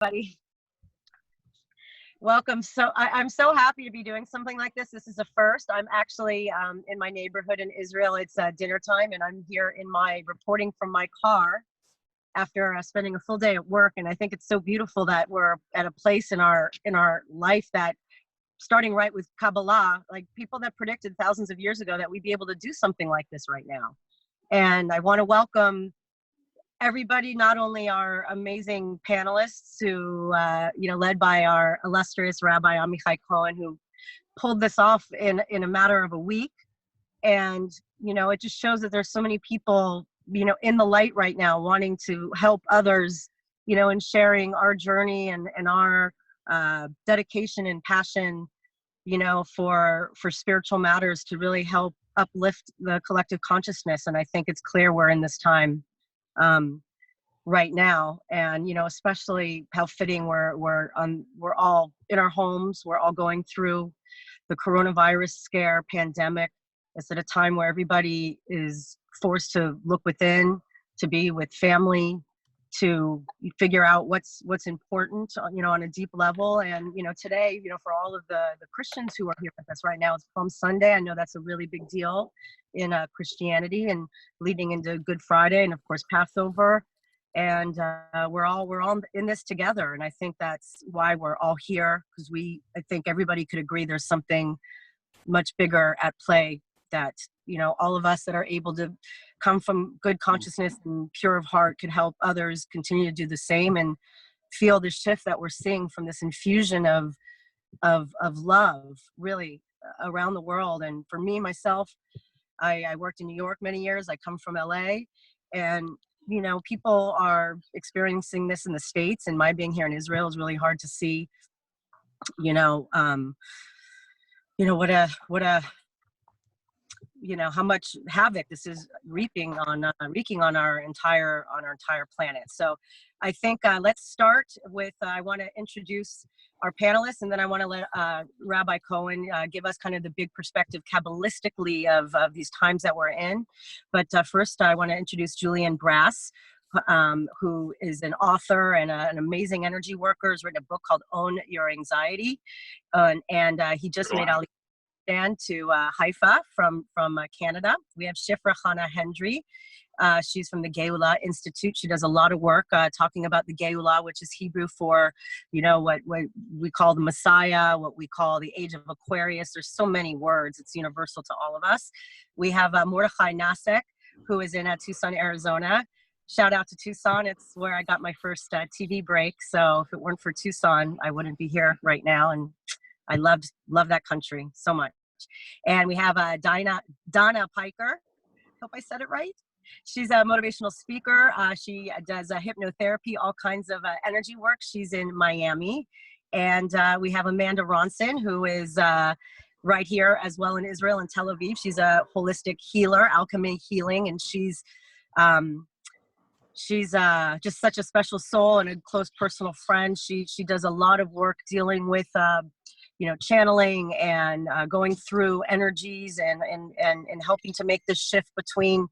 everybody. Welcome. I'm so happy to be doing something like this. This is a first. I'm actually in my neighborhood in Israel. It's dinner time, and I'm here reporting from my car after spending a full day at work. And I think it's so beautiful that we're at a place in our life that, starting right with Kabbalah, like people that predicted thousands of years ago that we'd be able to do something like this right now. And I want to welcome everybody, not only our amazing panelists who, led by our illustrious Rabbi Amichai Cohen, who pulled this off in a matter of a week. And, it just shows that there's so many people, in the light right now wanting to help others, and sharing our journey and our dedication and passion, for spiritual matters to really help uplift the collective consciousness. And I think it's clear we're in this time right now, and especially how fitting we're all in our homes. We're all going through the coronavirus scare pandemic. It's at a time where everybody is forced to look within, to be with family, to figure out what's important, on a deep level. And today, for all of the Christians who are here with us right now, it's Palm Sunday. I know that's a really big deal in Christianity, and leading into Good Friday, and of course Passover. And we're all in this together. And I think that's why we're all here, because I think everybody could agree there's something much bigger at play, that all of us that are able to come from good consciousness and pure of heart could help others continue to do the same, and feel the shift that we're seeing from this infusion of love, really, around the world. And for me, myself, I worked in New York many years. I come from LA, and people are experiencing this in the States, and my being here in Israel is really hard to see, how much havoc this is wreaking on our entire planet. So I think let's start with, I want to introduce our panelists, and then I want to let Rabbi Cohen give us kind of the big perspective Kabbalistically of these times that we're in. But first, I want to introduce Julian Brass, who is an author and an amazing energy worker. Has written a book called Own Your Anxiety, and he just made to Haifa from Canada. We have Shifra Chana Hendry. She's from the Geula Institute. She does a lot of work talking about the Geula, which is Hebrew for, what we call the Messiah, what we call the Age of Aquarius. There's so many words. It's universal to all of us. We have Mordechai Nasek, who is in Tucson, Arizona. Shout out to Tucson. It's where I got my first TV break. So if it weren't for Tucson, I wouldn't be here right now. And I love that country so much. And we have Donna Piker. Hope I said it right. She's a motivational speaker. She does hypnotherapy, all kinds of energy work. She's in Miami. And we have Amanda Ronson, who is right here as well in Israel, in Tel Aviv. She's a holistic healer, alchemy healing, and she's just such a special soul and a close personal friend. She does a lot of work dealing with channeling and going through energies and helping to make this shift between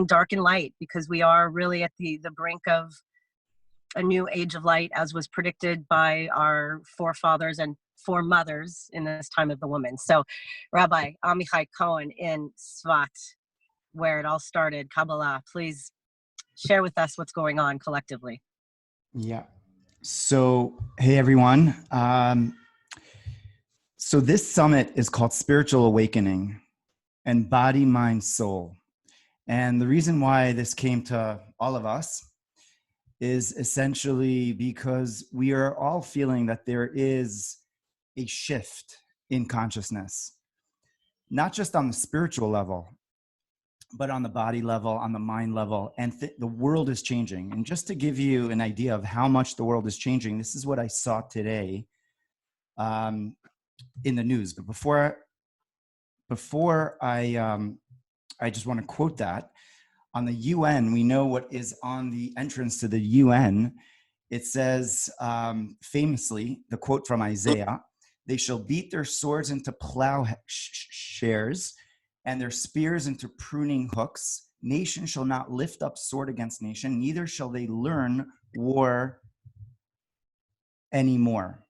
dark and light, because we are really at the brink of a new age of light, as was predicted by our forefathers and foremothers in this time of the woman. So Rabbi Amichai Cohen in Svat, where it all started, Kabbalah, please share with us what's going on collectively. Yeah. So, hey, everyone. So this summit is called Spiritual Awakening and Body, Mind, Soul. And the reason why this came to all of us is essentially because we are all feeling that there is a shift in consciousness, not just on the spiritual level, but on the body level, on the mind level, and the world is changing. And just to give you an idea of how much the world is changing, this is what I saw today in the news. But before I just want to quote that. On the UN, we know what is on the entrance to the UN. It says, famously, the quote from Isaiah, "They shall beat their swords into plowshares and their spears into pruning hooks. Nation shall not lift up sword against nation, neither shall they learn war anymore.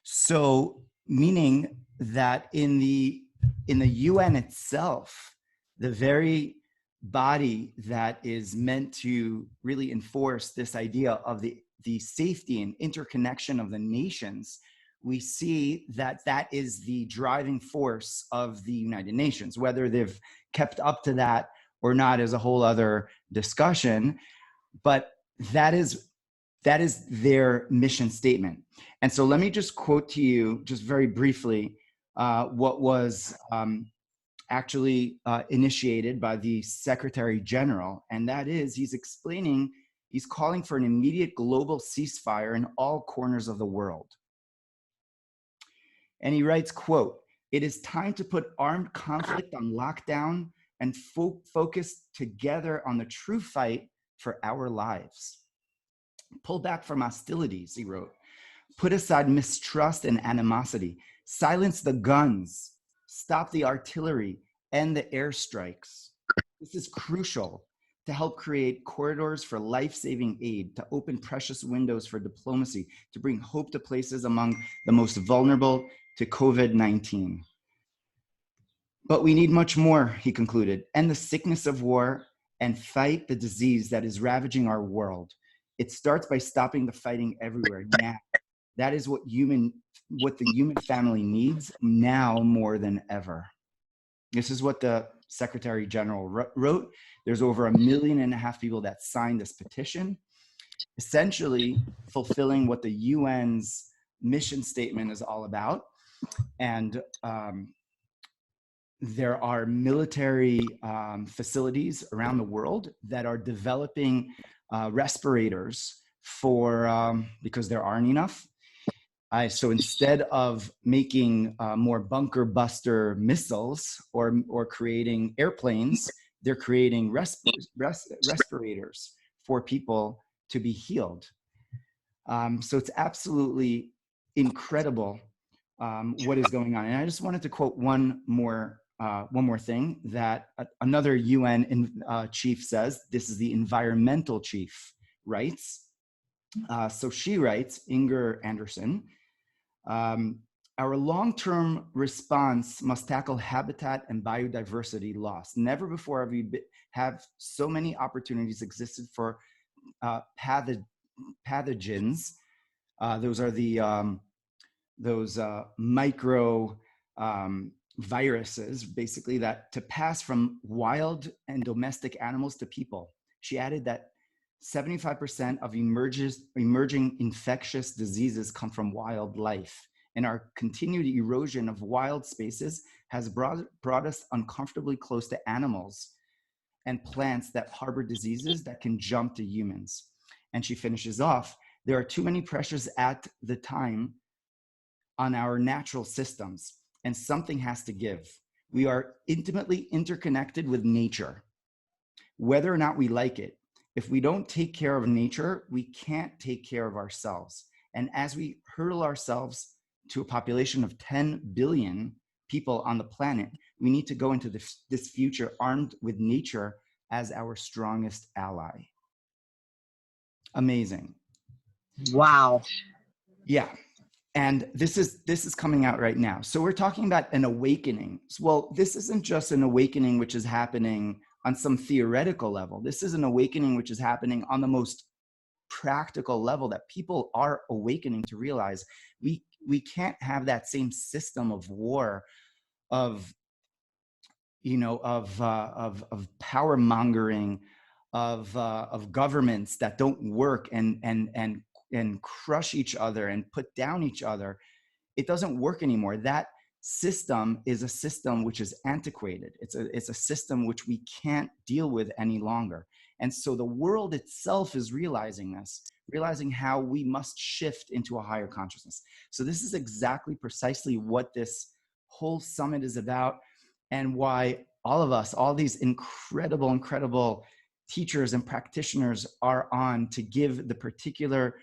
So, meaning that in the UN itself, the very body that is meant to really enforce this idea of the safety and interconnection of the nations, we see that that is the driving force of the United Nations. Whether they've kept up to that or not is a whole other discussion, but that is their mission statement. And so let me just quote to you just very briefly what was actually initiated by the Secretary General, and that is he's calling for an immediate global ceasefire in all corners of the world. And he writes, quote, "It is time to put armed conflict on lockdown and focus together on the true fight for our lives. Pull back from hostilities," he wrote. "Put aside mistrust and animosity. Silence the guns. Stop the artillery and the airstrikes. This is crucial to help create corridors for life-saving aid, to open precious windows for diplomacy, to bring hope to places among the most vulnerable to COVID-19. But we need much more," he concluded, "end the sickness of war and fight the disease that is ravaging our world. It starts by stopping the fighting everywhere now. That is what the human family needs now more than ever." This is what the Secretary General wrote. There's over 1.5 million people that signed this petition, essentially fulfilling what the UN's mission statement is all about. And there are military facilities around the world that are developing respirators for because there aren't enough. So instead of making more bunker buster missiles or creating airplanes, they're creating respirators for people to be healed. So it's absolutely incredible what is going on. And I just wanted to quote one more thing that another UN chief says. This is the environmental chief writes. So she writes, Inger Anderson, "Our long-term response must tackle habitat and biodiversity loss. Never before have so many opportunities existed for pathogens. Those are those micro viruses, basically, that to pass from wild and domestic animals to people." She added that 75% of emerging infectious diseases come from wildlife, and our continued erosion of wild spaces has brought us uncomfortably close to animals and plants that harbor diseases that can jump to humans. And she finishes off, "There are too many pressures at the time on our natural systems, and something has to give. We are intimately interconnected with nature, whether or not we like it. If we don't take care of nature, we can't take care of ourselves. And as we hurtle ourselves to a population of 10 billion people on the planet, we need to go into this future armed with nature as our strongest ally." Amazing. Wow. Yeah. And this is coming out right now. So we're talking about an awakening. Well, this isn't just an awakening which is happening on some theoretical level. This is an awakening which is happening on the most practical level, that people are awakening to realize we can't have that same system of war, of power mongering, of governments that don't work and crush each other and put down each other. It doesn't work anymore. That system is a system which is antiquated. It's a system which we can't deal with any longer. And so the world itself is realizing this, realizing how we must shift into a higher consciousness. So this is exactly precisely what this whole summit is about, and why all of us, all these incredible teachers and practitioners are on to give the particular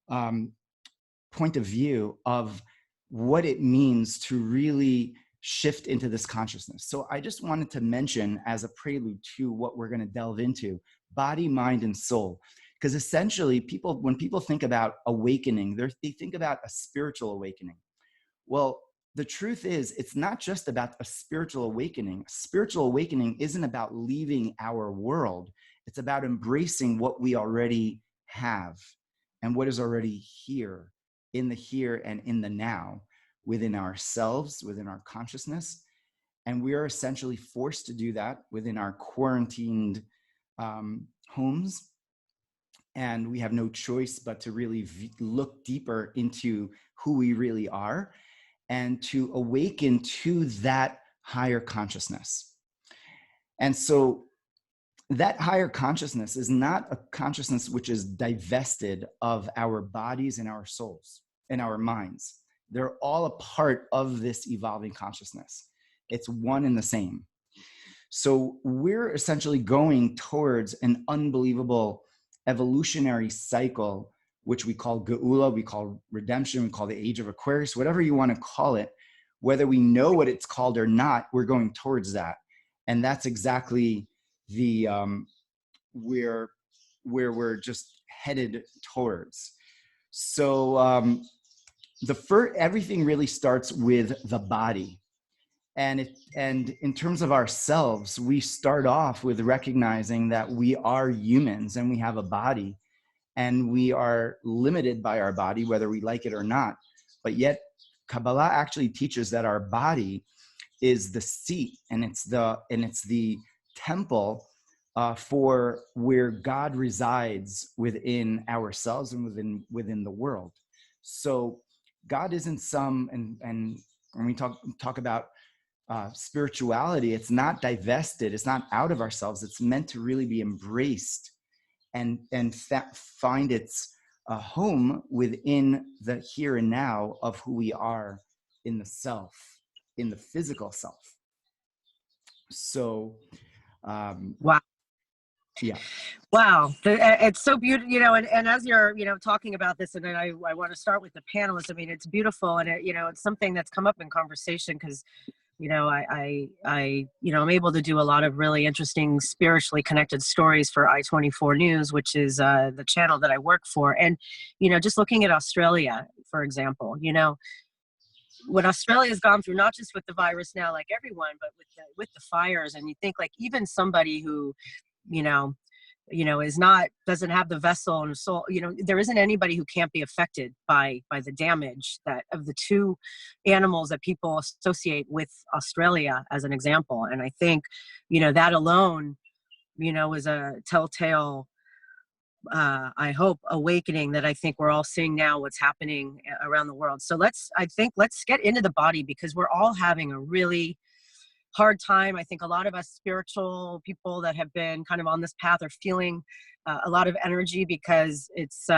point of view of what it means to really shift into this consciousness. So I just wanted to mention, as a prelude to what we're going to delve into, body, mind, and soul. Because essentially when people think about awakening, they think about a spiritual awakening. Well, the truth is, it's not just about a spiritual awakening. Spiritual awakening isn't about leaving our world. It's about embracing what we already have and what is already here, in the here and in the now, within ourselves, within our consciousness. And we are essentially forced to do that within our quarantined homes. And we have no choice but to really look deeper into who we really are and to awaken to that higher consciousness. And so that higher consciousness is not a consciousness which is divested of our bodies and our souls and our minds. They're all a part of this evolving consciousness. It's one and the same. So we're essentially going towards an unbelievable evolutionary cycle, which we call Geula, we call redemption, we call the age of Aquarius, whatever you want to call it. Whether we know what it's called or not, we're going towards that. And that's exactly the where we're just headed towards. So everything really starts with the body. And in terms of ourselves, we start off with recognizing that we are humans and we have a body and we are limited by our body, whether we like it or not. But yet Kabbalah actually teaches that our body is the seat and it's the temple for where God resides within ourselves and within the world. So God isn't and when we talk about spirituality, it's not divested, it's not out of ourselves. It's meant to really be embraced and find its home within the here and now of who we are in the self, in the physical self. So, Wow. yeah. Wow. It's so beautiful, and as you're, talking about this, and then I want to start with the panelists. I mean, it's beautiful. And it's something that's come up in conversation because, I'm able to do a lot of really interesting spiritually connected stories for I-24 News, which is the channel that I work for. And, just looking at Australia, for example, what Australia's gone through, not just with the virus now, like everyone, but with the fires. And you think like even somebody who, doesn't have the vessel and soul, there isn't anybody who can't be affected by the damage that of the two animals that people associate with Australia as an example. And I think, that alone, is a telltale, I hope, awakening that I think we're all seeing now what's happening around the world. So let's get into the body because we're all having a really hard time. I think a lot of us spiritual people that have been kind of on this path are feeling a lot of energy because it's,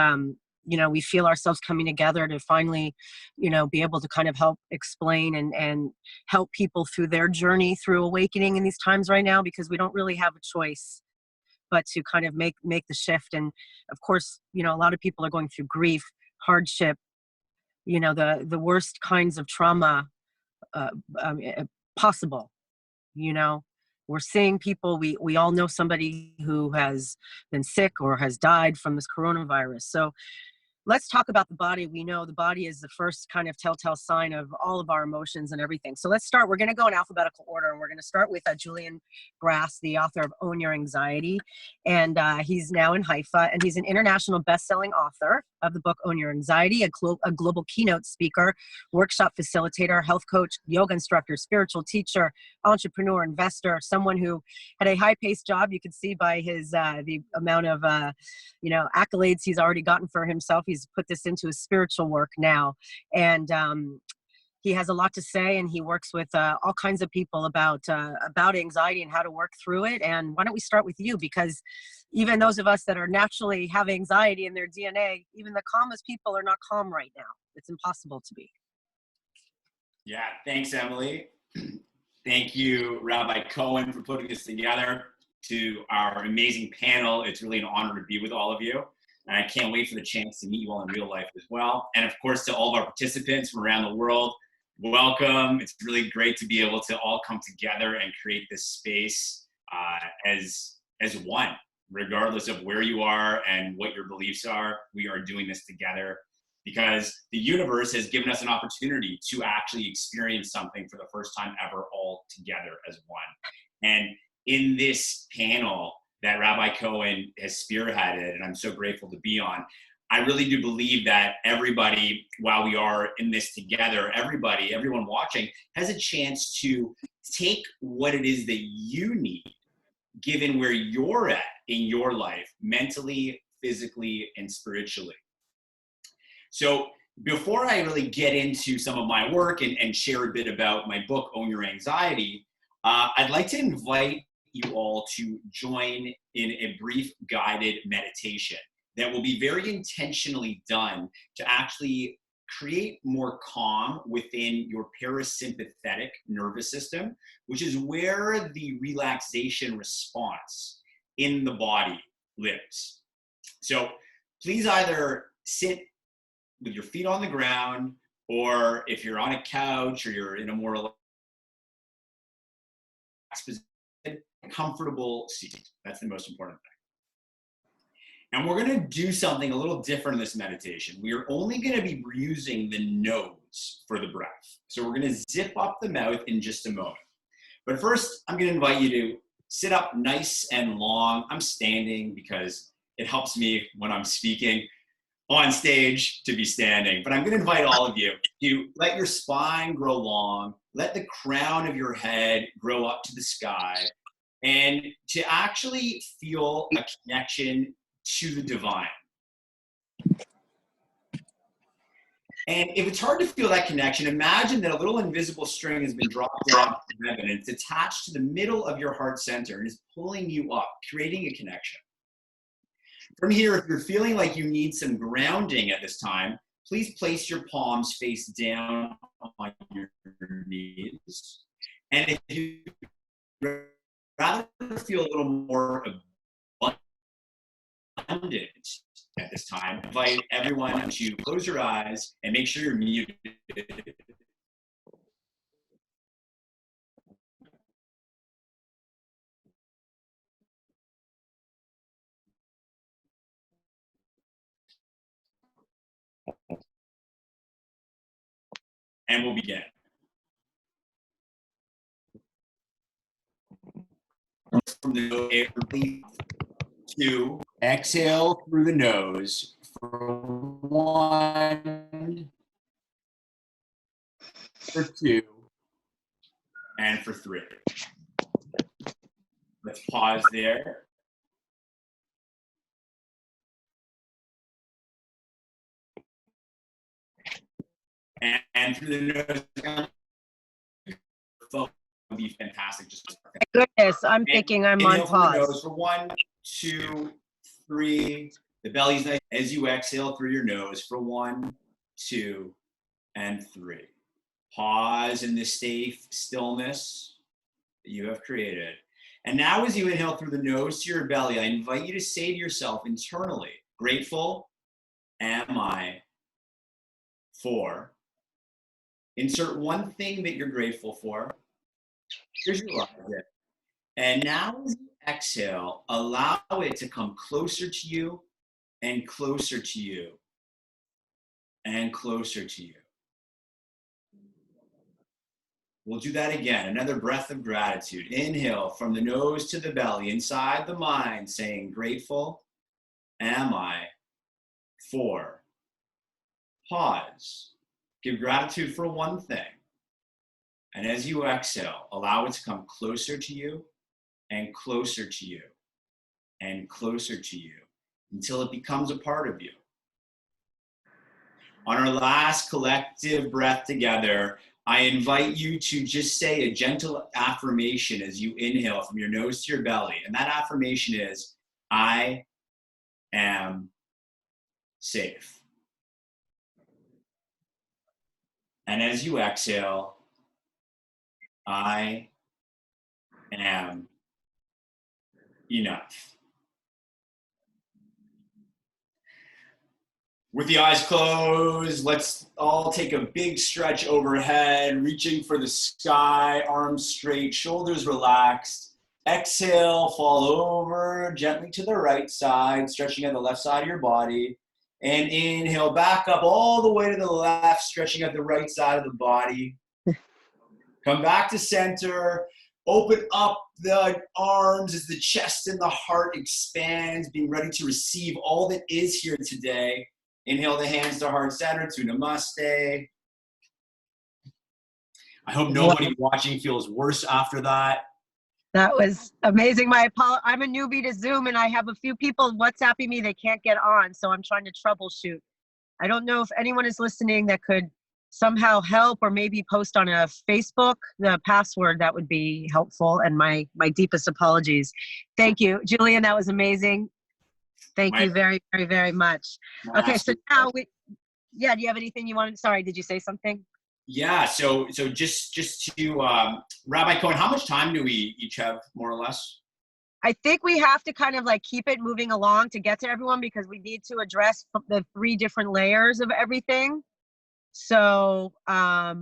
we feel ourselves coming together to finally, be able to kind of help explain and help people through their journey through awakening in these times right now, because we don't really have a choice but to kind of make the shift. And of course, a lot of people are going through grief, hardship, the worst kinds of trauma possible. We're seeing people, we all know somebody who has been sick or has died from this coronavirus. So let's talk about the body. We know the body is the first kind of telltale sign of all of our emotions and everything. So let's start. We're going to go in alphabetical order, and we're going to start with Julian Grass, the author of Own Your Anxiety. And he's now in Haifa, and he's an international best-selling author of the book Own Your Anxiety, a global keynote speaker, workshop facilitator, health coach, yoga instructor, spiritual teacher, entrepreneur, investor, someone who had a high-paced job. You can see by his the amount of accolades he's already gotten for himself. He's put this into his spiritual work now. And he has a lot to say, and he works with all kinds of people about anxiety and how to work through it. And why don't we start with you? Because even those of us that are naturally have anxiety in their DNA, even the calmest people are not calm right now. It's impossible to be. Yeah, thanks, Emily. Thank you, Rabbi Cohen, for putting this together. To our amazing panel, it's really an honor to be with all of you. And I can't wait for the chance to meet you all in real life as well. And of course, to all of our participants from around the world, welcome. It's really great to be able to all come together and create this space as one. regardless of where you are and what your beliefs are. We are doing this together because the universe has given us an opportunity to actually experience something for the first time ever all together as one. And in this panel that Rabbi Cohen has spearheaded, and I'm so grateful to be on, I really do believe that everybody, while we are in this together, everyone watching has a chance to take what it is that you need, given where you're at in your life, mentally, physically, and spiritually. So before I really get into some of my work and share a bit about my book, Own Your Anxiety, I'd like to invite you all to join in a brief guided meditation that will be very intentionally done to actually create more calm within your parasympathetic nervous system, which is where the relaxation response in the body lives. So please either sit with your feet on the ground, or if you're on a couch or you're in a more relaxed position, comfortable seat. That's the most important thing. And we're going to do something a little different in this meditation. We are only going to be using the nose for the breath. So we're going to zip up the mouth in just a moment. But first, I'm going to invite you to sit up nice and long. I'm standing because it helps me when I'm speaking on stage to be standing. But I'm going to invite all of you to let your spine grow long, let the crown of your head grow up to the sky, and to actually feel a connection to the divine. And if it's hard to feel that connection, imagine that a little invisible string has been dropped down from heaven, and it's attached to the middle of your heart center and is pulling you up, creating a connection. From here, if you're feeling like you need some grounding at this time, please place your palms face down on your knees. And if you rather feel a little more abundant at this time, I invite everyone to close your eyes and make sure you're muted. And we'll begin. From the nose, 2, exhale through the nose for 1, for 2, and for 3. Let's pause there. And through the nose, would be fantastic. Just Goodness, I'm thinking I'm on pause. For 1, 2, 3. The belly's nice as you exhale through your nose for 1, 2, and 3. Pause in this safe stillness that you have created. And now as you inhale through the nose to your belly, I invite you to say to yourself internally, grateful am I for. Insert one thing that you're grateful for. Visualize it. And now as you exhale, allow it to come closer to you and closer to you and closer to you. We'll do that again. Another breath of gratitude. Inhale from the nose to the belly, inside the mind, saying, grateful am I for. Pause. Give gratitude for one thing. And as you exhale, allow it to come closer to you and closer to you and closer to you until it becomes a part of you. On our last collective breath together, I invite you to just say a gentle affirmation as you inhale from your nose to your belly. And that affirmation is, I am safe. And as you exhale, I am enough. With the eyes closed, let's all take a big stretch overhead, reaching for the sky, arms straight, shoulders relaxed. Exhale, fall over gently to the right side, stretching out the left side of your body. And inhale, back up all the way to the left, stretching out the right side of the body. Come back to center. Open up the arms as the chest and the heart expands, being ready to receive all that is here today. Inhale the hands to heart center, to Namaste. I hope nobody watching feels worse after that. That was amazing. I'm a newbie to Zoom, and I have a few people WhatsApping me they can't get on, so I'm trying to troubleshoot. I don't know if anyone is listening that could somehow help, or maybe post on a Facebook the password. That would be helpful, and my deepest apologies. Thank you, Julian. That was amazing. Thank you very, very, very much. Okay, so now do you have anything you wanted? Sorry, did you say something? Yeah, so just to Rabbi Cohen, how much time do we each have, more or less? I think we have to kind of like keep it moving along to get to everyone, because we need to address the 3 different layers of everything. So I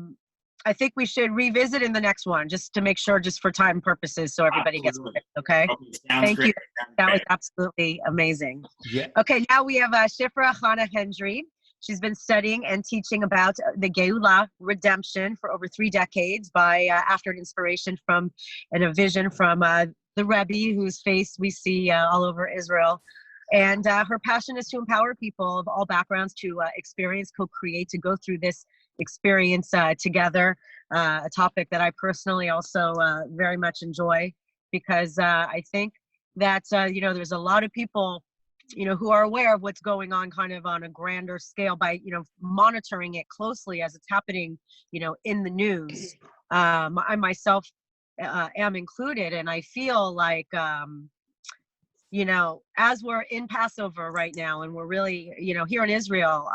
think we should revisit in the next one, just to make sure, just for time purposes, so everybody gets it. Okay. Thank you. That was absolutely amazing. Yeah. Okay, now we have Shifra Chana Hendry. She's been studying and teaching about the Geulah, redemption, for over 3 decades after an inspiration from and a vision from the Rebbe, whose face we see all over Israel. And her passion is to empower people of all backgrounds to experience, co-create, to go through this experience together, a topic that I personally also very much enjoy, because I think that, there's a lot of people who are aware of what's going on kind of on a grander scale by, monitoring it closely as it's happening, in the news. I myself am included, and I feel like, as we're in Passover right now, and we're really, here in Israel,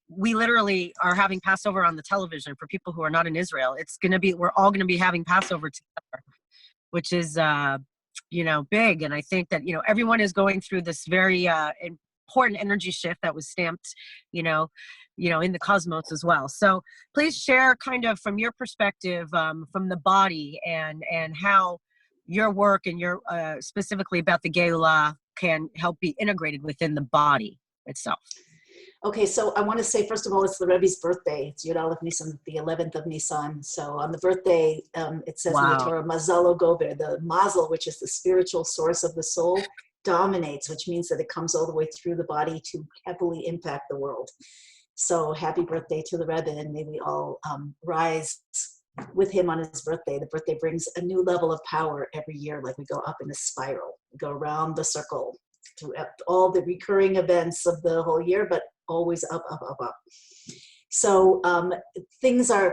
we literally are having Passover on the television for people who are not in Israel. We're all going to be having Passover together, which is, big. And I think that, everyone is going through this very important energy shift that was stamped, in the cosmos as well. So please share kind of from your perspective, from the body, and how your work and your specifically about the Geulah can help be integrated within the body itself. Okay, so I want to say, first of all, it's the Rebbe's birthday. It's Yud Aleph Nisan, the 11th of Nisan. So on the birthday, it says in the Torah, Mazalo Gover, the Mazel, which is the spiritual source of the soul, dominates, which means that it comes all the way through the body to heavily impact the world. So happy birthday to the Rebbe, and may we all rise with him on his birthday. The birthday brings a new level of power every year, like we go up in a spiral. We go around the circle through all the recurring events of the whole year, but always up, up, up, up. So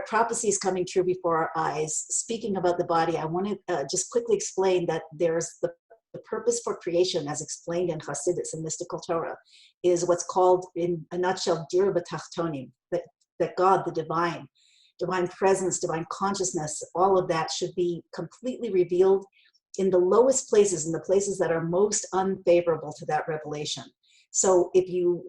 prophecies coming true before our eyes. Speaking about the body, I want to just quickly explain that there's the purpose for creation, as explained in Hasidus and mystical Torah, is what's called, in a nutshell, Dir B'Tachtonim, that God, the divine presence, divine consciousness, all of that should be completely revealed in the lowest places, in the places that are most unfavorable to that revelation. So in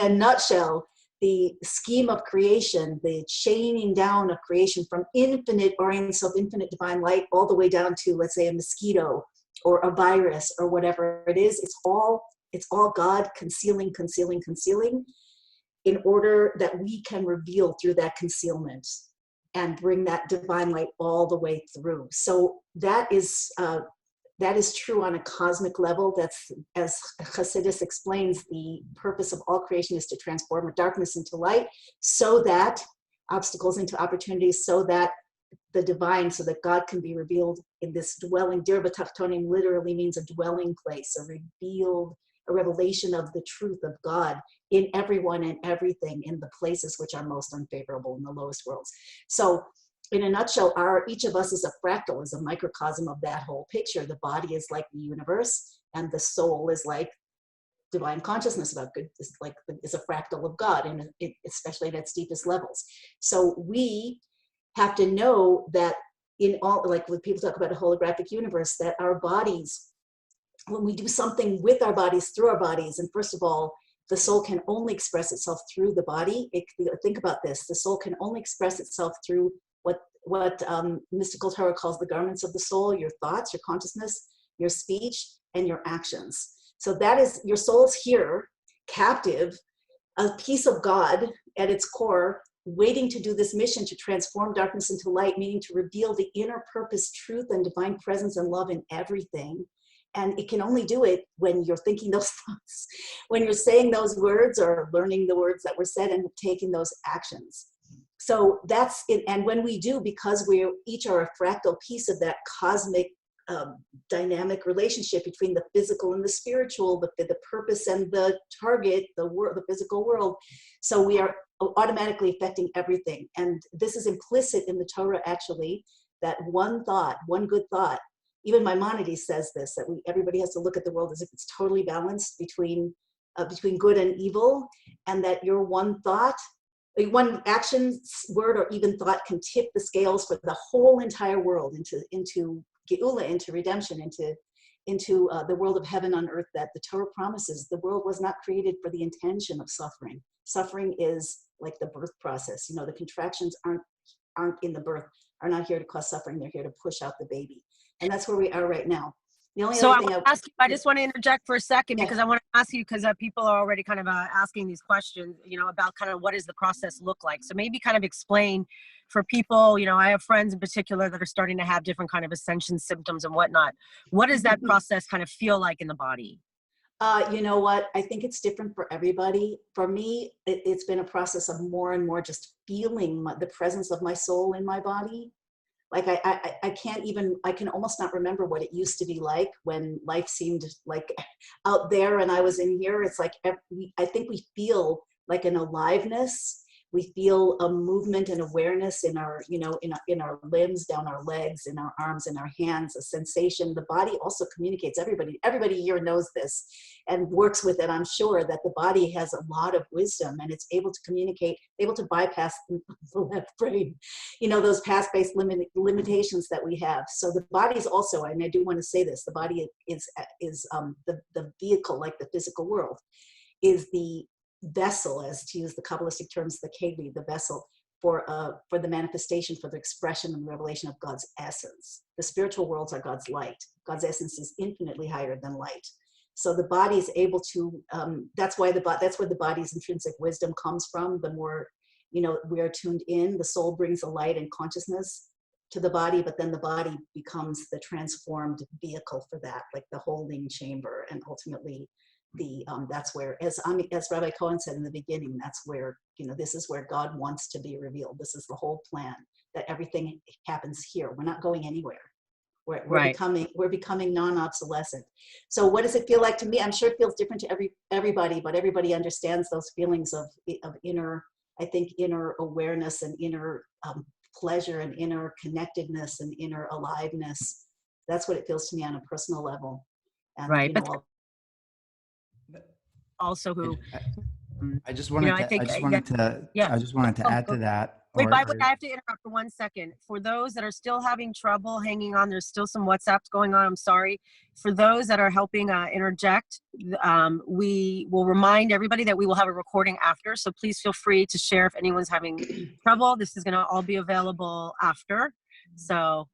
a nutshell, the scheme of creation, the chaining down of creation from infinite Or Ein Sof, infinite divine light, all the way down to, let's say, a mosquito or a virus or whatever it is, it's all God concealing, in order that we can reveal through that concealment and bring that divine light all the way through. So that is true on a cosmic level. That's, as Hasidus explains, the purpose of all creation is to transform darkness into light, so that obstacles into opportunities, so that the divine, so that God can be revealed in this dwelling. Dir B'Tachtonim literally means a dwelling place, a revelation of the truth of God in everyone and everything, in the places which are most unfavorable, in the lowest worlds. So in a nutshell, each of us is a fractal, is a microcosm of that whole picture. The body is like the universe, and the soul is like divine consciousness about good, is a fractal of God, and especially at its deepest levels. So we have to know that in all, like when people talk about a holographic universe, that our bodies, when we do something with our bodies, through our bodies, and first of all, the soul can only express itself through the body. Think about this. The soul can only express itself through what what mystical Torah calls the garments of the soul: your thoughts, your consciousness, your speech, and your actions. So that is, your soul's here, captive, a piece of God at its core, waiting to do this mission to transform darkness into light, meaning to reveal the inner purpose, truth, and divine presence and love in everything. And it can only do it when you're thinking those thoughts, when you're saying those words or learning the words that were said and taking those actions. So that's it. And when we do, because we each are a fractal piece of that cosmic dynamic relationship between the physical and the spiritual, the purpose and the target, the physical world. So we are automatically affecting everything. And this is implicit in the Torah, actually, that one thought, one good thought, even Maimonides says this, that everybody has to look at the world as if it's totally balanced between good and evil, and that your one thought, one action, word, or even thought can tip the scales for the whole entire world into Geula, into redemption, into the world of heaven on earth that the Torah promises. The world was not created for the intention of suffering. Suffering is like the birth process. You know, the contractions aren't in the birth, are not here to cause suffering. They're here to push out the baby. And that's where we are right now. The only other thing I just want to interject for a second, because I want to ask you, because people are already kind of asking these questions, you know, about kind of what does the process look like. So maybe kind of explain for people, you know, I have friends in particular that are starting to have different kind of ascension symptoms and whatnot. What does that process kind of feel like in the body? You know what? I think it's different for everybody. For me, it's been a process of more and more just feeling the presence of my soul in my body. Like I can almost not remember what it used to be like when life seemed like out there and I was in here. It's like, I think we feel like an aliveness. We feel a movement and awareness in our, you know, in our limbs, down our legs, in our arms, in our hands, a sensation. The body also communicates. Everybody here knows this and works with it. I'm sure that the body has a lot of wisdom and it's able to communicate, able to bypass the left brain, you know, those past-based limitations that we have. So the body's also, and I do want to say this, the body is the vehicle, like the physical world, is the vessel, as to use the Kabbalistic terms, the keli, the vessel for the manifestation, for the expression and revelation of God's essence. The spiritual worlds are God's light. God's essence is infinitely higher than light. So the body is able to. That's where the body's intrinsic wisdom comes from. The more, you know, we are tuned in, the soul brings a light and consciousness to the body, but then the body becomes the transformed vehicle for that, like the holding chamber, and ultimately. That's where, as Rabbi Cohen said in the beginning, that's where, you know, this is where God wants to be revealed. This is the whole plan, that everything happens here. We're not going anywhere. We're becoming non-obsolescent. So what does it feel like to me? I'm sure it feels different to everybody, but everybody understands those feelings of inner, I think, inner awareness and inner pleasure and inner connectedness and inner aliveness. That's what it feels to me on a personal level. And, right. You know, also who I just wanted to add to that. Wait, I have to interrupt for 1 second. For those that are still having trouble hanging on, there's still some WhatsApps going on. I'm sorry. For those that are helping interject, we will remind everybody that we will have a recording after. So please feel free to share if anyone's having trouble. This is going to all be available after. So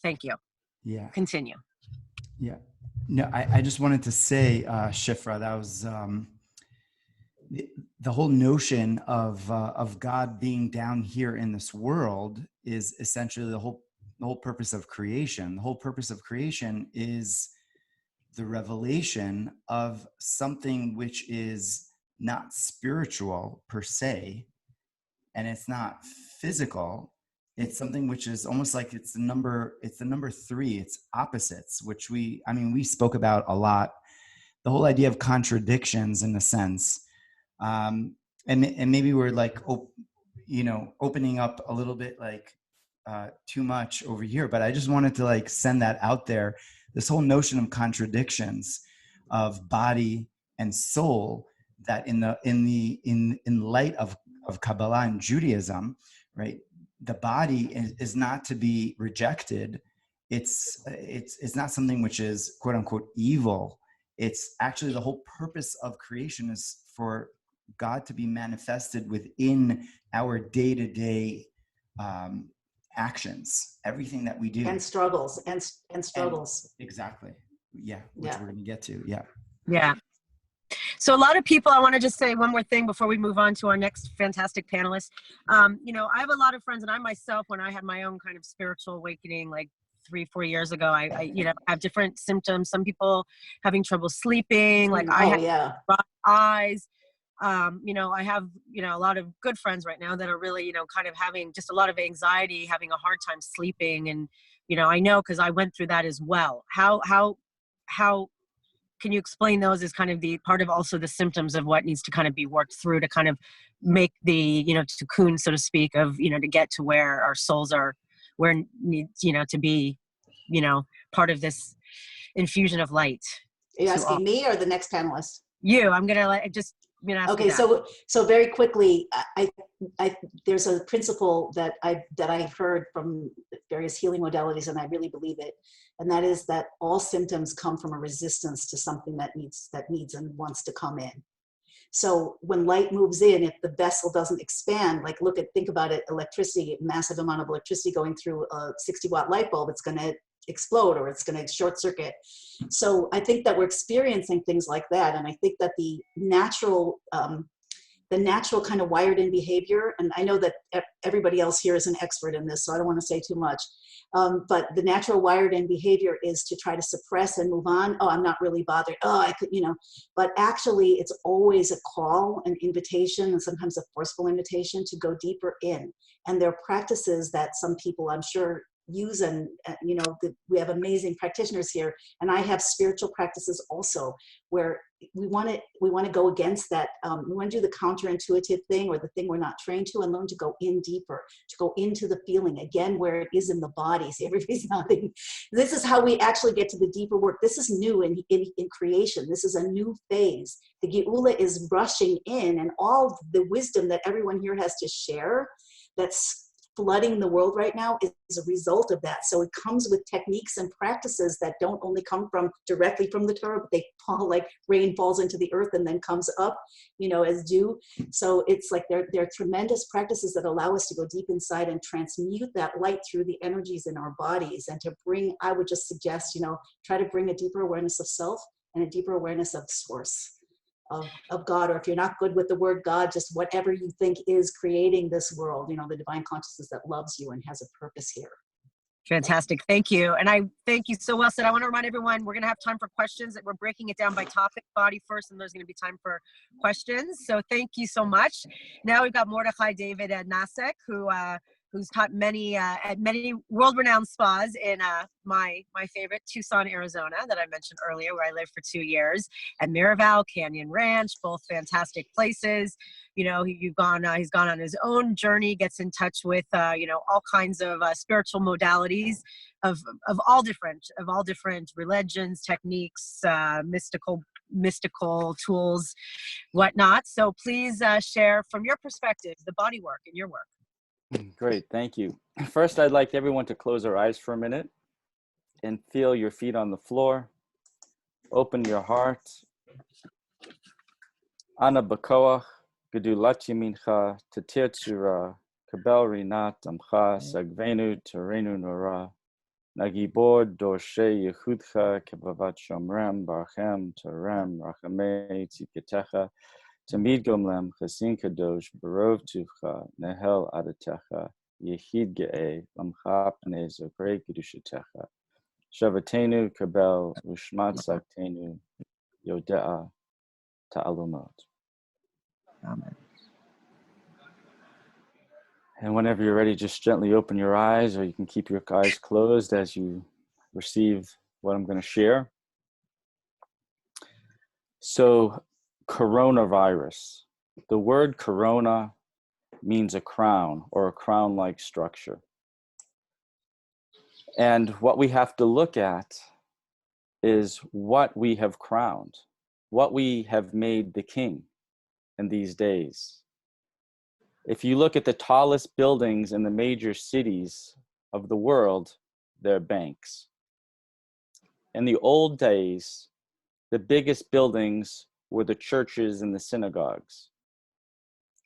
thank you. Yeah. Continue. Yeah. No, I just wanted to say, Shifra, that was the whole notion of God being down here in this world is essentially the whole purpose of creation. The whole purpose of creation is the revelation of something which is not spiritual per se, and it's not physical. It's something which is almost like it's the number 3, it's opposites, which we spoke about a lot, the whole idea of contradictions in a sense. And maybe we're like, opening up a little bit, like too much over here, but I just wanted to like send that out there. This whole notion of contradictions of body and soul, that in light of Kabbalah and Judaism, right? The body is not to be rejected. It's not something which is quote unquote evil. It's actually the whole purpose of creation is for God to be manifested within our day-to-day actions, everything that we do. And struggles, and struggles. Exactly. Yeah. Which Yeah. we're going to get to. Yeah. Yeah. So a lot of people, I want to just say one more thing before we move on to our next fantastic panelist. You know, I have a lot of friends, and I myself, when I had my own kind of spiritual awakening, like 3-4 years ago, I you know, have different symptoms. Some people having trouble sleeping, like I had dry eyes. You know, I have, you know, a lot of good friends right now that are really, you know, kind of having just a lot of anxiety, having a hard time sleeping. And, you know, I know, because I went through that as well. How can you explain those as kind of the part of also the symptoms of what needs to kind of be worked through to kind of make the, you know, cocoon, so to speak, of, you know, to get to where our souls are, where it needs, you know, to be, you know, part of this infusion of light? Are you asking me or the next panelist? You. I'm going to just, you know, okay. So very quickly, I there's a principle that I've heard from various healing modalities, and I really believe it. And that is that all symptoms come from a resistance to something that needs and wants to come in. So when light moves in, if the vessel doesn't expand, like think about it, electricity, massive amount of electricity going through a 60-watt light bulb, it's going to explode or it's going to short circuit. So I think that we're experiencing things like that. And I think that the natural kind of wired in behavior, and I know that everybody else here is an expert in this, so I don't want to say too much, but the natural wired in behavior is to try to suppress and move on. Oh, I'm not really bothered. Oh, I could, you know, but actually it's always a call, an invitation, and sometimes a forceful invitation to go deeper in. And there are practices that some people, I'm sure, use, and you know, we have amazing practitioners here, and I have spiritual practices also, where we want to go against that. We want to do the counterintuitive thing, or the thing we're not trained to, and learn to go in deeper, to go into the feeling again, where it is in the body. See, everybody's nodding. This is how we actually get to the deeper work. This is new in creation. This is a new phase. The Geula is rushing in, and all the wisdom that everyone here has to share, that's flooding the world right now, is a result of that. So it comes with techniques and practices that don't only come directly from the Torah, but they fall like rain falls into the earth and then comes up, you know, as dew. So it's like they're tremendous practices that allow us to go deep inside and transmute that light through the energies in our bodies, and to bring, I would just suggest, you know, try to bring a deeper awareness of self and a deeper awareness of source. Of God, or if you're not good with the word God, just whatever you think is creating this world, you know, the divine consciousness that loves you and has a purpose here. Fantastic. Thank you. And I thank you so well said. I want to remind everyone, we're going to have time for questions. That we're breaking it down by topic, body first, and there's going to be time for questions. So thank you so much. Now we've got Mordechai David Nasek, who's taught many at many world-renowned spas in my favorite, Tucson, Arizona, that I mentioned earlier, where I lived for 2 years, at Miraval, Canyon Ranch, both fantastic places. You know, he's gone on his own journey, gets in touch with you know, all kinds of spiritual modalities of all different religions, techniques, mystical tools, whatnot. So please share from your perspective the body work and your work. Great, thank you. First, I'd like everyone to close their eyes for a minute and feel your feet on the floor. Open your heart. Ana bakoach, gedulachi mincha, tatir tzura, kabel rinat amcha, sagvenu terenu nora, nagibor dorshe yechudcha, kebavat shomrem, barchem, terem, rachamei, tzidketecha, Tamid gomlem, chasin kadosh, barov tuvcha, nehel adatecha, yehid ge'e, lamcha pnei zokrei kedushatecha, shavatenu kabel, ushmat saktenu, yodea ta'alumot. Amen. And whenever you're ready, just gently open your eyes, or you can keep your eyes closed as you receive what I'm going to share. So, coronavirus. The word corona means a crown, or a crown-like structure. And what we have to look at is what we have crowned, what we have made the king in these days. If you look at the tallest buildings in the major cities of the world, they're banks. In the old days, the biggest buildings were the churches and the synagogues.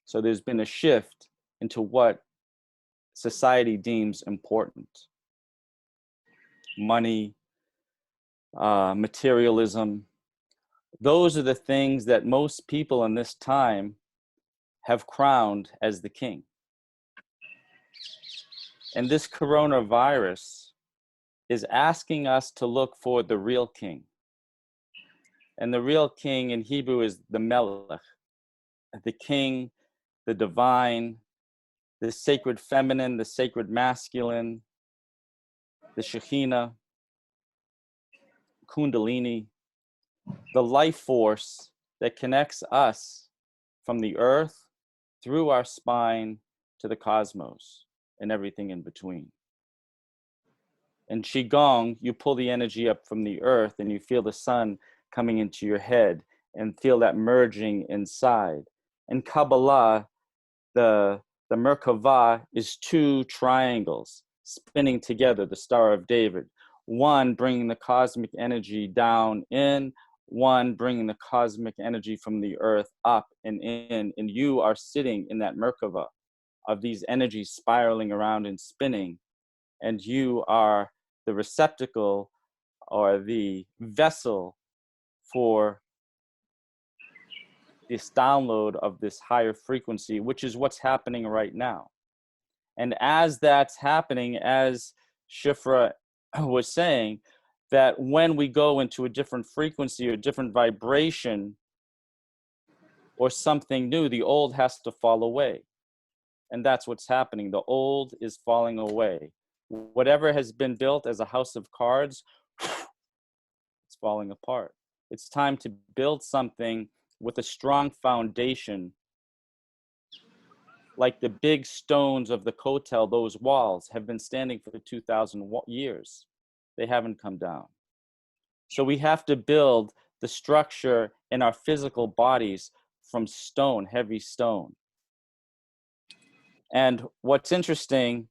So there's been a shift into what society deems important. Money, materialism, those are the things that most people in this time have crowned as the king. And this coronavirus is asking us to look for the real king. And the real king in Hebrew is the Melech, the king, the divine, the sacred feminine, the sacred masculine, the Shekhinah, Kundalini, the life force that connects us from the earth through our spine to the cosmos and everything in between. In Qigong, you pull the energy up from the earth and you feel the sun coming into your head and feel that merging inside. In Kabbalah, the Merkava is two triangles spinning together, the Star of David. One bringing the cosmic energy down in, one bringing the cosmic energy from the earth up and in. And you are sitting in that Merkava of these energies spiraling around and spinning. And you are the receptacle or the vessel for this download of this higher frequency, which is what's happening right now. And as that's happening, as Shifra was saying, that when we go into a different frequency or different vibration or something new, the old has to fall away. And that's what's happening. The old is falling away. Whatever has been built as a house of cards, it's falling apart. It's time to build something with a strong foundation, like the big stones of the Kotel. Those walls have been standing for 2,000 years. They haven't come down. So we have to build the structure in our physical bodies from stone, heavy stone. And what's interesting,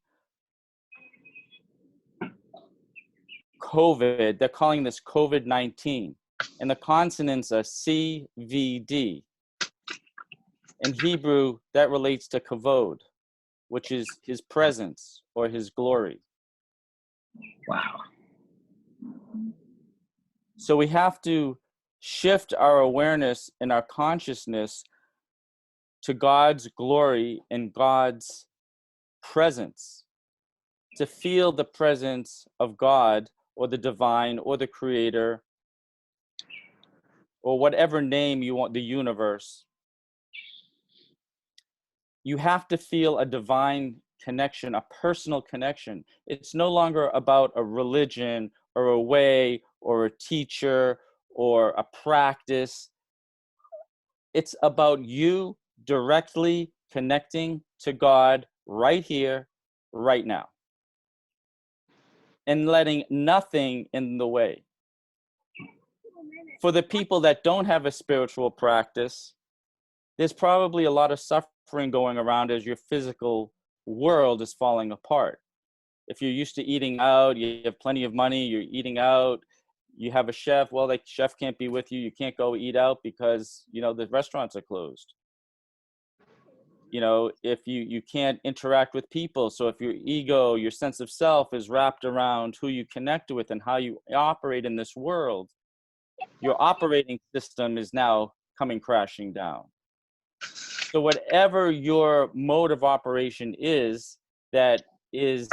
COVID, they're calling this COVID-19. And the consonants are CVD. In Hebrew, that relates to kavod, which is his presence or his glory. Wow. So we have to shift our awareness and our consciousness to God's glory and God's presence, to feel the presence of God or the divine or the creator or whatever name you want, the universe. You have to feel a divine connection, a personal connection. It's no longer about a religion or a way or a teacher or a practice. It's about you directly connecting to God right here, right now, and letting nothing in the way. For the people that don't have a spiritual practice, there's probably a lot of suffering going around as your physical world is falling apart. If you're used to eating out, you have plenty of money, you're eating out, you have a chef, well, the chef can't be with you, you can't go eat out because, you know, the restaurants are closed. You know, if you can't interact with people, so if your ego, your sense of self is wrapped around who you connect with and how you operate in this world, your operating system is now coming crashing down. So whatever your mode of operation is that is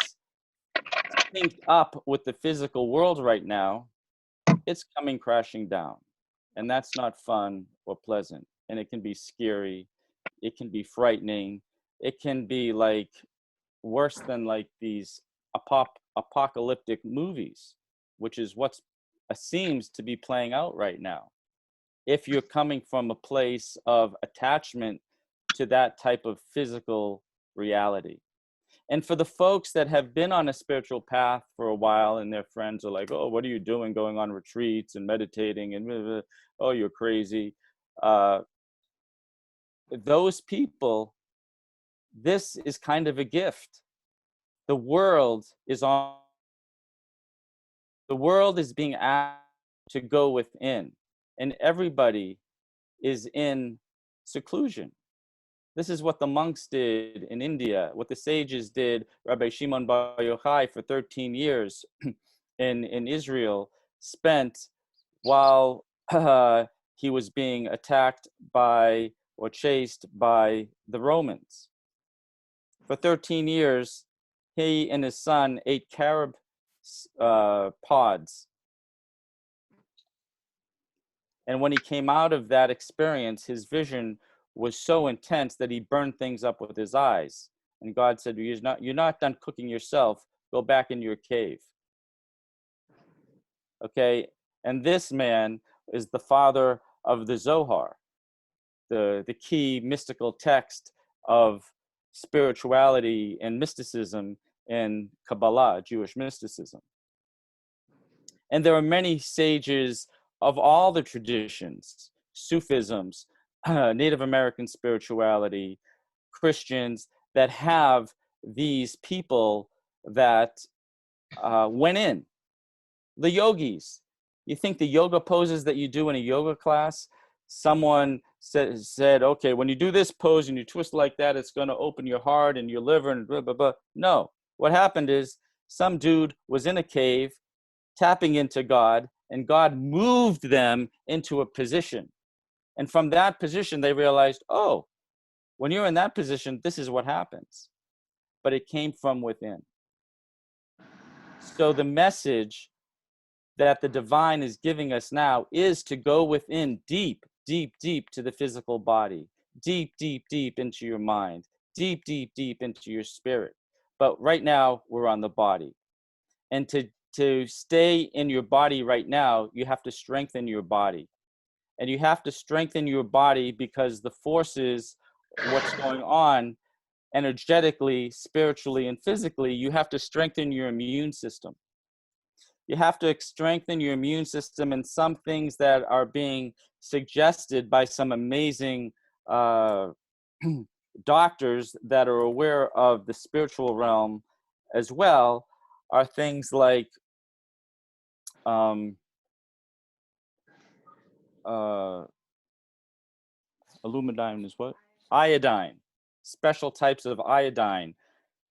synced up with the physical world right now, it's coming crashing down. And that's not fun or pleasant. And it can be scary. It can be frightening. It can be like worse than like these apocalyptic movies, which is what seems to be playing out right now. If you're coming from a place of attachment to that type of physical reality. And for the folks that have been on a spiritual path for a while and their friends are like, oh, what are you doing going on retreats and meditating and blah, blah, blah. Oh, you're crazy. Those people, this is kind of a gift. The world is being asked to go within, and everybody is in seclusion. This is what the monks did in India, what the sages did. Rabbi Shimon Bar Yochai for 13 years in Israel spent while he was being attacked by or chased by the Romans. For 13 years, he and his son ate carob pods. And when he came out of that experience, his vision was so intense that he burned things up with his eyes. And God said, you're not done cooking yourself. Go back into your cave. Okay? And this man is the father of the Zohar, the key mystical text of spirituality and mysticism in Kabbalah, Jewish mysticism. And there are many sages of all the traditions, Sufisms, Native American spirituality, Christians, that have these people that went in. The yogis. You think the yoga poses that you do in a yoga class, someone said, okay, when you do this pose and you twist like that, it's going to open your heart and your liver and blah, blah, blah. No. What happened is some dude was in a cave tapping into God, and God moved them into a position. And from that position, they realized, oh, when you're in that position, this is what happens. But it came from within. So the message that the divine is giving us now is to go within deep, deep, deep to the physical body, deep, deep, deep into your mind, deep, deep, deep into your spirit. But right now, we're on the body. And to stay in your body right now, you have to strengthen your body. And you have to strengthen your body because the forces, what's going on energetically, spiritually, and physically, you have to strengthen your immune system. You have to strengthen your immune system, and some things that are being suggested by some amazing doctors that are aware of the spiritual realm as well are things like aluminum is what? Iodine, special types of iodine,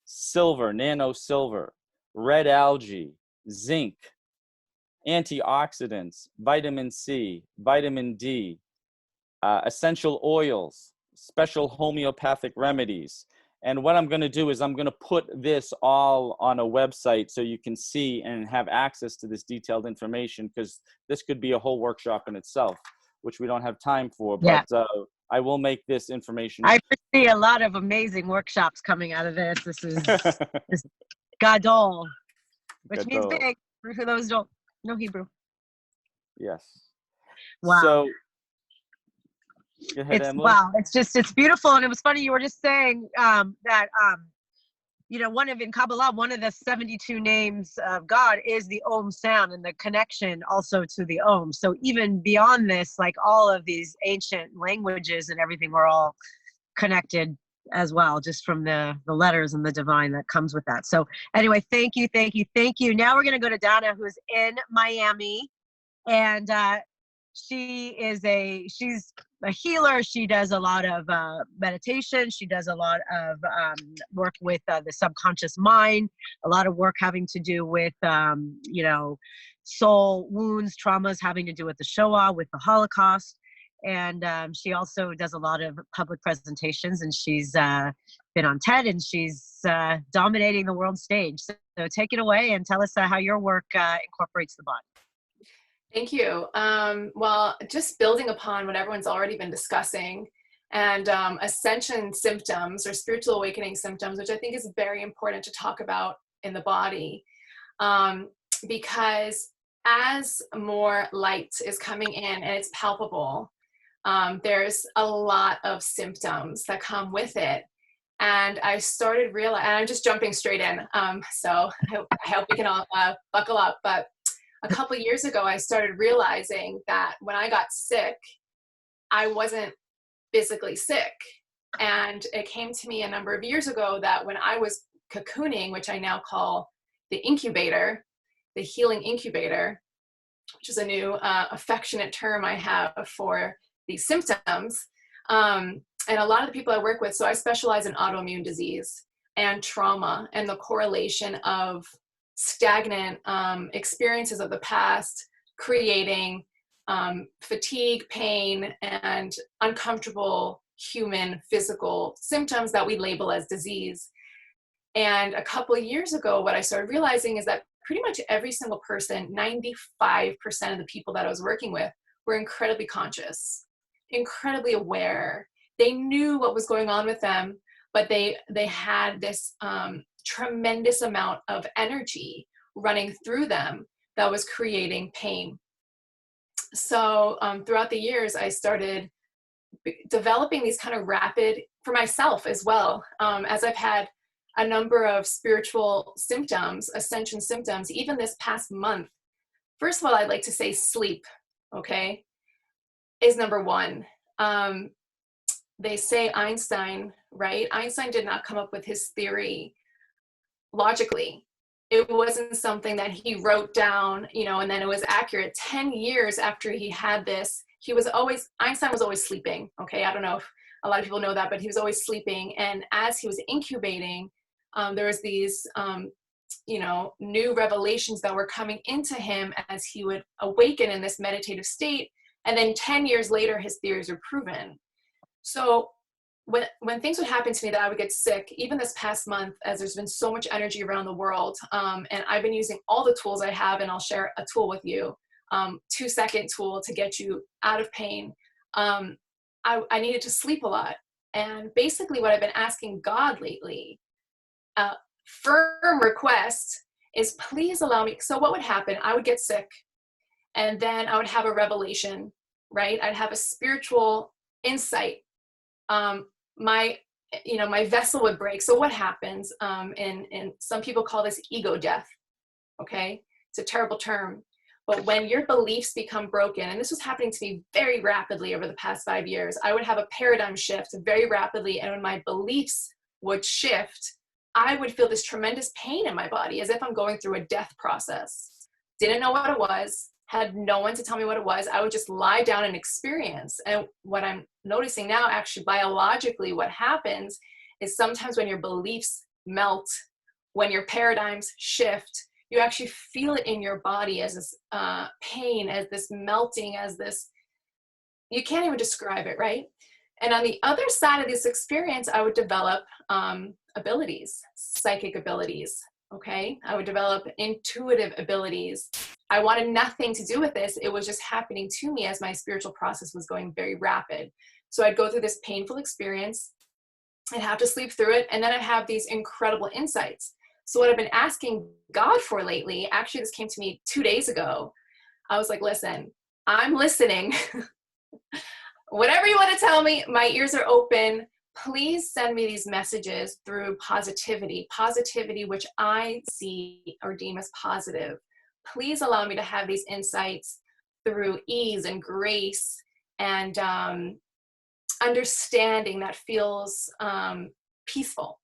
silver, nano silver, red algae, zinc, antioxidants, vitamin C, vitamin D, essential oils, special homeopathic remedies. And what I'm going to do is I'm going to put this all on a website so you can see and have access to this detailed information, because this could be a whole workshop in itself, which we don't have time for. Yeah. But I will make this information. I see a lot of amazing workshops coming out of this. This is this Gadol, which means Gadol. big for those who don't know Hebrew. Yes. Wow. So, go ahead, Emily. Wow. It's beautiful. And it was funny. You were just saying that, in Kabbalah, one of the 72 names of God is the Om sound and the connection also to the Om. So even beyond this, like all of these ancient languages and everything, we're all connected as well, just from the letters and the divine that comes with that. So anyway, thank you. Now we're going to go to Donna, who's in Miami, and she's a healer. She does a lot of meditation. She does a lot of work with the subconscious mind, a lot of work having to do with, soul wounds, traumas having to do with the Shoah, with the Holocaust. And she also does a lot of public presentations, and she's been on TED, and she's dominating the world stage. So take it away and tell us how your work incorporates the body. Thank you. Well, just building upon what everyone's already been discussing, and ascension symptoms or spiritual awakening symptoms, which I think is very important to talk about in the body, because as more light is coming in and it's palpable, there's a lot of symptoms that come with it. And I started realizing, and I'm just jumping straight in, so I hope we can all buckle up, but a couple of years ago, I started realizing that when I got sick, I wasn't physically sick. And it came to me a number of years ago that when I was cocooning, which I now call the incubator, the healing incubator, which is a new affectionate term I have for these symptoms. And And a lot of the people I work with, so I specialize in autoimmune disease and trauma and the correlation of stagnant experiences of the past creating fatigue, pain, and uncomfortable human physical symptoms that we label as disease. And a couple of years ago, what I started realizing is that pretty much every single person, 95% of the people that I was working with, were incredibly conscious, incredibly aware. They knew what was going on with them, but they had this tremendous amount of energy running through them that was creating pain. So throughout the years, I started developing these kind of rapid, for myself as well, as I've had a number of spiritual symptoms, ascension symptoms, even this past month. First of all, I'd like to say sleep, okay, is number one. They say Einstein, right? Einstein did not come up with his theory logically. It wasn't something that he wrote down, you know, and then it was accurate. 10 years after he had this, Einstein was always sleeping, okay? I don't know if a lot of people know that, but he was always sleeping. And as he was incubating, there was these, you know, new revelations that were coming into him as he would awaken in this meditative state. And then 10 years later, his theories were proven. So when things would happen to me that I would get sick, even this past month, as there's been so much energy around the world, and I've been using all the tools I have, and I'll share a tool with you, 2-second tool to get you out of pain. I needed to sleep a lot. And basically what I've been asking God lately, firm request, is please allow me. So what would happen? I would get sick, and then I would have a revelation, right? I'd have a spiritual insight. My vessel would break. So what happens? And some people call this ego death. Okay. It's a terrible term, but when your beliefs become broken, and this was happening to me very rapidly over the past 5 years, I would have a paradigm shift very rapidly. And when my beliefs would shift, I would feel this tremendous pain in my body as if I'm going through a death process. Didn't know what it was, had no one to tell me what it was. I would just lie down and experience. And what I'm noticing now, actually biologically, what happens is sometimes when your beliefs melt, when your paradigms shift, you actually feel it in your body as this pain, as this melting, as this, you can't even describe it, right? And on the other side of this experience, I would develop abilities, psychic abilities, okay? I would develop intuitive abilities. I wanted nothing to do with this. It was just happening to me as my spiritual process was going very rapid. So I'd go through this painful experience, I'd have to sleep through it, and then I'd have these incredible insights. So what I've been asking God for lately, actually this came to me 2 days ago. I was like, listen, I'm listening. Whatever you want to tell me, my ears are open. Please send me these messages through positivity, which I see or deem as positive. Please allow me to have these insights through ease and grace and understanding that feels peaceful.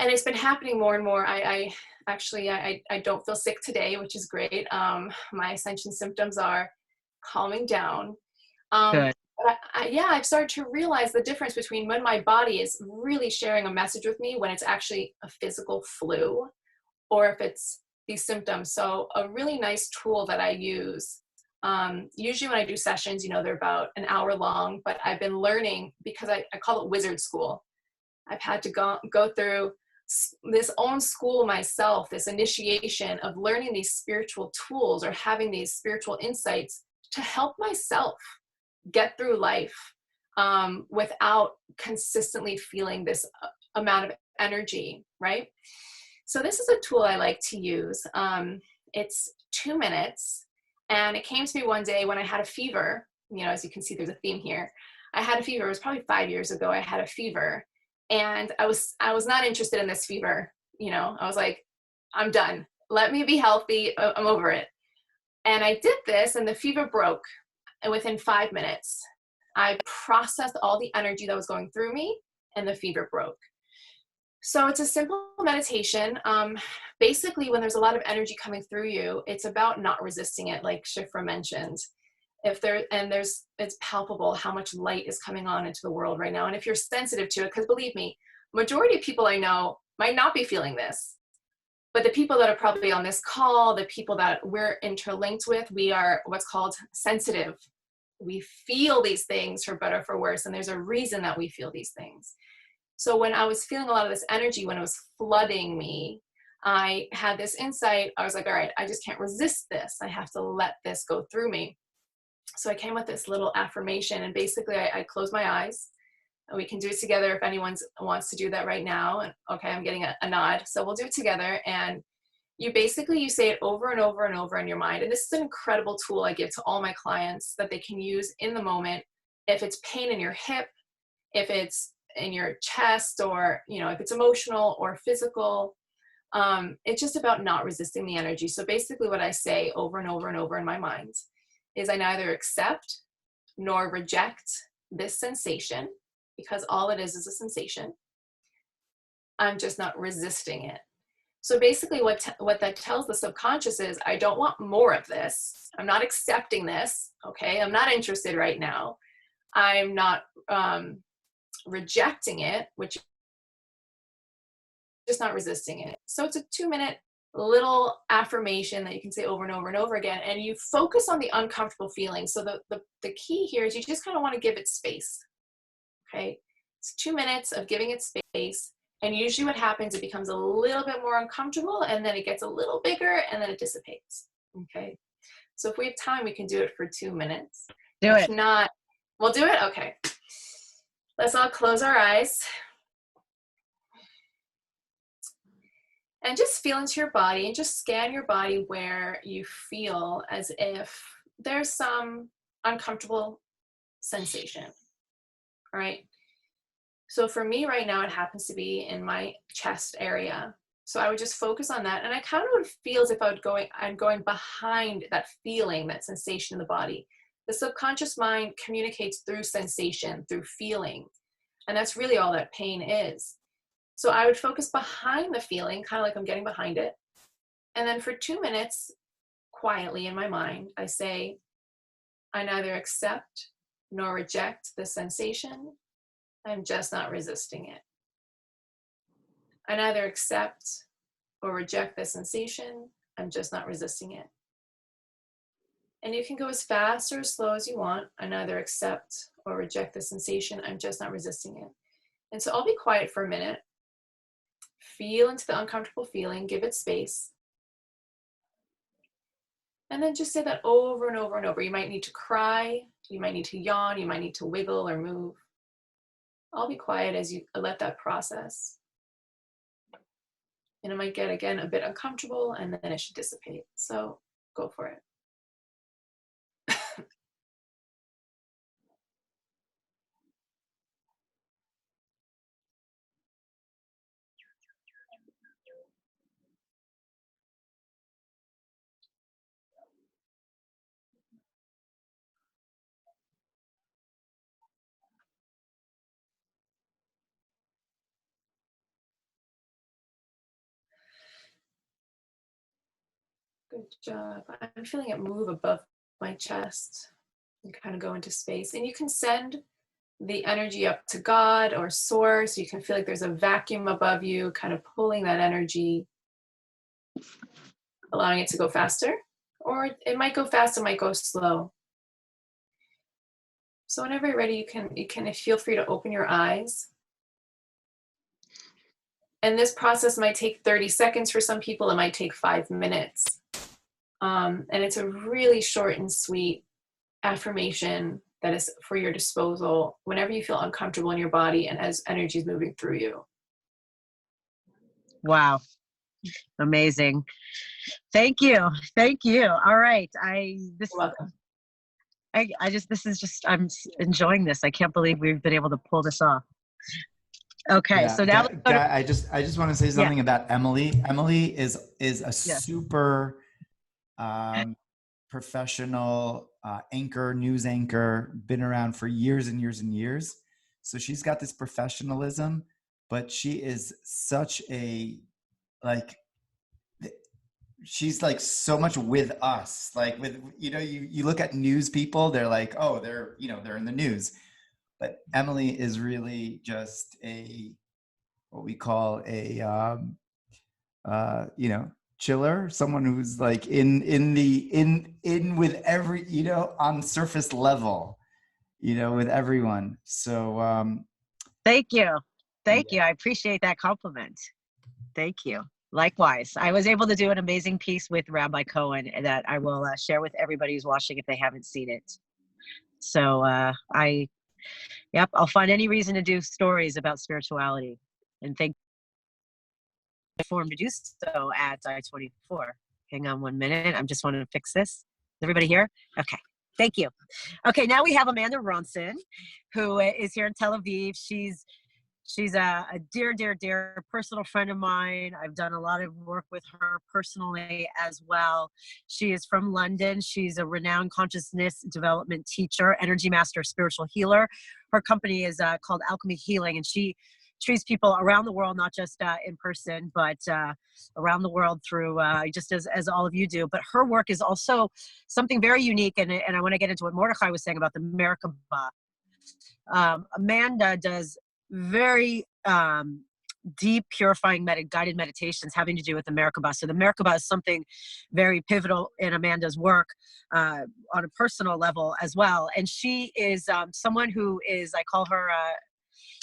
And it's been happening more and more. I don't feel sick today, which is great. My ascension symptoms are calming down. Good. But I've started to realize the difference between when my body is really sharing a message with me, when it's actually a physical flu, or if it's these symptoms. So a really nice tool that I use, usually when I do sessions, you know, they're about an hour long, but I've been learning, because I call it wizard school. I've had to go through this own school myself, this initiation of learning these spiritual tools or having these spiritual insights to help myself get through life without consistently feeling this amount of energy, right? So this is a tool I like to use. It's 2 minutes, and it came to me one day when I had a fever. You know, as you can see, there's a theme here. I had a fever. It was probably 5 years ago. I had a fever, and I was not interested in this fever. You know, I was like, I'm done. Let me be healthy. I'm over it. And I did this, and the fever broke. And within 5 minutes, I processed all the energy that was going through me, and the fever broke. So it's a simple meditation. Basically, when there's a lot of energy coming through you, it's about not resisting it, like Shifra mentioned. It's palpable how much light is coming on into the world right now. And if you're sensitive to it, because believe me, majority of people I know might not be feeling this, but the people that are probably on this call, the people that we're interlinked with, we are what's called sensitive. We feel these things for better or for worse, and there's a reason that we feel these things. So when I was feeling a lot of this energy, when it was flooding me, I had this insight. I was like, all right, I just can't resist this. I have to let this go through me. So I came with this little affirmation, and basically I closed my eyes. And we can do it together if anyone wants to do that right now. And okay, I'm getting a nod. So we'll do it together. And you say it over and over and over in your mind. And this is an incredible tool I give to all my clients that they can use in the moment. If it's pain in your hip, if it's in your chest, or, if it's emotional or physical, it's just about not resisting the energy. So basically what I say over and over and over in my mind is I neither accept nor reject this sensation, because all it is a sensation. I'm just not resisting it. So basically what that tells the subconscious is, I don't want more of this. I'm not accepting this. Okay. I'm not interested right now. I'm not rejecting it, which is just not resisting it. So it's a 2-minute little affirmation that you can say over and over and over again. And you focus on the uncomfortable feeling. So the key here is you just kind of want to give it space. Okay. It's 2 minutes of giving it space. And usually what happens, it becomes a little bit more uncomfortable, and then it gets a little bigger, and then it dissipates. Okay. So if we have time, we can do it for 2 minutes. If not, we'll do it. Okay. Let's all close our eyes. And just feel into your body, and just scan your body where you feel as if there's some uncomfortable sensation. All right. So for me right now, it happens to be in my chest area. So I would just focus on that. And I kind of would feel as if I'm going behind that feeling, that sensation in the body. The subconscious mind communicates through sensation, through feeling. And that's really all that pain is. So I would focus behind the feeling, kind of like I'm getting behind it. And then for 2 minutes, quietly in my mind, I say, I neither accept nor reject the sensation. I'm just not resisting it. I neither accept or reject the sensation. I'm just not resisting it. And you can go as fast or as slow as you want. I neither accept or reject the sensation. I'm just not resisting it. And so I'll be quiet for a minute. Feel into the uncomfortable feeling. Give it space. And then just say that over and over and over. You might need to cry. You might need to yawn. You might need to wiggle or move. I'll be quiet as you let that process. And it might get, again, a bit uncomfortable, and then it should dissipate. So go for it. Good job. I'm feeling it move above my chest and kind of go into space. And you can send the energy up to God or source. You can feel like there's a vacuum above you, kind of pulling that energy, allowing it to go faster. Or it might go fast, it might go slow. So whenever you're ready, you can feel free to open your eyes. And this process might take 30 seconds for some people. It might take 5 minutes. And it's a really short and sweet affirmation that is for your disposal whenever you feel uncomfortable in your body and as energy is moving through you. Wow. Amazing. Thank you. Thank you. All right. You're welcome. I'm enjoying this. I can't believe we've been able to pull this off. Okay. Yeah, so now I just want to say something about Emily. Emily is a super professional news anchor, been around for years and years and years. So she's got this professionalism, but she is such a, she's like so much with us. Like with, you know, you look at news people, they're like, oh, they're, you know, they're in the news. But Emily is really just a, what we call a, you know, chiller, someone who's like in with every, you know, on surface level, you know, with everyone. So Thank you. Thank you. I appreciate that compliment. Thank you. Likewise, I was able to do an amazing piece with Rabbi Cohen that I will share with everybody who's watching if they haven't seen it. So yep, I'll find any reason to do stories about spirituality, and thank you for to do so at I-24. Hang on 1 minute. I'm just wanting to fix this. Is everybody here? Okay. Thank you. Okay, now we have Amanda Ronson, who is here in Tel Aviv. She's a dear, dear, dear personal friend of mine. I've done a lot of work with her personally as well. She is from London. She's a renowned consciousness development teacher, energy master, spiritual healer. Her company is called Alchemy Healing, and she treats people around the world, not just in person, but around the world through just as all of you do. But her work is also something very unique, and I want to get into what Mordechai was saying about the Merkaba. Amanda does very deep purifying guided meditations having to do with the Merkaba. So the Merkaba is something very pivotal in Amanda's work on a personal level as well. And she is someone who is, I call her,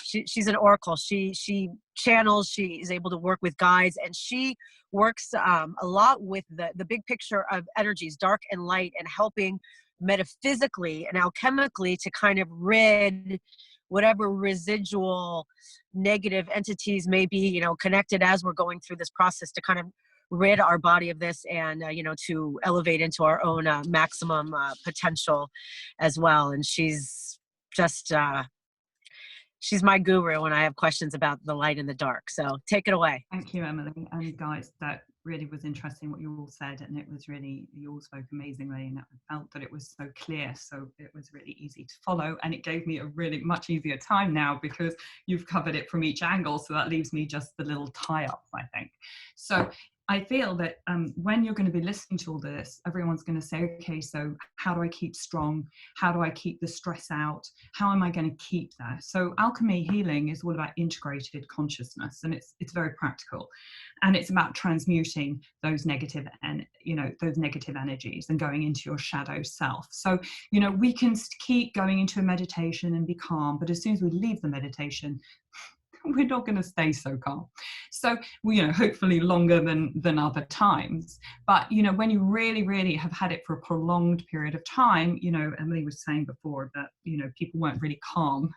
she's an oracle. She channels, she is able to work with guides, and she works a lot with the big picture of energies, dark and light, and helping metaphysically and alchemically to kind of rid whatever residual negative entities may be, you know, connected as we're going through this process, to kind of rid our body of this and, you know, to elevate into our own maximum potential as well. And she's just, she's my guru when I have questions about the light and the dark. So take it away. Thank you, Emily. And guys, that really was interesting what you all said, and it was really, you all spoke amazingly, and I felt that it was so clear, so it was really easy to follow, and it gave me a really much easier time now because you've covered it from each angle, so that leaves me just the little tie-ups, I think. So I feel that when you're going to be listening to all this, everyone's going to say, okay, so how do I keep strong? How do I keep the stress out? How am I going to keep that? So alchemy healing is all about integrated consciousness, and it's very practical, and it's about transmuting those negative and, you know, those negative energies and going into your shadow self. So, you know, we can keep going into a meditation and be calm, but as soon as we leave the meditation, we're not going to stay so calm. So, you know, hopefully longer than other times. But, you know, when you really, really have had it for a prolonged period of time, you know, Emily was saying before that, you know, people weren't really calm.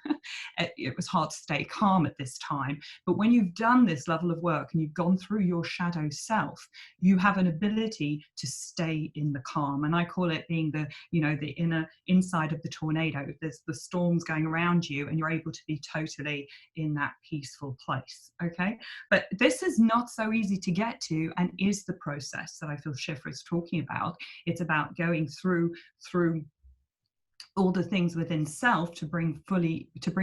It was hard to stay calm at this time. But when you've done this level of work and you've gone through your shadow self, you have an ability to stay in the calm. And I call it being the, you know, the inner inside of the tornado. There's the storms going around you, and you're able to be totally in that peaceful place. Okay. But this is not so easy to get to, and is the process that I feel Shifra is talking about. It's about going through all the things within self to bring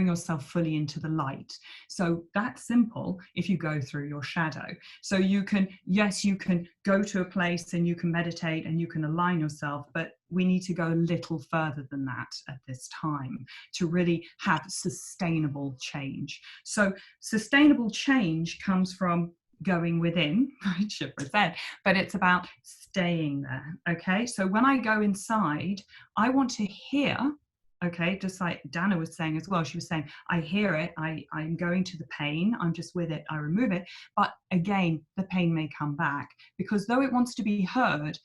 yourself fully into the light. So that's simple if you go through your shadow. So you can, yes, you can go to a place and you can meditate and you can align yourself, but we need to go a little further than that at this time to really have sustainable change. So sustainable change comes from going within, right, Shifra said, but it's about staying there. Okay, so when I go inside, I want to hear, okay, just like Dana was saying as well, she was saying, I hear it, I'm going to the pain, I'm just with it, I remove it, but again, the pain may come back, because though it wants to be heard,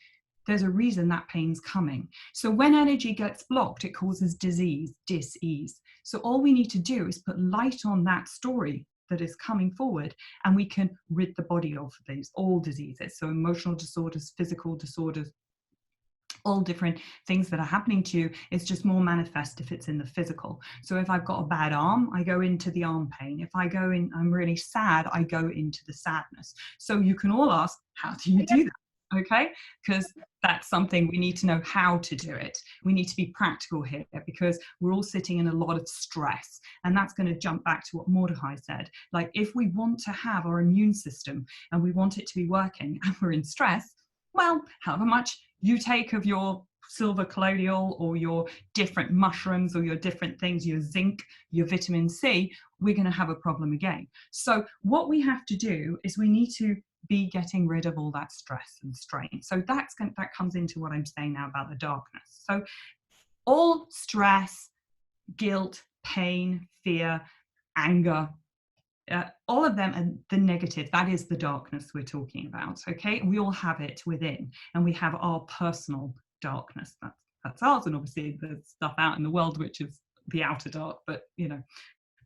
there's a reason that pain's coming. So when energy gets blocked, it causes disease, dis-ease. So all we need to do is put light on that story that is coming forward, and we can rid the body of these, all diseases. So emotional disorders, physical disorders, all different things that are happening to you. It's just more manifest if it's in the physical. So if I've got a bad arm, I go into the arm pain. If I go in, I'm really sad, I go into the sadness. So you can all ask, how do you do that? Okay, because that's something we need to know how to do it. We need to be practical here, because we're all sitting in a lot of stress, and that's going to jump back to what Mordechai said. Like, if we want to have our immune system and we want it to be working and we're in stress, Well, however much you take of your silver colloidal or your different mushrooms or your different things, your zinc, your vitamin C, we're going to have a problem again. So what we have to do is we need to be getting rid of all that stress and strain. So that comes into what I'm saying now about the darkness. So all stress, guilt, pain, fear, anger, all of them are the negative. That is the darkness we're talking about. Okay, we all have it within, and we have our personal darkness. That's ours, and obviously there's stuff out in the world which is the outer dark. But you know,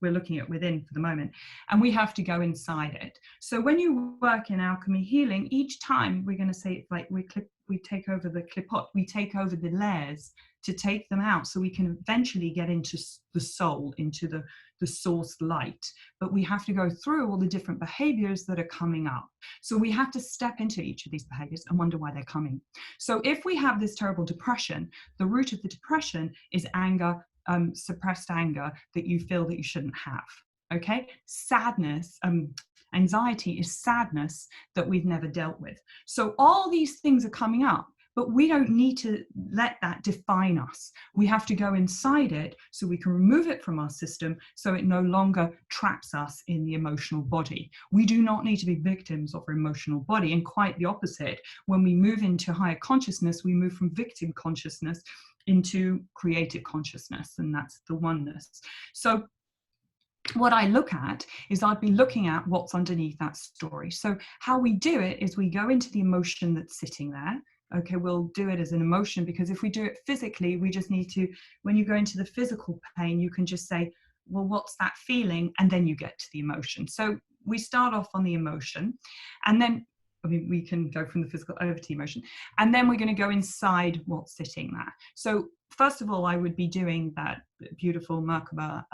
we're looking at within for the moment, and we have to go inside it. So when you work in alchemy healing, each time we're going to say it's like we take over the klipot, we take over the layers to take them out, so we can eventually get into the soul, into the source light. But we have to go through all the different behaviors that are coming up. So we have to step into each of these behaviors and wonder why they're coming. So if we have this terrible depression, the root of the depression is anger, suppressed anger that you feel that you shouldn't have. Okay, sadness, anxiety is sadness that we've never dealt with. So all these things are coming up, but we don't need to let that define us. We have to go inside it so we can remove it from our system, so it no longer traps us in the emotional body. We do not need to be victims of our emotional body, and quite the opposite. When we move into higher consciousness, we move from victim consciousness into creative consciousness, and that's the oneness. So what I look at is I'd be looking at what's underneath that story. So how we do it is we go into the emotion that's sitting there. Okay, we'll do it as an emotion, because if we do it physically, we just need to, when you go into the physical pain, you can just say, well, what's that feeling? And then you get to the emotion. So we start off on the emotion, and then we can go from the physical over to the emotion, and then we're going to go inside what's sitting there. So first of all, I would be doing that beautiful Merkaba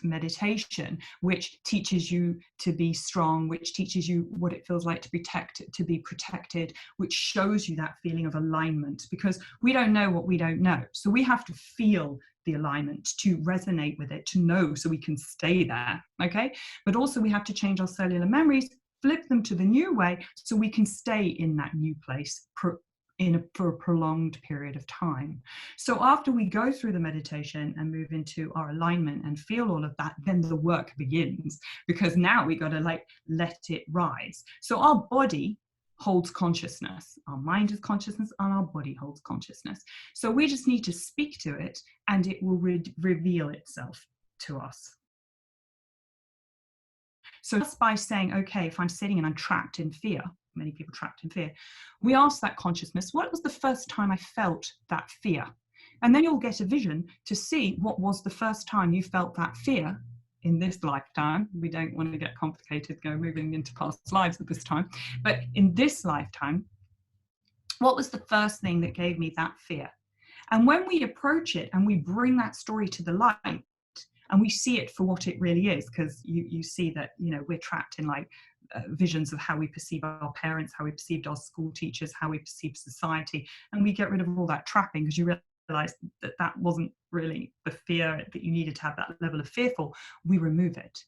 meditation, which teaches you to be strong, which teaches you what it feels like to be protected, which shows you that feeling of alignment, because we don't know what we don't know. So we have to feel the alignment to resonate with it, to know, so we can stay there. Okay, but also we have to change our cellular memories, flip them to the new way, so we can stay in that new place for a prolonged period of time. So after we go through the meditation and move into our alignment and feel all of that, then the work begins, because now we got to like let it rise. So our body holds consciousness, our mind is consciousness, and our body holds consciousness. So we just need to speak to it, and it will reveal itself to us. So just by saying, okay, if I'm sitting and I'm trapped in fear, many people trapped in fear, we ask that consciousness, what was the first time I felt that fear? And then you'll get a vision to see what was the first time you felt that fear in this lifetime. We don't want to get complicated, moving into past lives at this time, but in this lifetime, what was the first thing that gave me that fear? And when we approach it and we bring that story to the light, and we see it for what it really is, because you see that, you know, we're trapped in like visions of how we perceive our parents, how we perceived our school teachers, how we perceive society, and we get rid of all that trapping, because you realize that that wasn't really the fear that you needed to have that level of fearful. We remove it.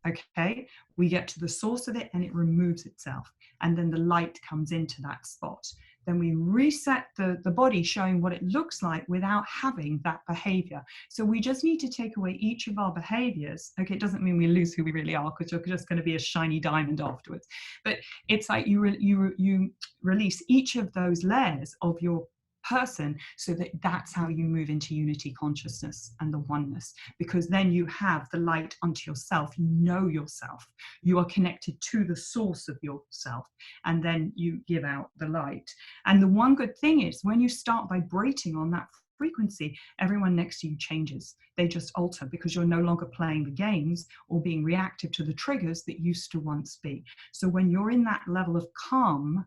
Okay, we get to the source of it and it removes itself, and then the light comes into that spot. Then we reset the body, showing what it looks like without having that behavior. So we just need to take away each of our behaviors. Okay, it doesn't mean we lose who we really are, because you're just going to be a shiny diamond afterwards. But it's like you release each of those layers of your person, so that's how you move into unity consciousness and the oneness, because then you have the light unto yourself. You know yourself, you are connected to the source of yourself, and then you give out the light. And the one good thing is, when you start vibrating on that frequency, everyone next to you changes. They just alter, because you're no longer playing the games or being reactive to the triggers that used to once be. So when you're in that level of calm,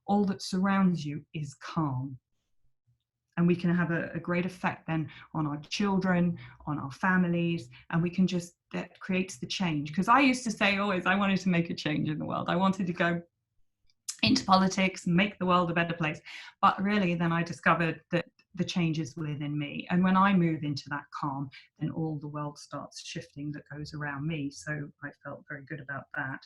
all that surrounds you is calm. And we can have a great effect then on our children, on our families, and we can just, that creates the change. Because I used to say always, I wanted to make a change in the world. I wanted to go into politics, make the world a better place. But really, then I discovered that the change is within me. And when I move into that calm, then all the world starts shifting that goes around me. So I felt very good about that.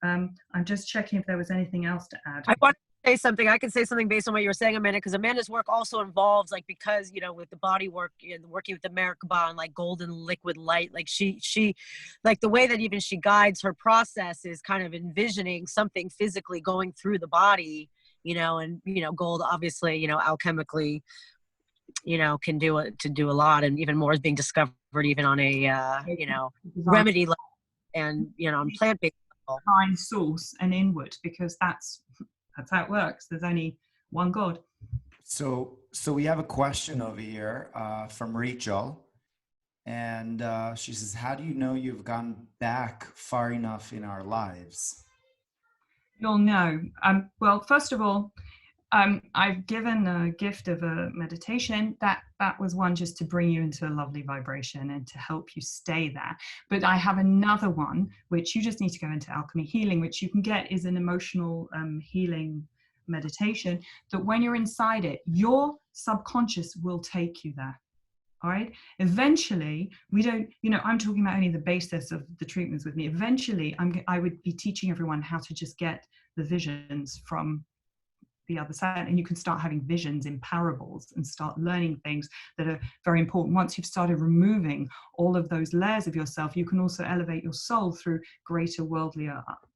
I'm just checking if there was anything else to add. I want say something. I can say something based on what you were saying, Amanda, because Amanda's work also involves, like, because, you know, with the body work and working with the Merkaba and like golden liquid light, like she, like the way that even she guides her process is kind of envisioning something physically going through the body, you know, and, you know, gold obviously, you know, alchemically, you know, can do a lot, and even more is being discovered even on a, you know, remedy level and, you know, on plant-based level. Divine source and inward, because that's how it works. There's only one God. So we have a question over here from Rachel, and she says, "How do you know you've gone back far enough in our lives?" You'll know. Well, first of all, I've given a gift of a meditation that was one just to bring you into a lovely vibration and to help you stay there. But I have another one, which you just need to go into Alchemy Healing, which you can get is an emotional healing meditation that when you're inside it, your subconscious will take you there. All right. Eventually, we don't, you know, I'm talking about only the basis of the treatments with me. Eventually, I would be teaching everyone how to just get the visions from the other side, and you can start having visions in parables and start learning things that are very important. Once you've started removing all of those layers of yourself, you can also elevate your soul through greater worldly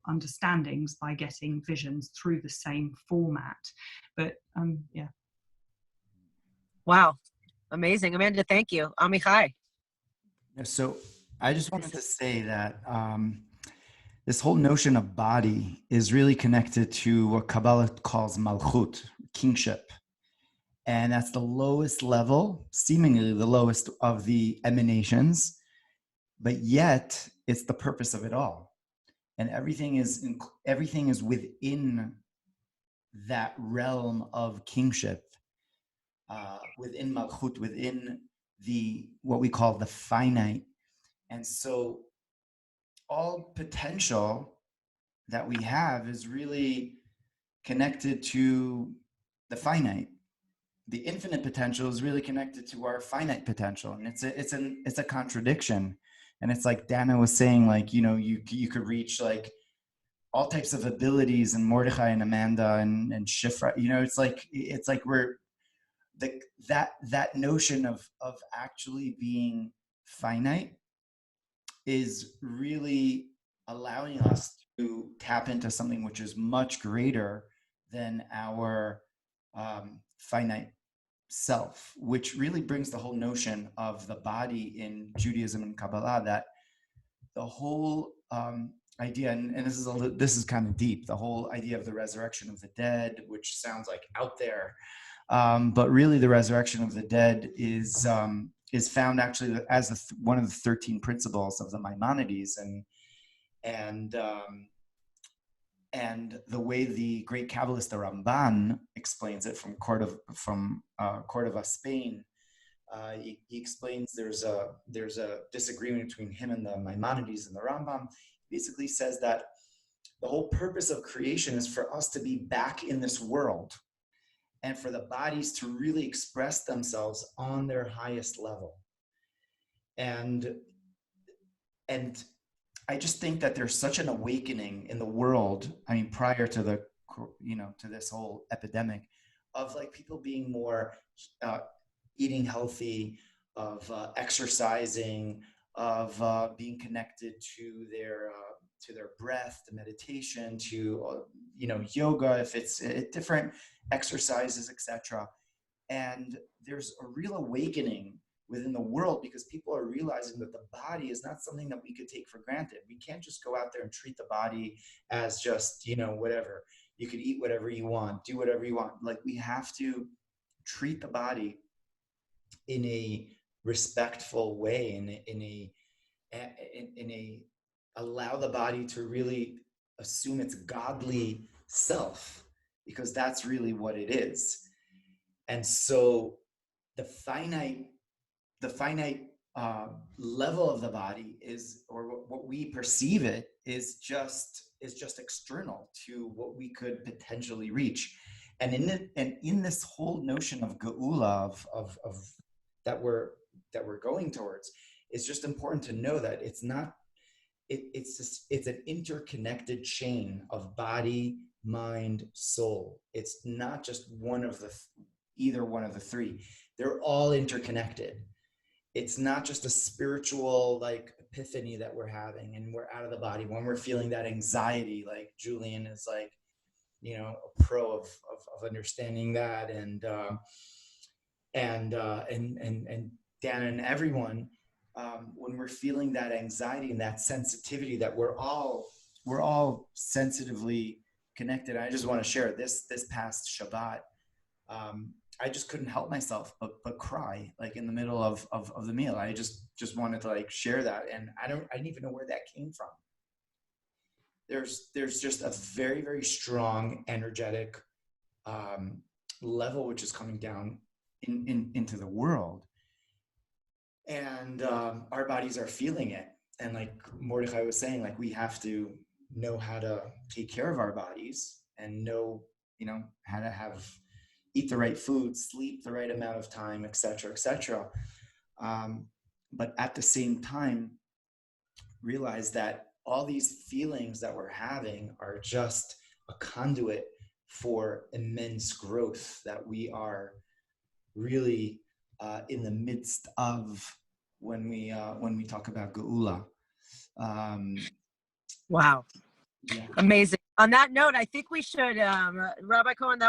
understandings by getting visions through the same format. But yeah. Wow. Amazing. Amanda, thank you. Amichai. So I just wanted to say that this whole notion of body is really connected to what Kabbalah calls malchut, kingship. And that's the lowest level, seemingly the lowest of the emanations, but yet it's the purpose of it all. And everything is within that realm of kingship, within malchut, within what we call the finite. And so all potential that we have is really connected to the finite. The infinite potential is really connected to our finite potential, and it's a contradiction. And it's like Dana was saying, like, you know, you could reach like all types of abilities, and Mordechai and Amanda and Shifra, you know, it's like we're that notion of actually being finite is really allowing us to tap into something which is much greater than our finite self, which really brings the whole notion of the body in Judaism and Kabbalah, that the whole idea, and this is kind of deep, the whole idea of the resurrection of the dead, which sounds like out there, but really the resurrection of the dead is found actually as one of the 13 principles of the Maimonides, and the way the great Kabbalist the Ramban explains it from Cordova, Spain. He explains there's a disagreement between him and the Maimonides and the Rambam. He basically says that the whole purpose of creation is for us to be back in this world, and for the bodies to really express themselves on their highest level. And I just think that there's such an awakening in the world. I mean, prior to to this whole epidemic, of like people being more eating healthy, of exercising, of being connected to their breath, to meditation, to yoga, if it's different exercises, etc. And there's a real awakening within the world, because people are realizing that the body is not something that we could take for granted. We can't just go out there and treat the body as just, whatever. You could eat whatever you want, do whatever you want. Like, we have to treat the body in a respectful way, in a allow the body to really assume its godly self, because that's really what it is. And so the finite level of the body is, or what we perceive it, is just external to what we could potentially reach. And in this whole notion of geula, of that we're going towards, it's just important to know that it's not. It's an interconnected chain of body mind, soul. It's not just one of the either one of the three. They're all interconnected. It's not just a spiritual like epiphany that we're having and we're out of the body when we're feeling that anxiety, like Julian is like, you know, a pro of understanding that, and Dan and everyone, when we're feeling that anxiety and that sensitivity, that we're all sensitively connected. I just want to share this past Shabbat. I just couldn't help myself but cry, like in the middle of the meal. I just wanted to like share that, and I didn't even know where that came from. There's just a very, very strong energetic level which is coming down into the world, and our bodies are feeling it. And like Mordechai was saying, like we have to know how to take care of our bodies and know, you know, how to eat the right food, sleep the right amount of time, etc., etc. But at the same time, realize that all these feelings that we're having are just a conduit for immense growth that we are really in the midst of when we talk about Geula. Wow. Yeah. Amazing. On that note, I think we should, Rabbi Cohen,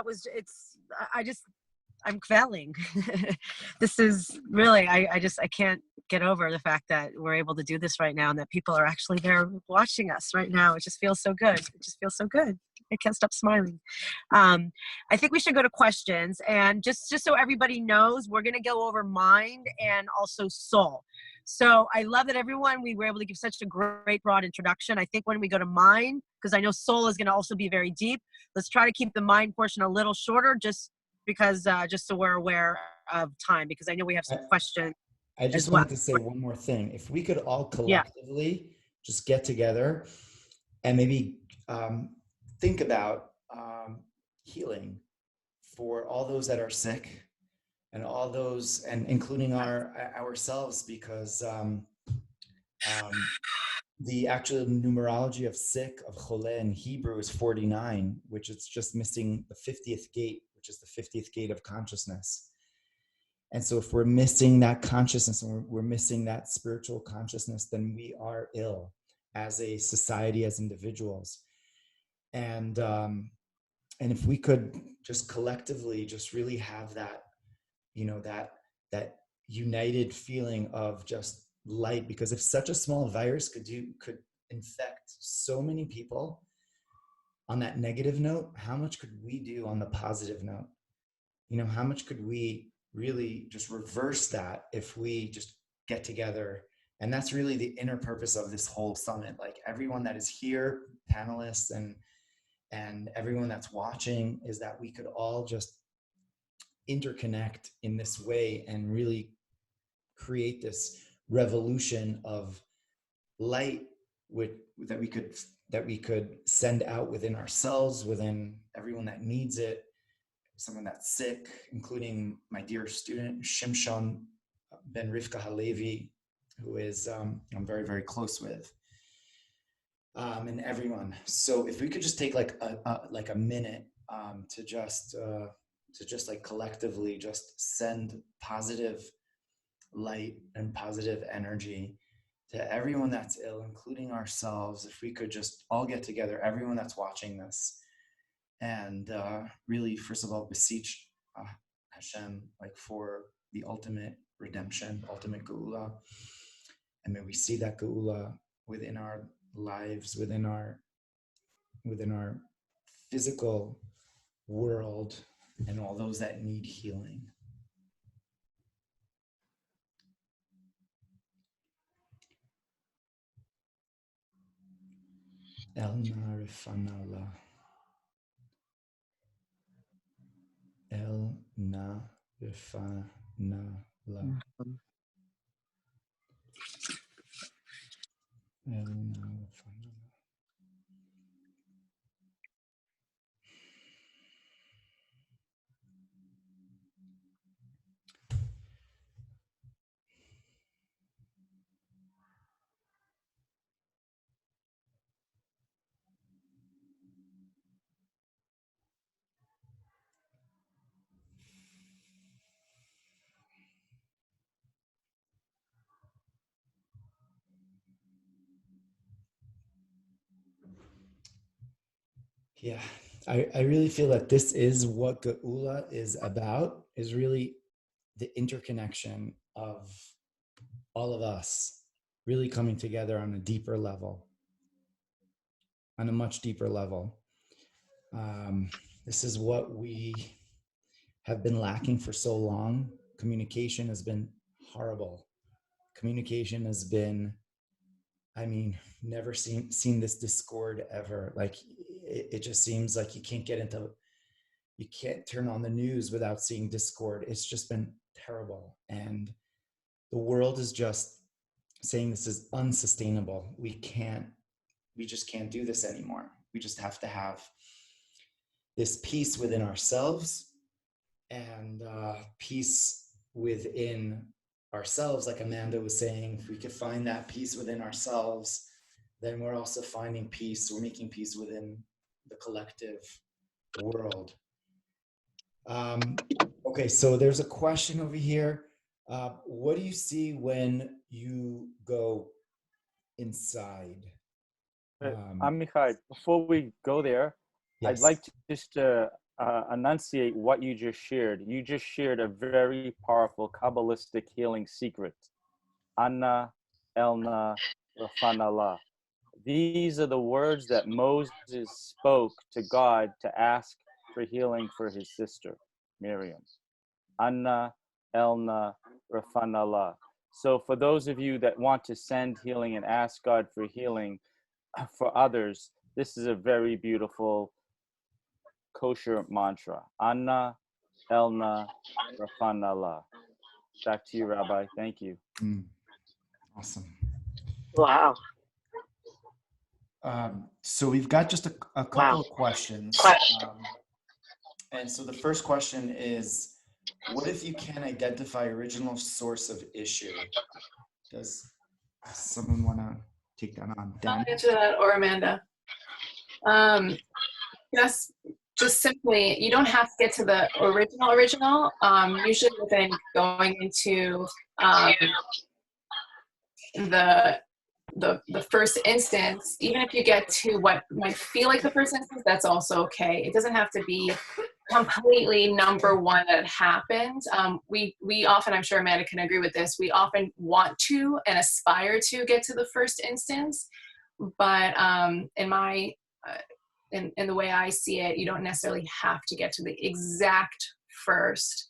I'm quelling. This is really, I can't get over the fact that we're able to do this right now and that people are actually there watching us right now. It just feels so good. It just feels so good. I can't stop smiling. I think we should go to questions, and just so everybody knows, we're going to go over mind and also soul. So I love that we were able to give such a great broad introduction. I think when we go to mind, because I know soul is going to also be very deep, let's try to keep the mind portion a little shorter, just because just so we're aware of time, because I know we have some questions. I just wanted to say one more thing. If we could all collectively just get together and maybe think about healing for all those that are sick and all those, and including ourselves, because the actual numerology of sick, of chole in Hebrew is 49, which is just missing the 50th gate, which is the 50th gate of consciousness. And so if we're missing that consciousness and we're missing that spiritual consciousness, then we are ill as a society, as individuals. And if we could just collectively just really have that, you know, that united feeling of just light, because if such a small virus could infect so many people on that negative note, how much could we do on the positive note? You know, how much could we really just reverse that if we just get together? And that's really the inner purpose of this whole summit. Like everyone that is here, panelists and everyone that's watching, is that we could all just interconnect in this way and really create this revolution of light that we could send out within ourselves, within everyone that needs it, someone that's sick, including my dear student Shimshon ben Rivka Halevi, who is I'm very, very close with, and everyone. So if we could just take like a minute to just like collectively just send positive light and positive energy to everyone that's ill, including ourselves. If we could just all get together, everyone that's watching this, and really, first of all, beseech Hashem, like for the ultimate redemption, ultimate geula, and may we see that geula within our lives, within our physical world, and all those that need healing. El Narifanallah. El Narifanallah. El Narifanallah. Yeah, I really feel that this is what Geula is about, is really the interconnection of all of us really coming together on a deeper level, on a much deeper level. This is what we have been lacking for so long. Communication has been horrible. Communication has been, I mean, never seen this discord ever. Like it just seems like you can't turn on the news without seeing discord. It's just been terrible. And the world is just saying this is unsustainable. We just can't do this anymore. We just have to have this peace within ourselves and peace within ourselves. Like Amanda was saying, if we could find that peace within ourselves, then we're also finding peace. We're making peace within the collective world. Okay, so there's a question over here. What do you see when you go inside? Amichai, before we go there, Yes. I'd like to just enunciate what you just shared. You just shared a very powerful Kabbalistic healing secret. Anna, Elna, Rafanallah. These are the words that Moses spoke to God to ask for healing for his sister, Miriam. Anna, Elna, Rafanallah. So for those of you that want to send healing and ask God for healing for others, this is a very beautiful kosher mantra. Anna, Elna, Rafanallah. Back to you, Rabbi. Thank you. Awesome. Wow. So we've got just a couple of questions. And so the first question is, what if you can't identify original source of issue? Does someone want to take that on? Dan? I'll answer that, or Amanda. Just simply, you don't have to get to the original. Usually within going into the first instance, even if you get to what might feel like the first instance, that's also okay. It doesn't have to be completely number one that happened. We often, I'm sure Amanda can agree with this, we often want to and aspire to get to the first instance, but in the way I see it, you don't necessarily have to get to the exact first,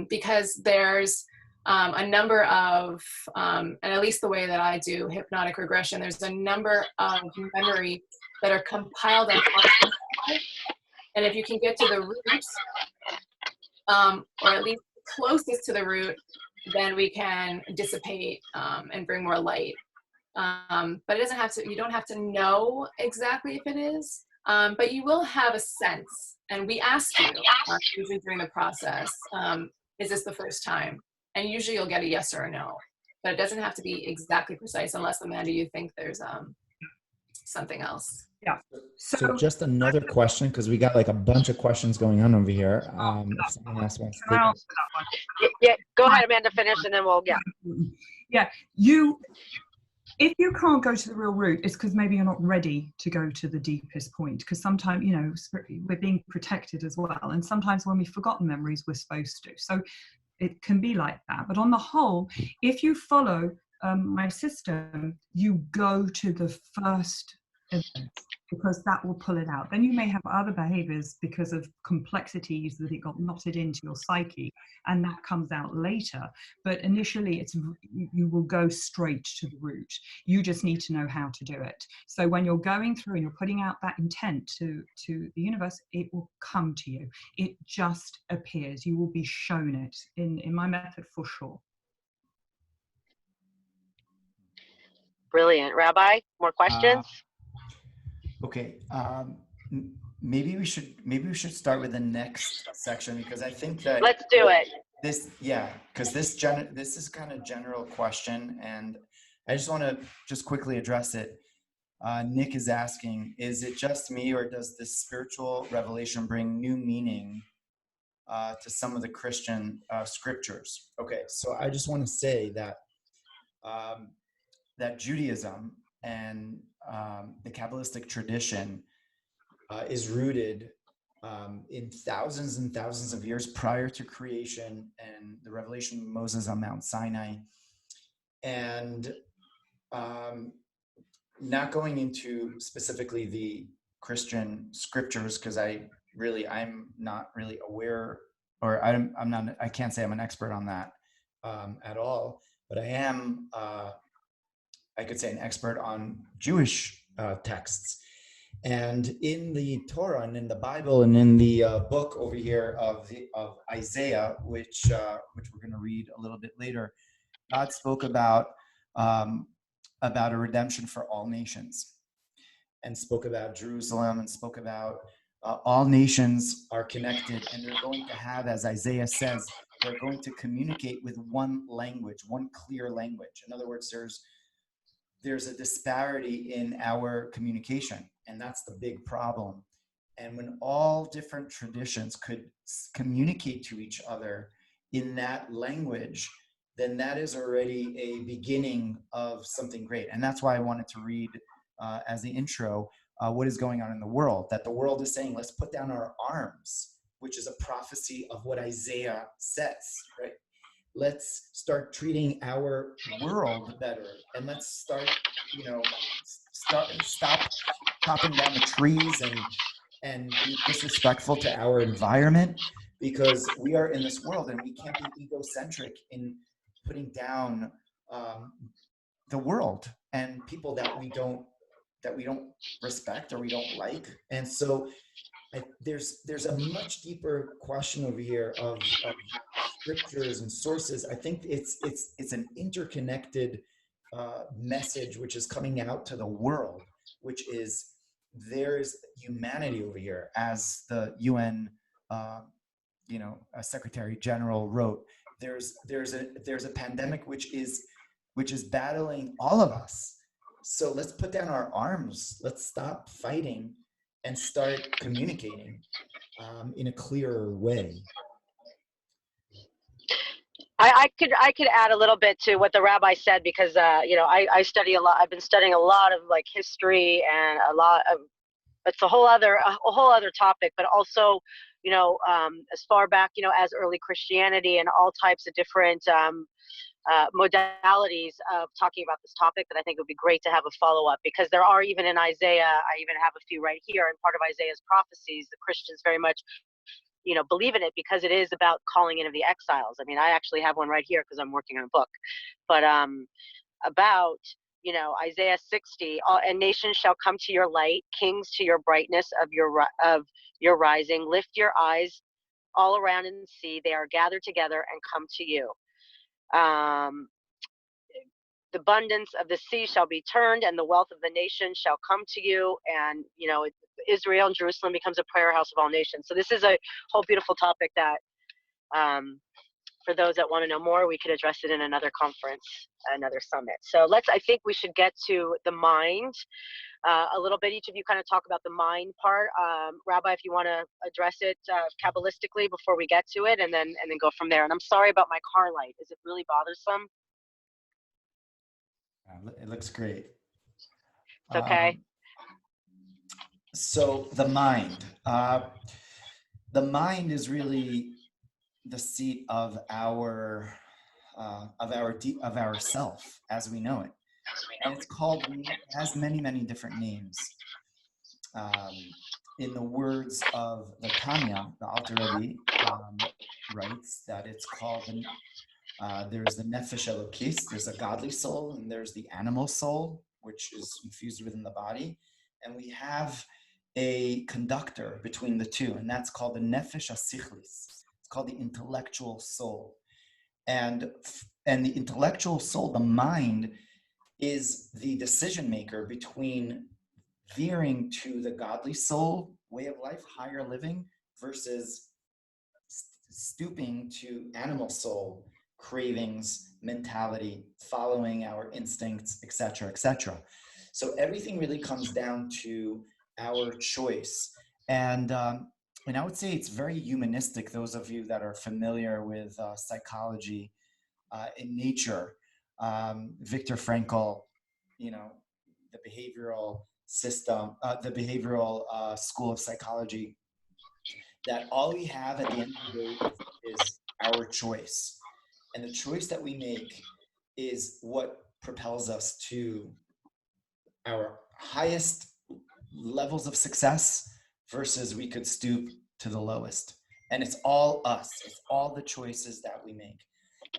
because there's a number of, and at least the way that I do hypnotic regression, there's a number of memories that are compiled on and if you can get to the root, or at least closest to the root, then we can dissipate and bring more light. But it doesn't have to, you don't have to know exactly if it is, but you will have a sense. And we ask you, usually during the process, is this the first time? And usually you'll get a yes or a no, but it doesn't have to be exactly precise unless, Amanda, you think there's something else. Yeah. So just another question, because we got like a bunch of questions going on over here. If someone else wants to Can I take answer that one? Yeah, go ahead, Amanda, finish, and then we'll, Yeah, if you can't go to the real root, it's because maybe you're not ready to go to the deepest point. Because sometimes, we're being protected as well. And sometimes when we've forgotten memories, we're supposed to. So it can be like that. But on the whole, if you follow my system, you go to the first event, because that will pull it out. Then you may have other behaviors because of complexities that it got knotted into your psyche, and that comes out later. But initially, you will go straight to the root. You just need to know how to do it. So when you're going through and you're putting out that intent to the universe, it will come to you. It just appears. You will be shown it in my method for sure. brilliant. Rabbi, more questions? Okay, maybe we should start with the next section, because I think that Let's do it. Because this is kind of general question, and I just want to quickly address it. Nick is asking, is it just me, or does this spiritual revelation bring new meaning to some of the Christian scriptures? Okay, so I just want to say that that Judaism and the Kabbalistic tradition is rooted in thousands and thousands of years prior to creation and the revelation of Moses on Mount Sinai. And not going into specifically the Christian scriptures, because I'm not really aware, or I can't say I'm an expert on that at all, but I am, I could say, an expert on Jewish texts. And in the Torah and in the Bible and in the book over here of Isaiah, which we're going to read a little bit later, God spoke about a redemption for all nations, and spoke about Jerusalem, and spoke about all nations are connected, and they're going to have, as Isaiah says, they're going to communicate with one language, one clear language. In other words, there's a disparity in our communication, and that's the big problem. And when all different traditions could communicate to each other in that language, then that is already a beginning of something great. And that's why I wanted to read as the intro what is going on in the world, that the world is saying, let's put down our arms, which is a prophecy of what Isaiah says, right? Let's start treating our world better, and let's start, stop chopping down the trees and be disrespectful to our environment, because we are in this world and we can't be egocentric in putting down the world and people that we don't respect or we don't like. And so there's a much deeper question over here of scriptures and sources. I think it's an interconnected message which is coming out to the world, which is there's humanity over here, as the UN Secretary General wrote. There's a pandemic which is battling all of us. So let's put down our arms. Let's stop fighting and start communicating in a clearer way. I could add a little bit to what the rabbi said, because I study a lot. I've been studying a lot of like history and a lot of, it's a whole other topic, but also as far back as early Christianity and all types of different modalities of talking about this topic, that I think it would be great to have a follow-up, because there are, even in Isaiah, I even have a few right here, and part of Isaiah's prophecies, the Christians very much believe in it, because it is about calling in of the exiles. I mean, I actually have one right here because I'm working on a book, but about Isaiah 60, and nations shall come to your light, kings to your brightness of your rising. Lift your eyes all around and see, they are gathered together and come to you. The abundance of the sea shall be turned, and the wealth of the nations shall come to you. And Israel and Jerusalem becomes a prayer house of all nations. So this is a whole beautiful topic that for those that want to know more, we could address it in another conference, another summit. So I think we should get to the mind a little bit. Each of you kind of talk about the mind part. Rabbi, if you want to address it Kabbalistically before we get to it, and then go from there. And I'm sorry about my car light. Is it really bothersome? It looks great. It's okay. So the mind is really the seat of our self as we know it, and it has many different names. In the words of the Tanya, the Alter Rebbe writes that it's called there's the Nefesh Elokis, there's a godly soul, and there's the animal soul, which is infused within the body, and we have a conductor between the two, and that's called the Nefesh HaSichlis. It's called the intellectual soul. And the intellectual soul, the mind, is the decision maker between veering to the godly soul way of life, higher living, versus stooping to animal soul cravings, mentality, following our instincts, etc., etc. So everything really comes down to our choice. And I would say it's very humanistic. Those of you that are familiar with psychology in nature, Viktor Frankl, the behavioral system, the behavioral school of psychology, that all we have at the end of the day is our choice. And the choice that we make is what propels us to our highest levels of success versus we could stoop to the lowest. And it's all us. It's all the choices that we make.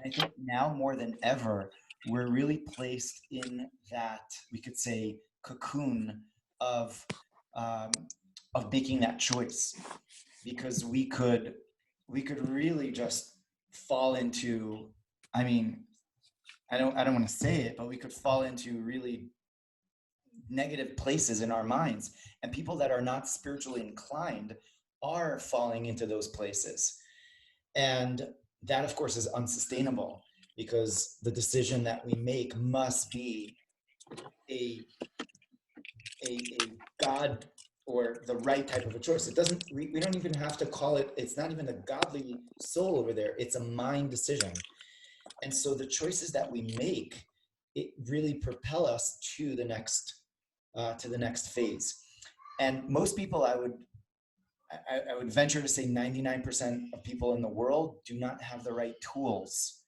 And I think now more than ever, we're really placed in that, we could say, cocoon of making that choice, because we could really just fall into, I mean, I don't want to say it, but we could fall into really negative places in our minds, and people that are not spiritually inclined are falling into those places. And that, of course, is unsustainable, because the decision that we make must be a God or the right type of a choice. It doesn't, we don't even have to call it, it's not even a godly soul over there. It's a mind decision. And so the choices that we make, it really propel us to the next phase. And most people, I would venture to say 99% of people in the world do not have the right tools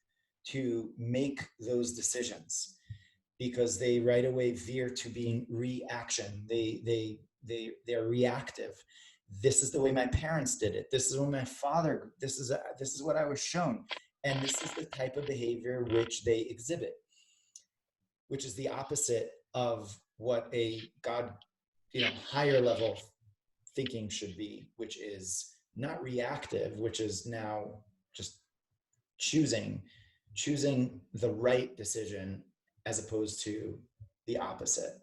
to make those decisions, because they right away veer to being reaction. They're reactive. This is the way my parents did it. This is what my father, this is what I was shown. And this is the type of behavior which they exhibit, which is the opposite of what a God, higher level thinking should be, which is not reactive, which is now just choosing the right decision as opposed to the opposite.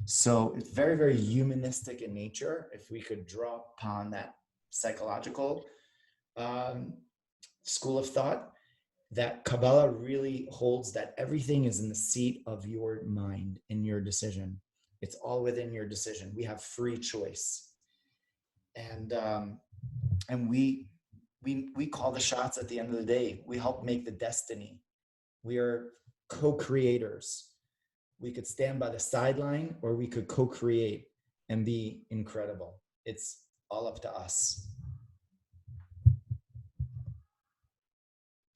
So it's very, very humanistic in nature. If we could draw upon that psychological school of thought, that Kabbalah really holds that everything is in the seat of your mind, in your decision. It's all within your decision. We have free choice. And we call the shots at the end of the day. We help make the destiny. We are co-creators. We could stand by the sideline, or we could co-create and be incredible. It's all up to us.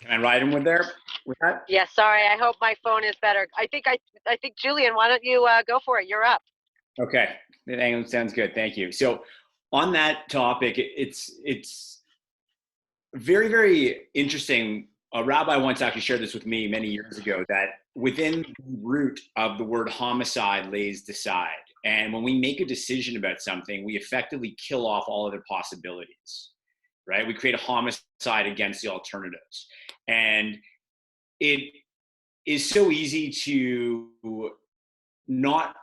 Can I ride him with that? Yeah, sorry. I hope my phone is better. I think Julian, why don't you go for it? You're up. Okay, that sounds good. Thank you. So on that topic, it's very, very interesting. A rabbi once actually shared this with me many years ago, that within the root of the word homicide lays decide. And when we make a decision about something, we effectively kill off all other possibilities, right? We create a homicide against the alternatives. And it is so easy to not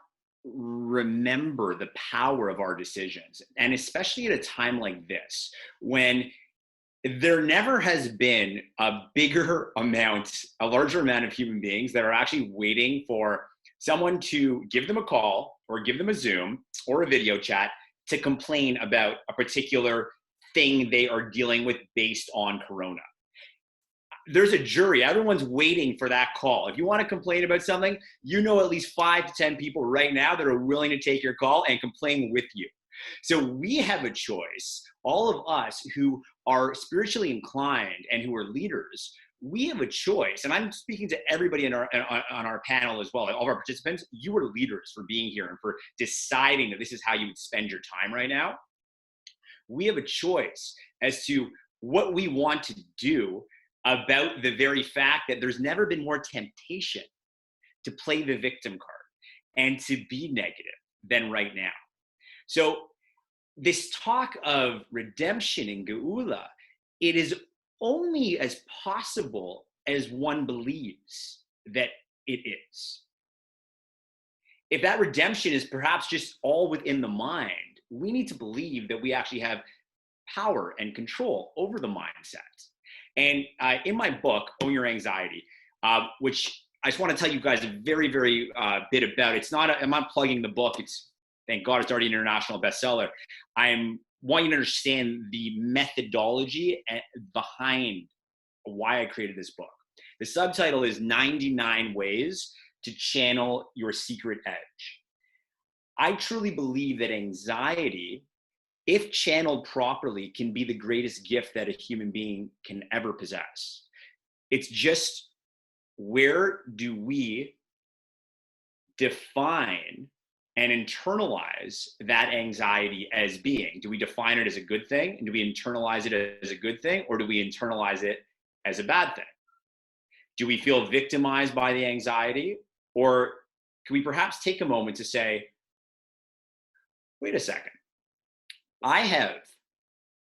remember the power of our decisions. And especially at a time like this, when there never has been a larger amount of human beings that are actually waiting for someone to give them a call or give them a Zoom or a video chat to complain about a particular thing they are dealing with based on Corona. There's a jury. Everyone's waiting for that call. If you want to complain about something, at least 5 to 10 people right now that are willing to take your call and complain with you. So we have a choice. All of us who are spiritually inclined and who are leaders, we have a choice. And I'm speaking to everybody on our panel as well, all of our participants. You are leaders for being here and for deciding that this is how you would spend your time right now. We have a choice as to what we want to do about the very fact that there's never been more temptation to play the victim card and to be negative than right now. So this talk of redemption in Geula, it is only as possible as one believes that it is. If that redemption is perhaps just all within the mind, we need to believe that we actually have power and control over the mindset. And in my book, Own Your Anxiety, which I just want to tell you guys a very, very bit about. I'm not plugging the book. Thank God it's already an international bestseller. I want you to understand the methodology behind why I created this book. The subtitle is 99 Ways to Channel Your Secret Edge. I truly believe that anxiety, if channeled properly, can be the greatest gift that a human being can ever possess. It's just, where do we define and internalize that anxiety as being? Do we define it as a good thing? And do we internalize it as a good thing? Or do we internalize it as a bad thing? Do we feel victimized by the anxiety? Or can we perhaps take a moment to say, wait a second, I have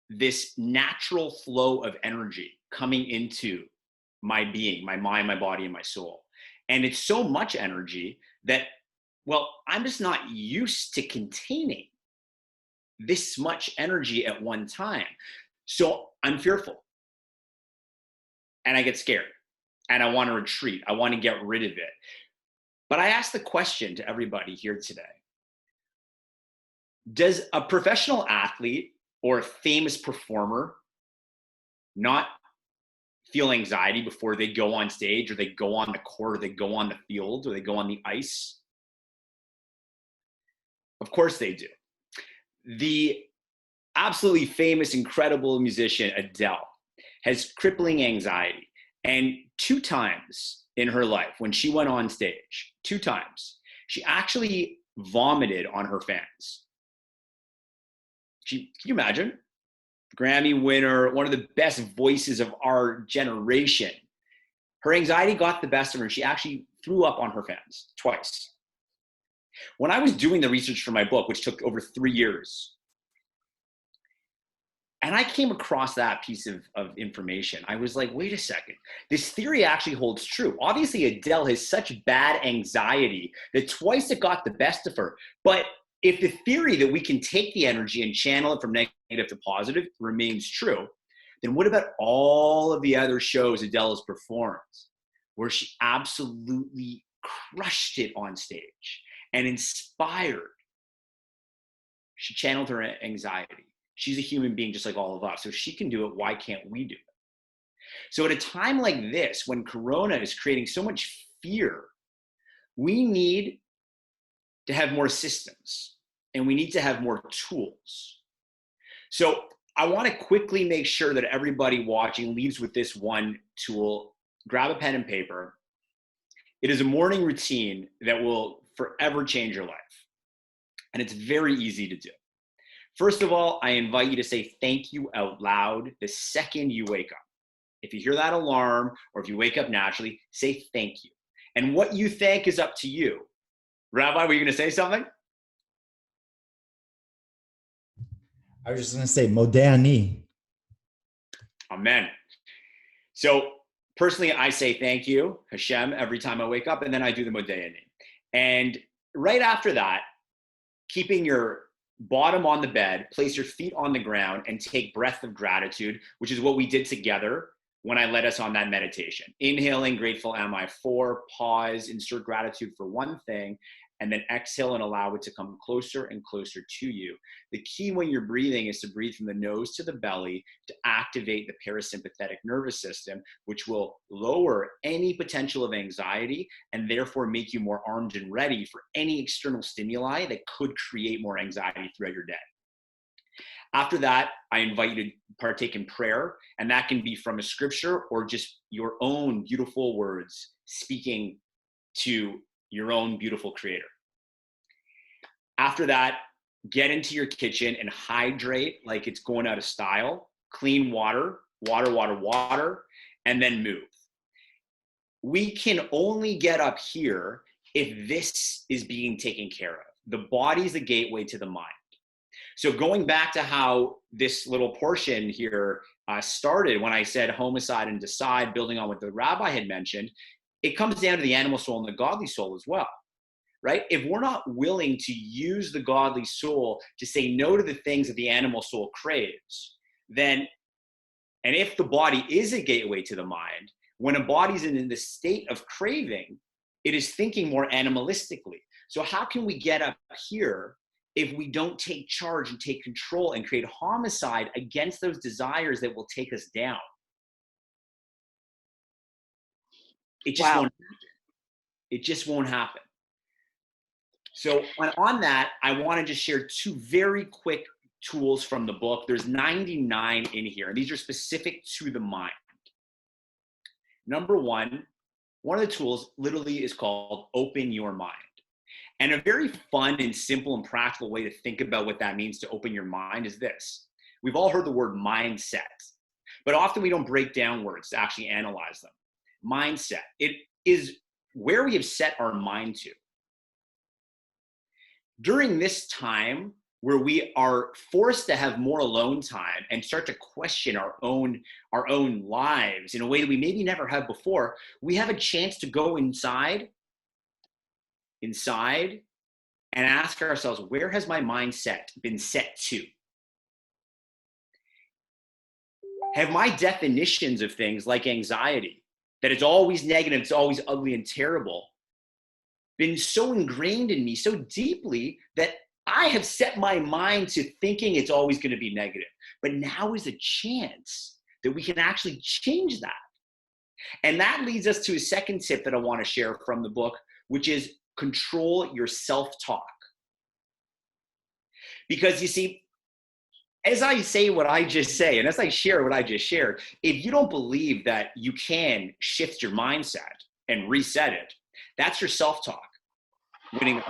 this natural flow of energy coming into my being, my mind, my body, and my soul. And it's so much energy that, well, I'm just not used to containing this much energy at one time. So I'm fearful. And I get scared. And I want to retreat. I want to get rid of it. But I ask the question to everybody here today. Does a professional athlete or a famous performer not feel anxiety before they go on stage, or they go on the court, or they go on the field, or they go on the ice? Of course they do. The absolutely famous, incredible musician Adele has crippling anxiety. And 2 times in her life, when she went on stage, 2 times, she actually vomited on her fans. Can you imagine? Grammy winner, one of the best voices of our generation. Her anxiety got the best of her. She actually threw up on her fans twice. When I was doing the research for my book, which took over 3 years, and I came across that piece of information, I was like, wait a second, this theory actually holds true. Obviously, Adele has such bad anxiety that twice it got the best of her. But if the theory that we can take the energy and channel it from negative to positive remains true, then what about all of the other shows Adele has performed where she absolutely crushed it on stage and inspired? She channeled her anxiety. She's a human being just like all of us. So if she can do it, why can't we do it? So at a time like this, when Corona is creating so much fear, we need to have more systems, and we need to have more tools. So I want to quickly make sure that everybody watching leaves with this one tool. Grab a pen and paper. It is a morning routine that will forever change your life. And it's very easy to do. First of all, I invite you to say thank you out loud the second you wake up. If you hear that alarm, or if you wake up naturally, say thank you. And what you thank is up to you. Rabbi, were you going to say something? I was just going to say, Modeh Ani. Amen. So personally, I say thank you, Hashem, every time I wake up, and then I do the Modeh Ani. And right after that, keeping your bottom on the bed, place your feet on the ground, and take breath of gratitude, which is what we did together when I led us on that meditation. Inhaling, grateful am I for, pause, insert gratitude for one thing, and then exhale and allow it to come closer and closer to you. The key when you're breathing is to breathe from the nose to the belly to activate the parasympathetic nervous system, which will lower any potential of anxiety and therefore make you more armed and ready for any external stimuli that could create more anxiety throughout your day. After that, I invite you to partake in prayer, and that can be from a scripture or just your own beautiful words speaking to your own beautiful creator. After that, get into your kitchen and hydrate like it's going out of style. Clean water, water, water, water, and then move. We can only get up here if this is being taken care of. The body is the gateway to the mind. So going back to how this little portion here started when I said homicide and decide, building on what the rabbi had mentioned, it comes down to the animal soul and the godly soul as well, right? If we're not willing to use the godly soul to say no to the things that the animal soul craves, then, and if the body is a gateway to the mind, when a body's in the state of craving, it is thinking more animalistically. So how can we get up here if we don't take charge and take control and create homicide against those desires that will take us down? It just won't happen. It just won't happen. So on that, I want to just share 2 very quick tools from the book. There's 99 in here, and these are specific to the mind. Number one of the tools literally is called Open Your Mind. And a very fun and simple and practical way to think about what that means to open your mind is this. We've all heard the word mindset, but often we don't break down words to actually analyze them. Mindset, it is where we have set our mind to. During this time where we are forced to have more alone time and start to question our own lives in a way that we maybe never have before, we have a chance to go inside and ask ourselves, where has my mindset been set to? Have my definitions of things like anxiety, that it's always negative, it's always ugly and terrible, been so ingrained in me so deeply that I have set my mind to thinking it's always going to be negative? But now is a chance that we can actually change that. And that leads us to a second tip that I want to share from the book, which is control your self-talk. Because you see, as I say what I just say, and as I share what I just shared, if you don't believe that you can shift your mindset and reset it, that's your self-talk winning.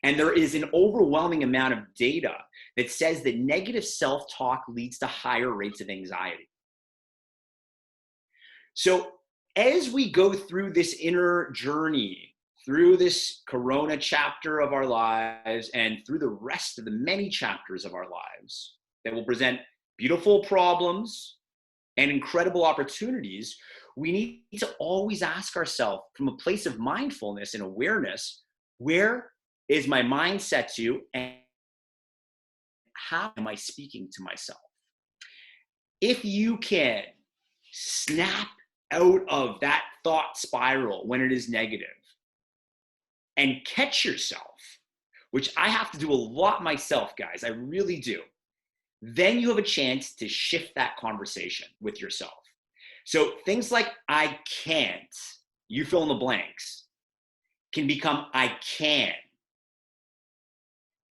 And there is an overwhelming amount of data that says that negative self-talk leads to higher rates of anxiety. So as we go through this inner journey, through this Corona chapter of our lives and through the rest of the many chapters of our lives that will present beautiful problems and incredible opportunities, we need to always ask ourselves from a place of mindfulness and awareness, where is my mind set to and how am I speaking to myself? If you can snap out of that thought spiral when it is negative and catch yourself, which I have to do a lot myself, guys, I really do, then you have a chance to shift that conversation with yourself. So things like I can't, you fill in the blanks, can become I can,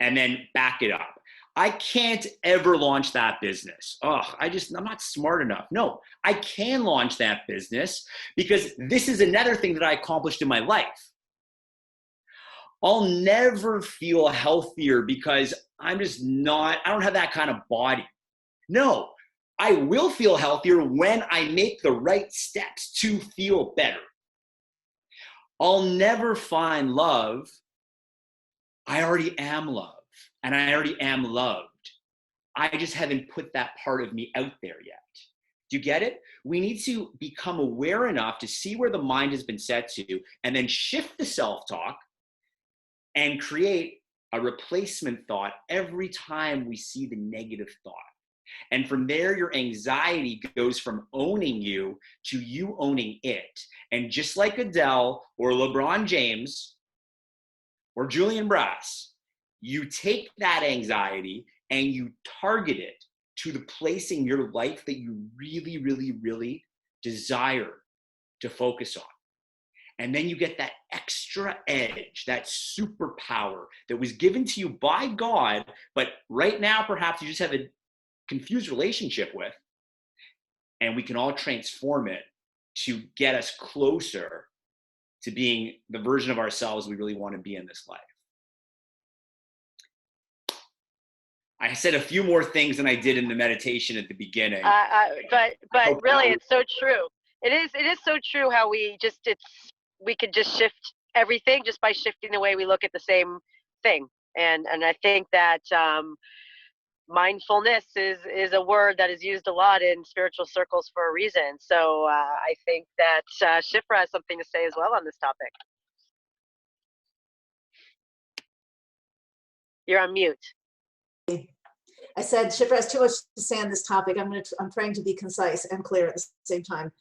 and then back it up. I can't ever launch that business. I'm not smart enough. No, I can launch that business because this is another thing that I accomplished in my life. I'll never feel healthier because I don't have that kind of body. No, I will feel healthier when I make the right steps to feel better. I'll never find love. I already am love, and I already am loved. I just haven't put that part of me out there yet. Do you get it? We need to become aware enough to see where the mind has been set to, and then shift the self-talk and create a replacement thought every time we see the negative thought. And from there, your anxiety goes from owning you to you owning it. And just like Adele or LeBron James or Julian Brass, you take that anxiety and you target it to the place in your life that you really, really, really desire to focus on. And then you get that extra edge, that superpower that was given to you by God, but right now perhaps you just have a confused relationship with, and we can all transform it to get us closer to being the version of ourselves we really want to be in this life. I said a few more things than I did in the meditation at the beginning. But really, it's so true. It is so true how we could just shift everything just by shifting the way we look at the same thing. And I think that mindfulness is a word that is used a lot in spiritual circles for a reason. So I think that Shifra has something to say as well on this topic. You're on mute. I said Shifra has too much to say on this topic. I'm trying to be concise and clear at the same time.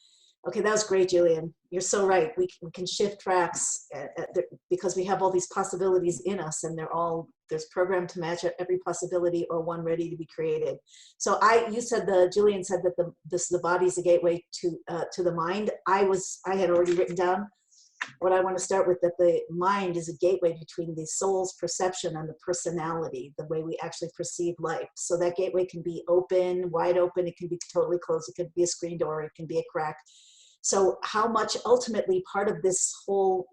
Okay, that was great, Julian. You're so right. We can shift tracks because we have all these possibilities in us, and there's programmed to match every possibility or one ready to be created. So Julian said that the body is a gateway to the mind. I had already written down what I want to start with, that the mind is a gateway between the soul's perception and the personality, the way we actually perceive life. So that gateway can be open, wide open, it can be totally closed, it could be a screen door, it can be a crack. So how much ultimately part of this whole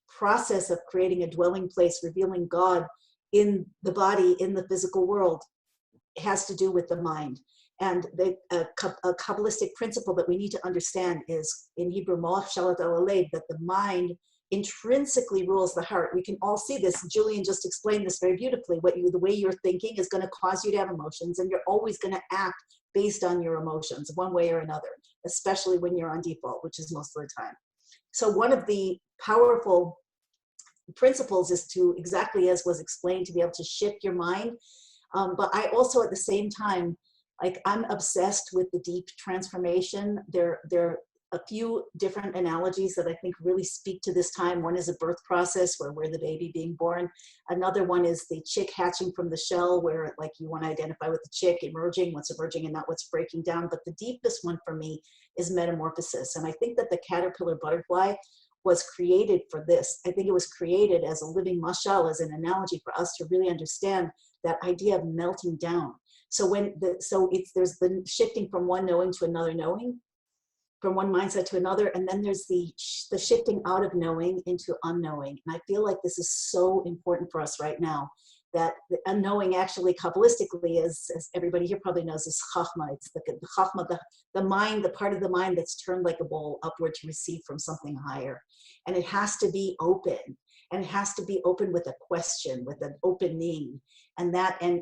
process of creating a dwelling place, revealing God in the body, in the physical world, has to do with the mind. And a Kabbalistic principle that we need to understand is, in Hebrew, moach shalat al halev, that the mind intrinsically rules the heart. We can all see this. Julian just explained this very beautifully. The way you're thinking is going to cause you to have emotions, and you're always going to act based on your emotions, one way or another, especially when you're on default, which is most of the time. So one of the powerful principles is to, exactly as was explained, to be able to shift your mind. But I also, at the same time, like, I'm obsessed with the deep transformation. There are a few different analogies that I think really speak to this time. One is a birth process where we're the baby being born. Another one is the chick hatching from the shell, where like you want to identify with the chick emerging, what's emerging and not what's breaking down. But the deepest one for me is metamorphosis. And I think that the caterpillar butterfly was created for this. I think it was created as a living mashal, as an analogy for us to really understand that idea of melting down. So there's the shifting from one knowing to another knowing, from one mindset to another, and then there's the shifting out of knowing into unknowing. And I feel like this is so important for us right now, that the unknowing actually Kabbalistically is, as everybody here probably knows, is chachma. It's the chachma, the mind, the part of the mind that's turned like a bowl upward to receive from something higher. And it has to be open. And it has to be open with a question, with an opening, and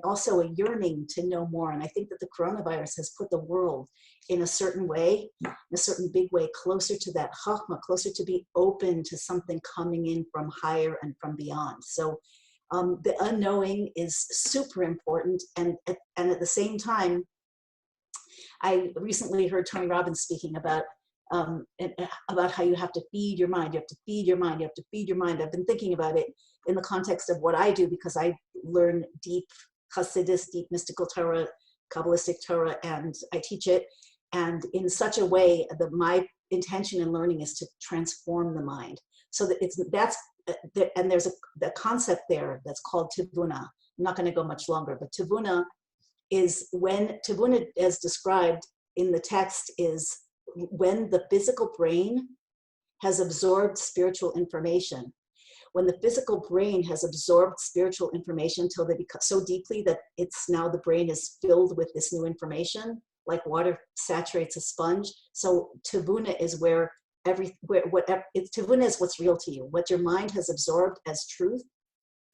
also a yearning to know more. And I think that the coronavirus has put the world in a certain way, in a certain big way, closer to that chachma, closer to be open to something coming in from higher and from beyond. So the unknowing is super important. And at the same time, I recently heard Tony Robbins speaking about how you have to feed your mind. You have to feed your mind. You have to feed your mind. I've been thinking about it in the context of what I do, because I learn deep Hasidus, deep mystical Torah, Kabbalistic Torah, and I teach it. And in such a way that my intention in learning is to transform the mind. So that and there's the concept there that's called tivuna. I'm not going to go much longer, but tivuna is tivuna, as described in the text, is when the physical brain has absorbed spiritual information. When the physical brain has absorbed spiritual information until they become so deeply that it's now the brain is filled with this new information, like water saturates a sponge. So tivuna is tivuna is what's real to you, what your mind has absorbed as truth.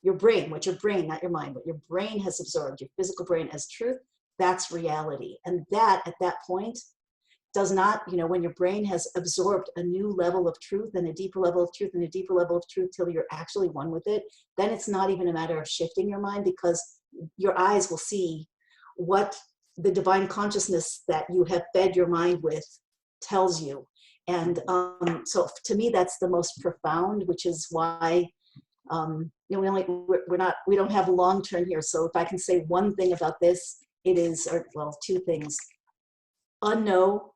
Your brain, not your mind, but your brain has absorbed, your physical brain as truth, that's reality. And that, at that point, does not, when your brain has absorbed a new level of truth and a deeper level of truth and a deeper level of truth till you're actually one with it, then it's not even a matter of shifting your mind, because your eyes will see what the divine consciousness that you have fed your mind with tells you. And so to me, that's the most profound, which is why we don't have a long term here. So if I can say one thing about this, it is, two things.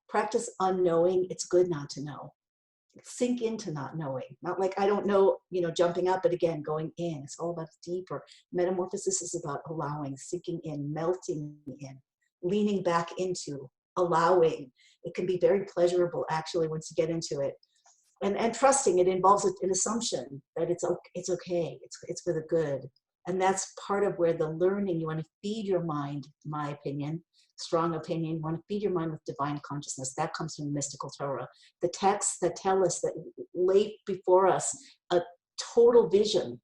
Practice unknowing. It's good not to know. Sink into not knowing. Not like I don't know, jumping up, but again, going in. It's all about deeper. Metamorphosis is about allowing, sinking in, melting in, leaning back into, allowing. It can be very pleasurable, actually, once you get into it. And trusting. It involves an assumption that it's okay. It's for the good. And that's part of where the learning, you want to feed your mind, my opinion, strong opinion, you want to feed your mind with divine consciousness. That comes from mystical Torah. The texts that tell us, that lay before us a total vision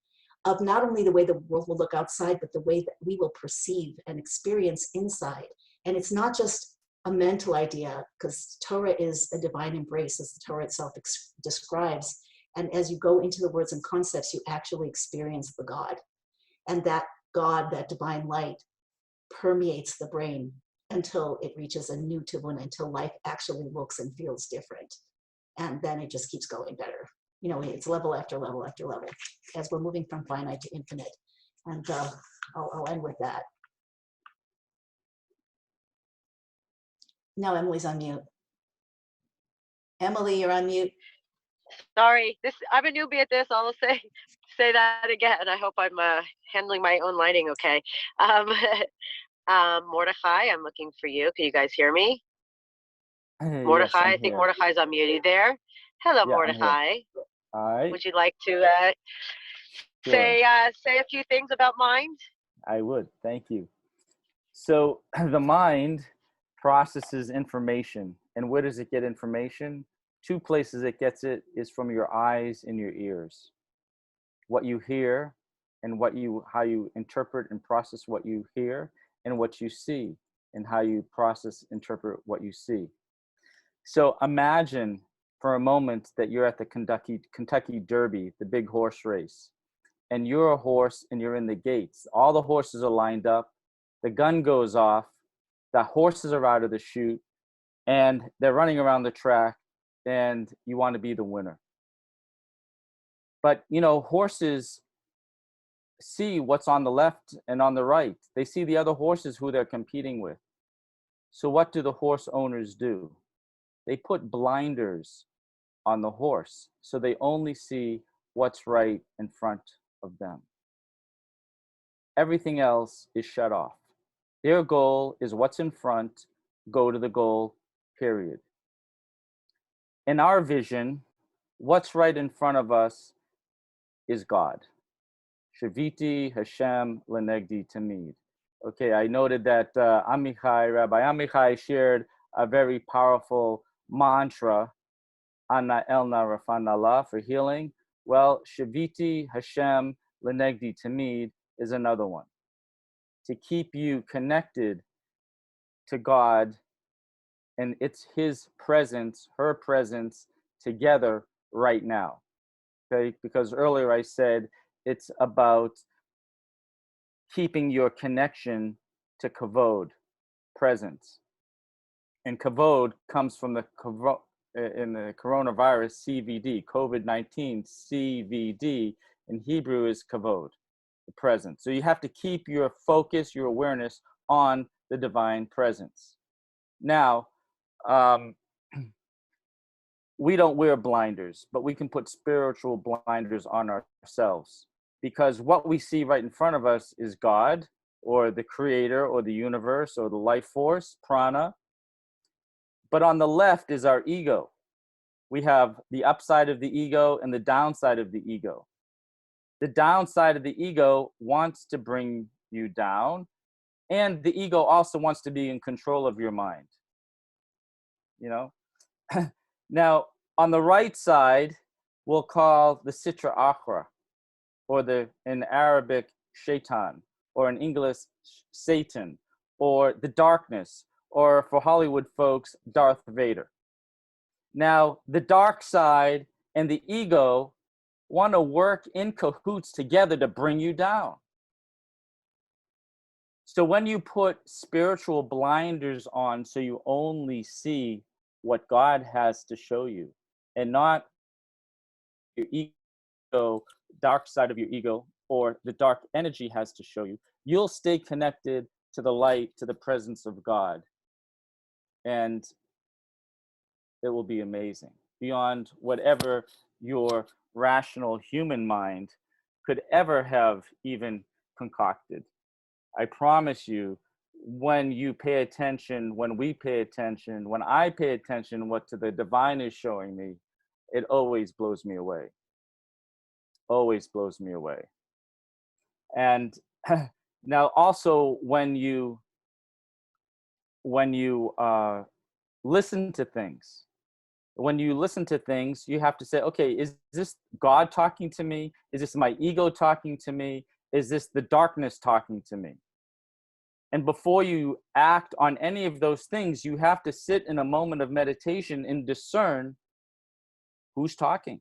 of not only the way the world will look outside, but the way that we will perceive and experience inside. And it's not just a mental idea, because Torah is a divine embrace, as the Torah itself describes. And as you go into the words and concepts, you actually experience the God. And that God, that divine light, permeates the brain until it reaches a new tivuna, until life actually looks and feels different. And then it just keeps going better. It's level after level after level, as we're moving from finite to infinite. And I'll end with that. Now Emily's on mute. Emily, you're on mute. Sorry, I'm a newbie at this. I'll say that again. I hope I'm handling my own lighting okay. Um, Mordechai, I'm looking for you. Can you guys hear me? Yes, Mordechai, I'm I think here. Mordechai's unmuted there. Hello, Yeah, I'm here. Mordechai. All right. Would you like to Sure. say a few things about mind? I would. Thank you. So the mind processes information. And where does it get information? Two places it gets it is from your eyes and your ears. What you hear and how you interpret and process what you hear, and what you see and how you process, interpret what you see. So imagine for a moment that you're at the Kentucky Derby, the big horse race, and you're a horse and you're in the gates. All the horses are lined up. The gun goes off. The horses are out of the chute and they're running around the track, and you want to be the winner. But, horses see what's on the left and on the right. They see the other horses who they're competing with. So what do the horse owners do? They put blinders on the horse so they only see what's right in front of them. Everything else is shut off. Their goal is what's in front, go to the goal, period. In our vision, what's right in front of us is God. Shaviti Hashem Lenegdi Tamid. Okay, I noted that Rabbi Amichai shared a very powerful mantra, Ana Elna Rafanallah, for healing. Well, Shaviti Hashem Lenegdi Tamid is another one. To keep you connected to God, and it's his presence, her presence together right now. Okay, because earlier I said it's about keeping your connection to kavod, presence. And kavod comes from in the coronavirus CVD, COVID-19 CVD, in Hebrew is kavod, the presence. So you have to keep your focus, your awareness on the divine presence. Now, we don't wear blinders, but we can put spiritual blinders on ourselves, because what we see right in front of us is God, or the creator, or the universe, or the life force, prana. But on the left is our ego. We have the upside of the ego and the downside of the ego. The downside of the ego wants to bring you down, and the ego also wants to be in control of your mind. Now, on the right side, we'll call the Sitra Achra, or in Arabic, Shaitan, or in English, Satan, or the darkness, or for Hollywood folks, Darth Vader. Now, the dark side and the ego want to work in cahoots together to bring you down. So when you put spiritual blinders on so you only see what God has to show you, and not your ego, dark side of your ego, or the dark energy has to show you, you'll stay connected to the light, to the presence of God. And it will be amazing, beyond whatever your rational human mind could ever have even concocted. I promise you, when you pay attention, when we pay attention, when I pay attention what the divine is showing me, it always blows me away. Always blows me away. And now also when you listen to things, you have to say, okay, is this God talking to me? Is this my ego talking to me? Is this the darkness talking to me? And before you act on any of those things, you have to sit in a moment of meditation and discern who's talking.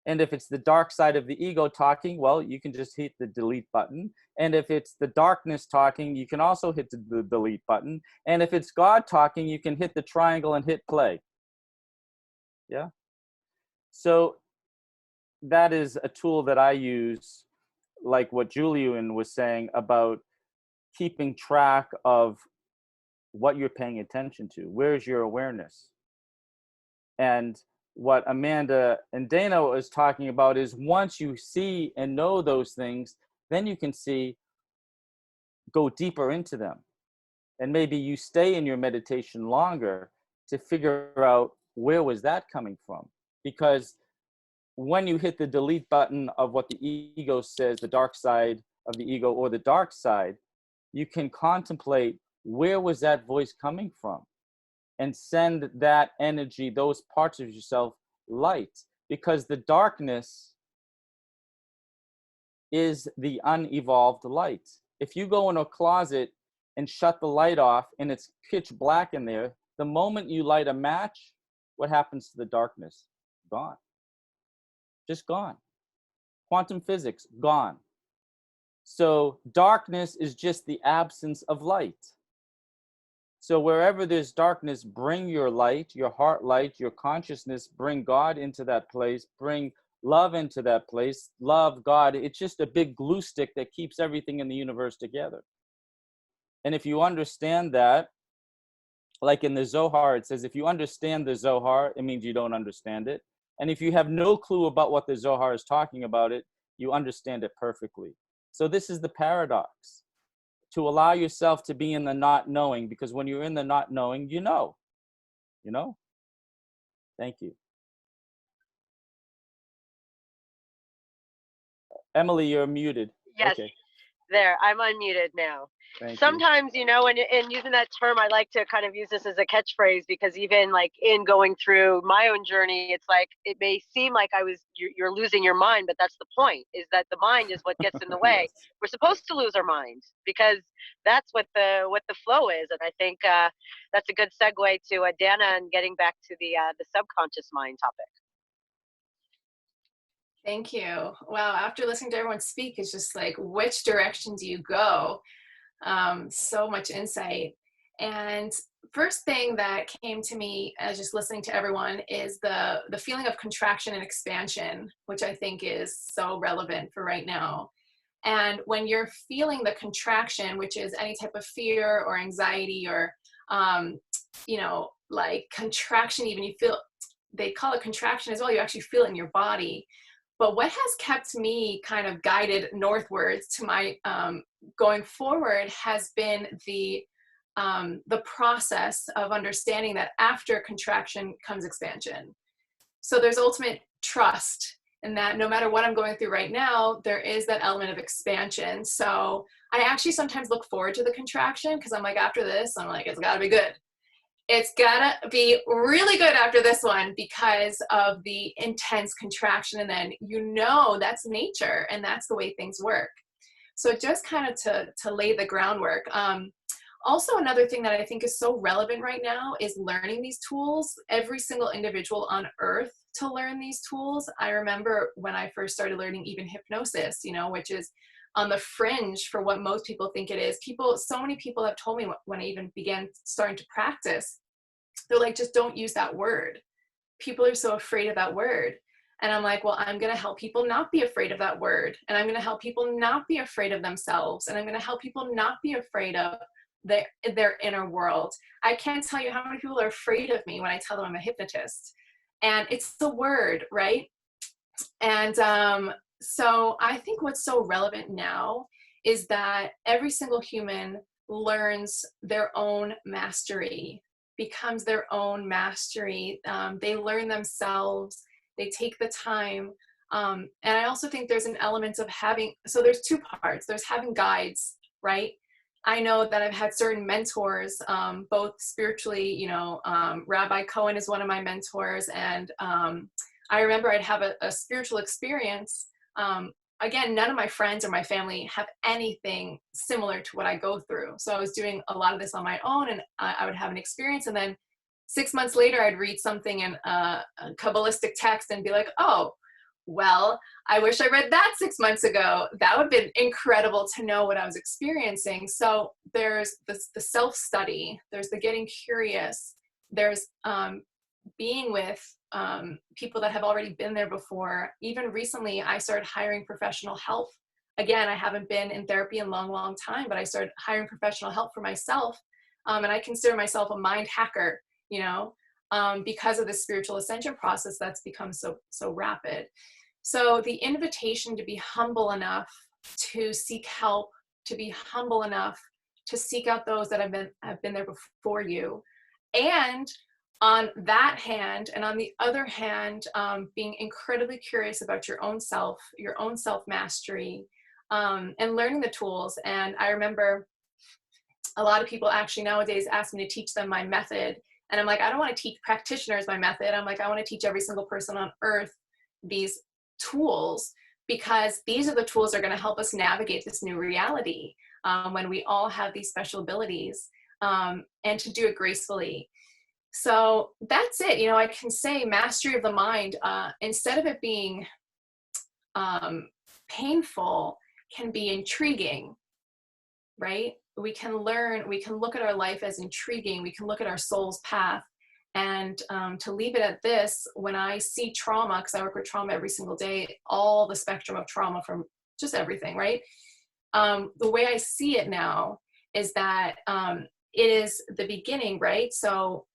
And if it's the dark side of the ego talking, well, you can just hit the delete button. And if it's the darkness talking, you can also hit the delete button. And if it's God talking, you can hit the triangle and hit play. Yeah. So that is a tool that I use, like what Julian was saying about keeping track of what you're paying attention to. Where's your awareness? And what Amanda and Dana was talking about is once you see and know those things, then you can go deeper into them. And maybe you stay in your meditation longer to figure out where was that coming from. Because when you hit the delete button of what the ego says, the dark side of the ego or the dark side, you can contemplate where was that voice coming from and send that energy, those parts of yourself, light. Because the darkness is the unevolved light. If you go in a closet and shut the light off and it's pitch black in there, the moment you light a match, what happens to the darkness? Gone. Just gone. Quantum physics, gone. So darkness is just the absence of light. So wherever there's darkness, bring your light, your heart light, your consciousness, bring God into that place, bring love into that place, love God. It's just a big glue stick that keeps everything in the universe together. And if you understand that, like in the Zohar, it says, if you understand the Zohar, it means you don't understand it. And if you have no clue about what the Zohar is talking about it, you understand it perfectly. So this is the paradox, to allow yourself to be in the not knowing, because when you're in the not knowing, you know. Thank you. Emily, you're muted. Yes, Okay. there, I'm unmuted now. Thank Sometimes, you know, in using that term, I like to kind of use this as a catchphrase, because even like in going through my own journey, it's like, it may seem like you're losing your mind, but that's the point, is that the mind is what gets in the way. Yes. We're supposed to lose our minds, because that's what the flow is. And I think that's a good segue to Dana and getting back to the subconscious mind topic. Thank you. Wow, after listening to everyone speak, it's just like, which direction do you go? So much insight. And first thing that came to me as just listening to everyone is the feeling of contraction and expansion, which I think is so relevant for right now. And when you're feeling the contraction, which is any type of fear or anxiety or, like contraction, even you feel, they call it contraction as well, you actually feel it in your body. But what has kept me kind of guided northwards to my going forward has been the process of understanding that after contraction comes expansion. So there's ultimate trust in that no matter what I'm going through right now, there is that element of expansion. So I actually sometimes look forward to the contraction, because I'm like, after this, I'm like, it's got to be good. It's gotta be really good after this one because of the intense contraction. And then, that's nature and that's the way things work. So just kind of to lay the groundwork. Also, another thing that I think is so relevant right now is learning these tools. Every single individual on earth to learn these tools. I remember when I first started learning even hypnosis, which is on the fringe for what most people think it is. So many people have told me when I even began starting to practice, they're like, just don't use that word. People are so afraid of that word. And I'm like, well, I'm going to help people not be afraid of that word. And I'm going to help people not be afraid of themselves. And I'm going to help people not be afraid of their inner world. I can't tell you how many people are afraid of me when I tell them I'm a hypnotist. And it's the word, right? And so I think what's so relevant now is that every single human learns their own mastery, becomes their own mastery. They learn themselves, they take the time. And I also think there's an element of so there's two parts. There's having guides, right? I know that I've had certain mentors, both spiritually, Rabbi Cohen is one of my mentors. And I remember I'd have a spiritual experience. Again, none of my friends or my family have anything similar to what I go through. So I was doing a lot of this on my own, and I would have an experience. And then 6 months later, I'd read something in a Kabbalistic text and be like, oh, well, I wish I read that 6 months ago. That would have been incredible to know what I was experiencing. So there's the self-study, there's the getting curious, there's being with people that have already been there before. Even recently, I started hiring professional help. Again, I haven't been in therapy in a long, long time, but I started hiring professional help for myself. And I consider myself a mind hacker, because of the spiritual ascension process that's become so rapid. So the invitation to be humble enough to seek help, to be humble enough to seek out those that have been there before you, and on that hand, and on the other hand, being incredibly curious about your own self mastery, and learning the tools. And I remember a lot of people actually nowadays ask me to teach them my method. And I'm like, I don't want to teach practitioners my method. I'm like, I want to teach every single person on earth these tools, because these are the tools that are going to help us navigate this new reality when we all have these special abilities, and to do it gracefully. So that's it. You know, I can say mastery of the mind, instead of it being painful, can be intriguing, right? We can learn, we can look at our life as intriguing, we can look at our soul's path. And to leave it at this, when I see trauma, because I work with trauma every single day, all the spectrum of trauma from just everything, right? The way I see it now is that it is the beginning, right? So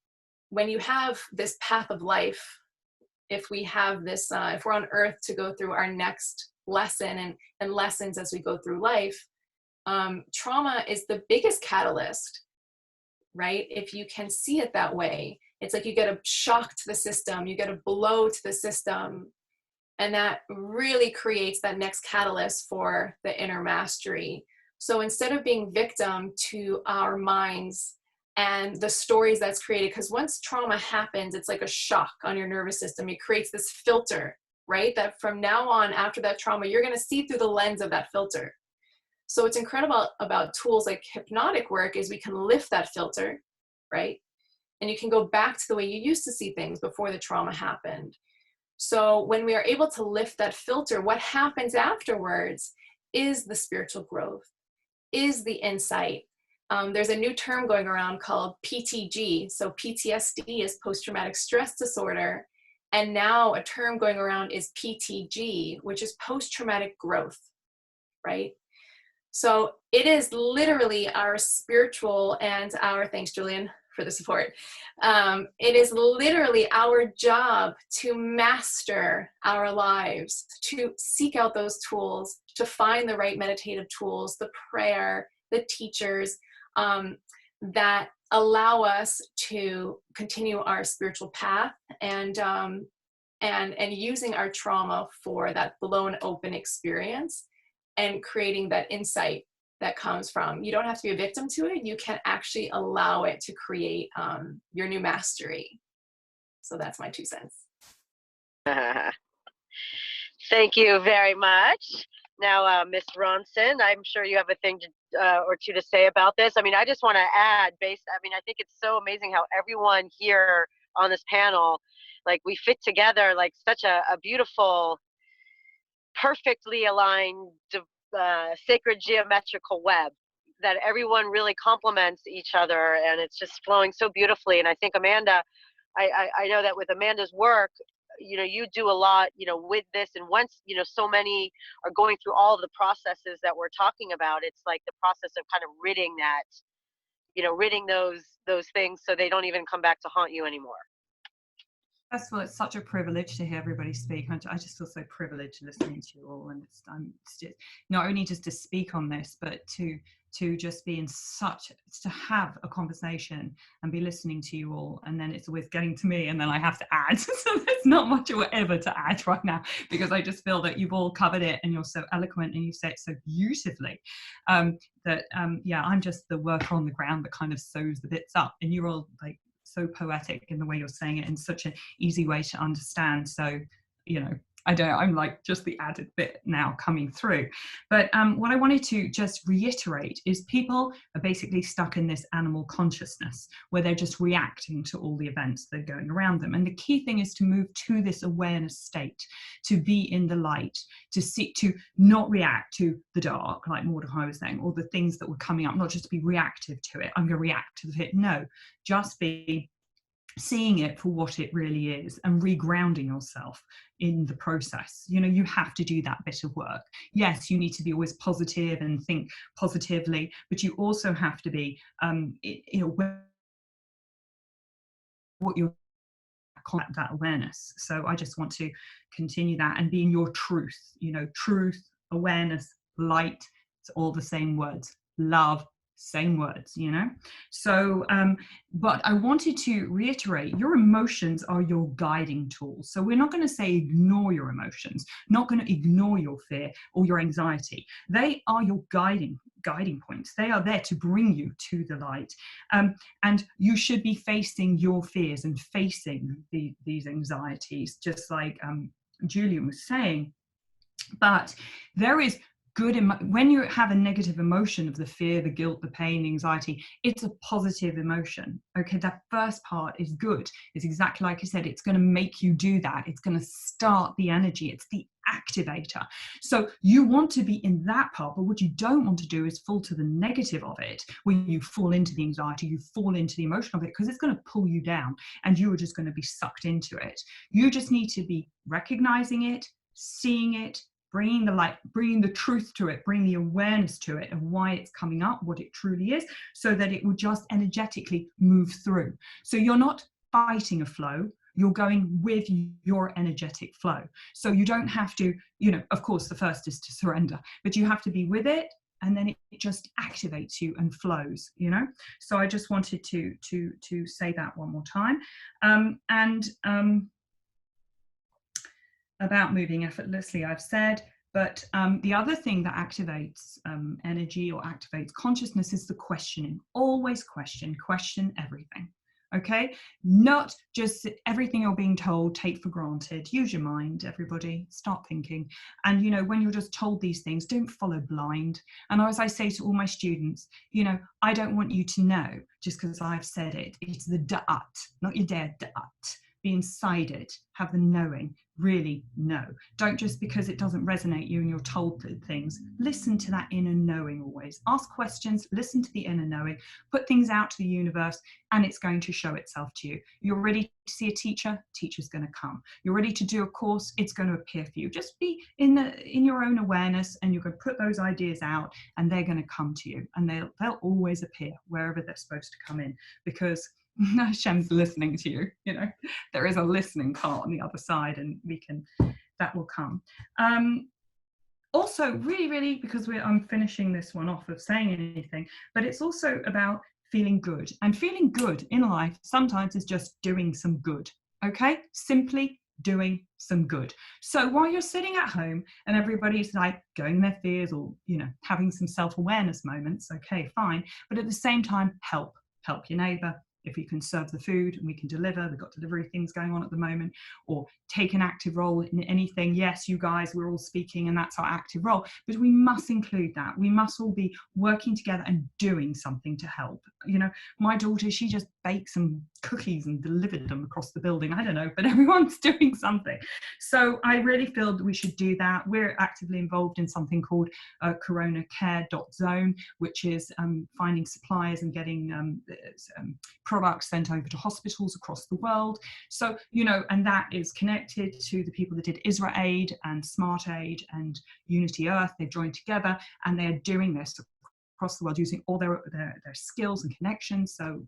when you have this path of life, if we have this, if we're on earth to go through our next lesson and lessons as we go through life, trauma is the biggest catalyst, right? If you can see it that way, it's like you get a shock to the system, you get a blow to the system, and that really creates that next catalyst for the inner mastery. So instead of being victim to our minds and the stories that's created, because once trauma happens, it's like a shock on your nervous system. It creates this filter, right? That from now on, after that trauma, you're going to see through the lens of that filter. So what's incredible about tools like hypnotic work is we can lift that filter, right? And you can go back to the way you used to see things before the trauma happened. So when we are able to lift that filter, what happens afterwards is the spiritual growth, is the insight. There's a new term going around called PTG. So PTSD is post-traumatic stress disorder. And now a term going around is PTG, which is post-traumatic growth, right? So it is literally our spiritual and our, thanks Julian for the support. It is literally our job to master our lives, to seek out those tools, to find the right meditative tools, the prayer, the teachers, that allow us to continue our spiritual path and using our trauma for that blown open experience and creating that insight that comes from, you don't have to be a victim to it. You can actually allow it to create your new mastery. So that's my 2 cents. Thank you very much. Now, Ms. Ronson, I'm sure you have a thing or two to say about this. I mean, I just want to add, I think it's so amazing how everyone here on this panel, like we fit together like such a beautiful, perfectly aligned, sacred geometrical web that everyone really complements each other, and it's just flowing so beautifully. And I think Amanda, I know that with Amanda's work, you know, you do a lot, you know, with this, and once, you know, so many are going through all of the processes that we're talking about, it's like the process of kind of ridding that, you know, ridding those things so they don't even come back to haunt you anymore. First of all, it's such a privilege to hear everybody speak. I just feel so privileged listening to you all, and it's just, not only just to speak on this, but to just be in to have a conversation and be listening to you all, and then it's always getting to me, and then I have to add. So there's not much whatever to add right now, because I just feel that you've all covered it, and you're so eloquent, and you say it so beautifully. Yeah, I'm just the worker on the ground that kind of sews the bits up, and you're all like so poetic in the way you're saying it in such an easy way to understand. So, you know, I'm like just the added bit now coming through. But what I wanted to just reiterate is people are basically stuck in this animal consciousness where they're just reacting to all the events that are going around them. And the key thing is to move to this awareness state, to be in the light, to seek to not react to the dark, like Mordecai was saying, or the things that were coming up, not just to be reactive to it. I'm going to react to it. No, just be seeing it for what it really is and regrounding yourself in the process. You know, you have to do that bit of work. Yes, you need to be always positive and think positively, but you also have to be, you know, what you're that awareness. So I just want to continue that and be in your truth, you know, truth, awareness, light, it's all the same words, love, same words, you know. So but I wanted to reiterate, your emotions are your guiding tools. So we're not going to say ignore your emotions, not going to ignore your fear or your anxiety. They are your guiding points. They are there to bring you to the light, and you should be facing your fears and facing these anxieties, just like Julian was saying. But there is good when you have a negative emotion of the fear, the guilt, the pain, the anxiety, it's a positive emotion. Okay, that first part is good. It's exactly like I said, it's going to make you do that. It's going to start the energy. It's the activator. So you want to be in that part, but what you don't want to do is fall to the negative of it, when you fall into the anxiety, you fall into the emotion of it, because it's going to pull you down and you are just going to be sucked into it. You just need to be recognizing it, seeing it, bringing the light, bringing the truth to it, bringing the awareness to it of why it's coming up, what it truly is, so that it will just energetically move through. So you're not fighting a flow, you're going with your energetic flow. So you don't have to, you know, of course the first is to surrender, but you have to be with it, and then it just activates you and flows, you know. So I just wanted to say that one more time. About moving effortlessly, I've said, but the other thing that activates energy or activates consciousness is the questioning. Always question everything. Okay, not just everything you're being told, take for granted. Use your mind, everybody, start thinking. And you know, when you're just told these things, don't follow blind. And as I say to all my students, you know, I don't want you to know just because I've said it. It's the da'at, not your dad, da'at. Be inside it, have the knowing, really know. Don't just because it doesn't resonate you and you're told things, listen to that inner knowing always. Ask questions, listen to the inner knowing, put things out to the universe, and it's going to show itself to you. You're ready to see a teacher, teacher's going to come. You're ready to do a course, it's going to appear for you. Just be in your own awareness, and you're going to put those ideas out, and they're going to come to you, and they'll always appear wherever they're supposed to come in, because Hashem's listening to you. You know, there is a listening part on the other side, and that will come. Also, really, because I'm finishing this one off of saying anything, but it's also about feeling good. And feeling good in life sometimes is just doing some good. Okay, simply doing some good. So while you're sitting at home and everybody's like going their fears, or you know, having some self-awareness moments, okay, fine. But at the same time, help your neighbor. If we can serve the food and we can deliver, we've got delivery things going on at the moment, or take an active role in anything. Yes, you guys, we're all speaking and that's our active role, but we must include that. We must all be working together and doing something to help. You know, my daughter, she just baked some cookies and delivered them across the building. I don't know, but everyone's doing something. So I really feel that we should do that. We're actively involved in something called coronacare.zone, which is finding suppliers and getting products sent over to hospitals across the world. So, you know, and that is connected to the people that did Israel Aid and Smart Aid and Unity Earth. They've joined together and they're doing this across the world using all their skills and connections. So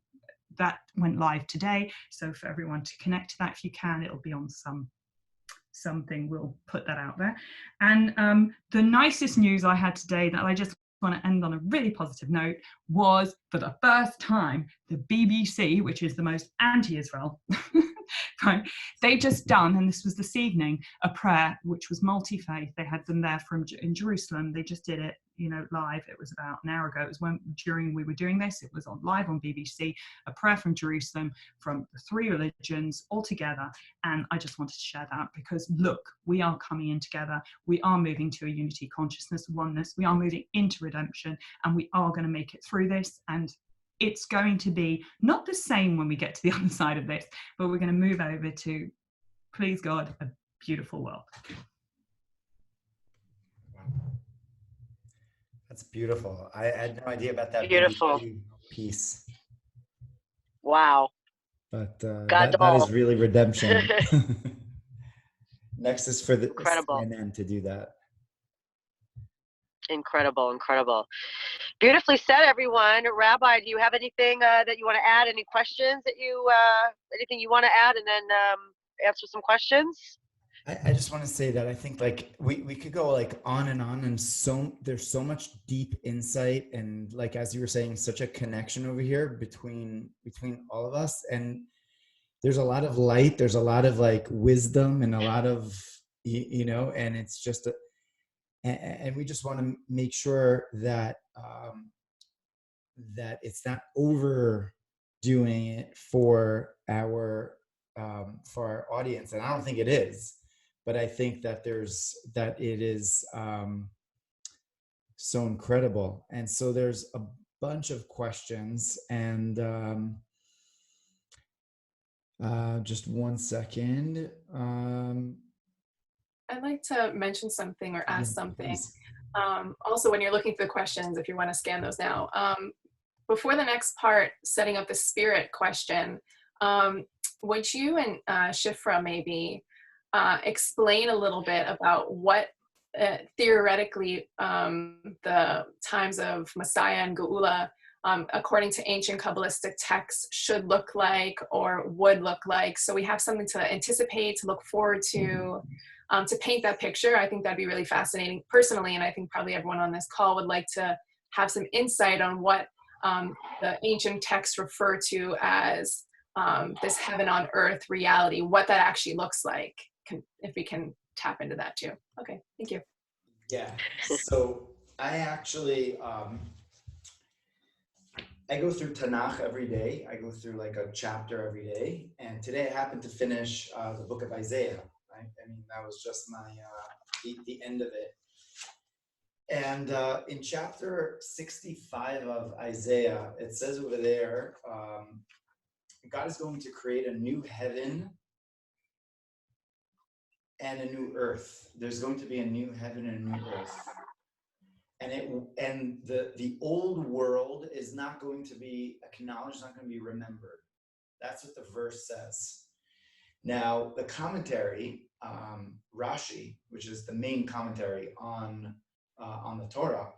that went live today. So for everyone to connect to that, if you can, it'll be on something, we'll put that out there. And the nicest news I had today that I just want to end on a really positive note was, for the first time, the BBC, which is the most anti-Israel, right, they just done, and this was this evening, a prayer which was multi-faith. They had them there in Jerusalem. They just did it, you know, live. It was about an hour ago. It was during we were doing this. It was live on BBC, a prayer from Jerusalem from the three religions all together. And I just wanted to share that because, look, we are coming in together. We are moving to a unity consciousness, oneness. We are moving into redemption, and we are going to make it through this. And it's going to be not the same when we get to the other side of this, but we're going to move over to, please God, a beautiful world. That's beautiful. I had no idea about that Beautiful piece. Wow. But that is really redemption. Next is for the Incredible. CNN to do that. Incredible, incredible. Beautifully said, everyone. Rabbi, do you have anything that you want to add? Any questions that you, anything you want to add, and then answer some questions? I just want to say that I think like we could go like on, and there's so much deep insight, and like as you were saying, such a connection over here between all of us, and there's a lot of light, there's a lot of like wisdom, and a lot of and it's just and we just want to make sure that that it's not overdoing it for our audience, and I don't think it is. But I think that it is so incredible. And so there's a bunch of questions, and just one second. I'd like to mention something or ask something. Please. Also, when you're looking for the questions, if you want to scan those now. Before the next part, setting up the spirit question, would you and Shifra maybe explain a little bit about what theoretically the times of Messiah and Geula, according to ancient Kabbalistic texts, should look like or would look like, so we have something to anticipate, to look forward to paint that picture. I think that'd be really fascinating personally, and I think probably everyone on this call would like to have some insight on what the ancient texts refer to as this heaven on earth reality, what that actually looks like. If we can tap into that too. Okay, thank you. Yeah, so I actually, I go through Tanakh every day. I go through like a chapter every day. And today I happened to finish the book of Isaiah, right? I mean, that was just my, the end of it. And in chapter 65 of Isaiah, it says over there, God is going to create a new heaven and a new earth. There's going to be a new heaven and a new earth. And the old world is not going to be acknowledged, not going to be remembered. That's what the verse says. Now, the commentary, Rashi, which is the main commentary on the Torah,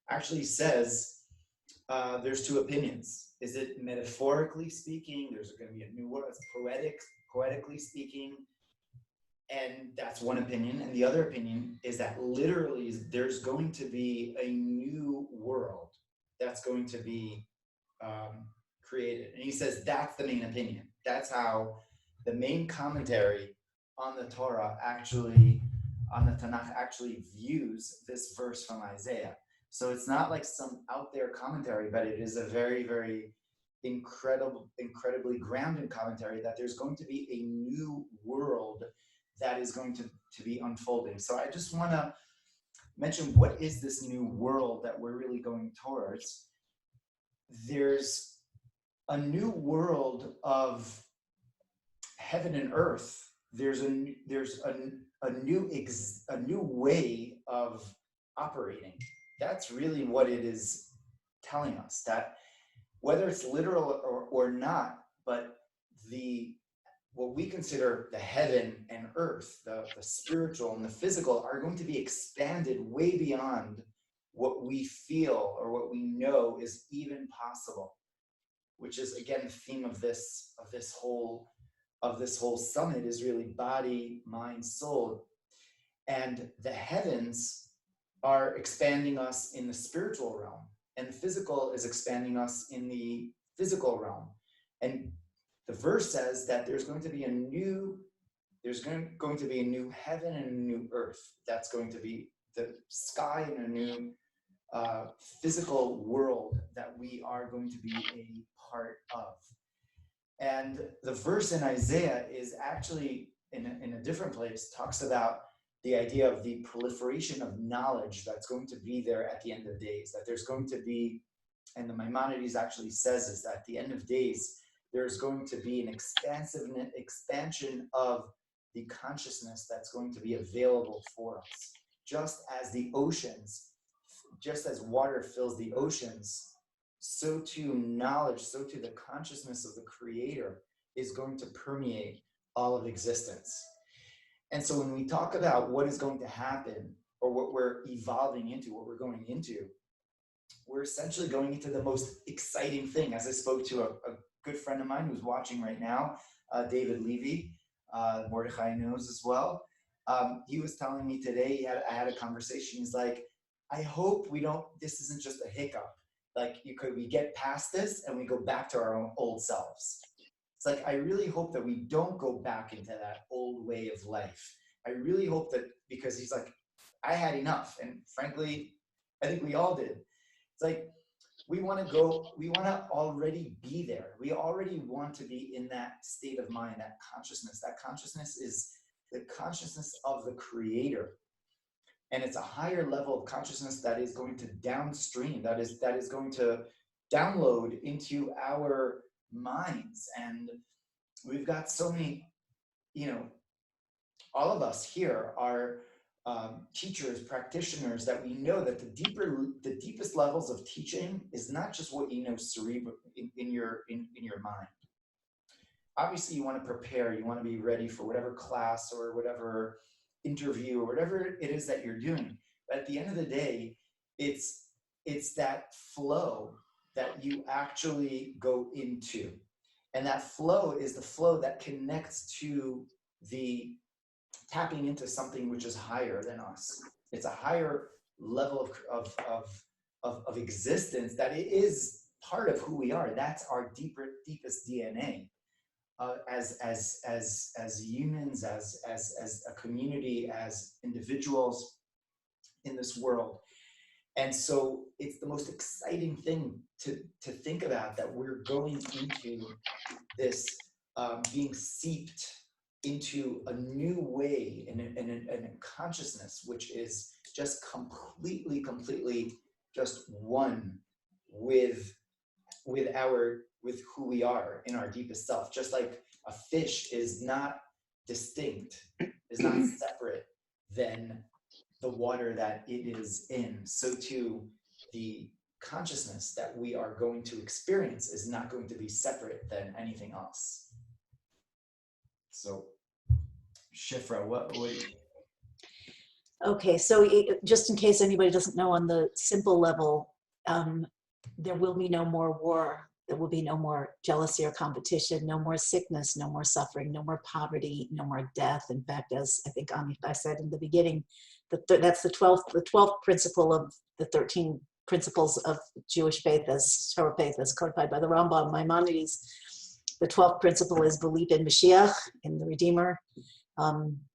actually says there's two opinions. Is it metaphorically speaking? There's going to be a new world. It's poetically speaking. And that's one opinion. And the other opinion is that literally there's going to be a new world that's going to be created. And he says that's the main opinion. That's how the main commentary on the Torah actually, on the Tanakh, actually views this verse from Isaiah. So it's not like some out there commentary, but it is a very, very incredibly grounded commentary that there's going to be a new world that is going to be unfolding. So I just want to mention, what is this new world that we're really going towards? There's a new world of heaven and earth. There's a new way of operating. That's really what it is telling us, that whether it's literal or not, but what we consider the heaven and earth, the spiritual and the physical, are going to be expanded way beyond what we feel or what we know is even possible, which is again the theme of this whole summit, is really body, mind, soul. And the heavens are expanding us in the spiritual realm, and the physical is expanding us in the physical realm. And the verse says that there's going to be a new heaven and a new earth. That's going to be the sky and a new physical world that we are going to be a part of. And the verse in Isaiah is actually in a different place, talks about the idea of the proliferation of knowledge that's going to be there at the end of days, that there's going to be, and the Maimonides actually says is that at the end of days, there's going to be an expansion of the consciousness that's going to be available for us. Just as the oceans, just as water fills the oceans, so too knowledge, so too the consciousness of the Creator is going to permeate all of existence. And so when we talk about what is going to happen or what we're evolving into, what we're going into, we're essentially going into the most exciting thing. As I spoke to a good friend of mine who's watching right now, David Levy, Mordechai knows as well. He was telling me today, I had a conversation. He's like, I hope this isn't just a hiccup. Like, we get past this and we go back to our own old selves. It's like, I really hope that we don't go back into that old way of life. I really hope that, because he's like, I had enough. And frankly, I think we all did. It's like, we want to already be there. We already want to be in that state of mind, that consciousness. That consciousness is the consciousness of the Creator. And it's a higher level of consciousness that is going to downstream, that is going to download into our minds. And we've got so many, all of us here are teachers, practitioners, that we know that the deepest levels of teaching is not just what you know in your mind. Obviously, you want to prepare, you want to be ready for whatever class or whatever interview or whatever it is that you're doing. But at the end of the day, it's that flow that you actually go into. And that flow is the flow that connects to the tapping into something which is higher than us. It's a higher level of existence that it is part of who we are. That's our deepest DNA. As humans, as a community, as individuals in this world. And so it's the most exciting thing to think about, that we're going into this being seeped into a new way and a consciousness which is just completely just one with who we are in our deepest self. Just like a fish is not distinct, is not separate than the water that it is in, so too the consciousness that we are going to experience is not going to be separate than anything else. So, Shifra, what Okay, so just in case anybody doesn't know, on the simple level, there will be no more war. There will be no more jealousy or competition, no more sickness, no more suffering, no more poverty, no more death. In fact, as I think I said in the beginning, that's the 12th principle of the 13 principles of Jewish faith, as Torah faith, as codified by the Rambam, Maimonides. The 12th principle is belief in Mashiach, in the Redeemer.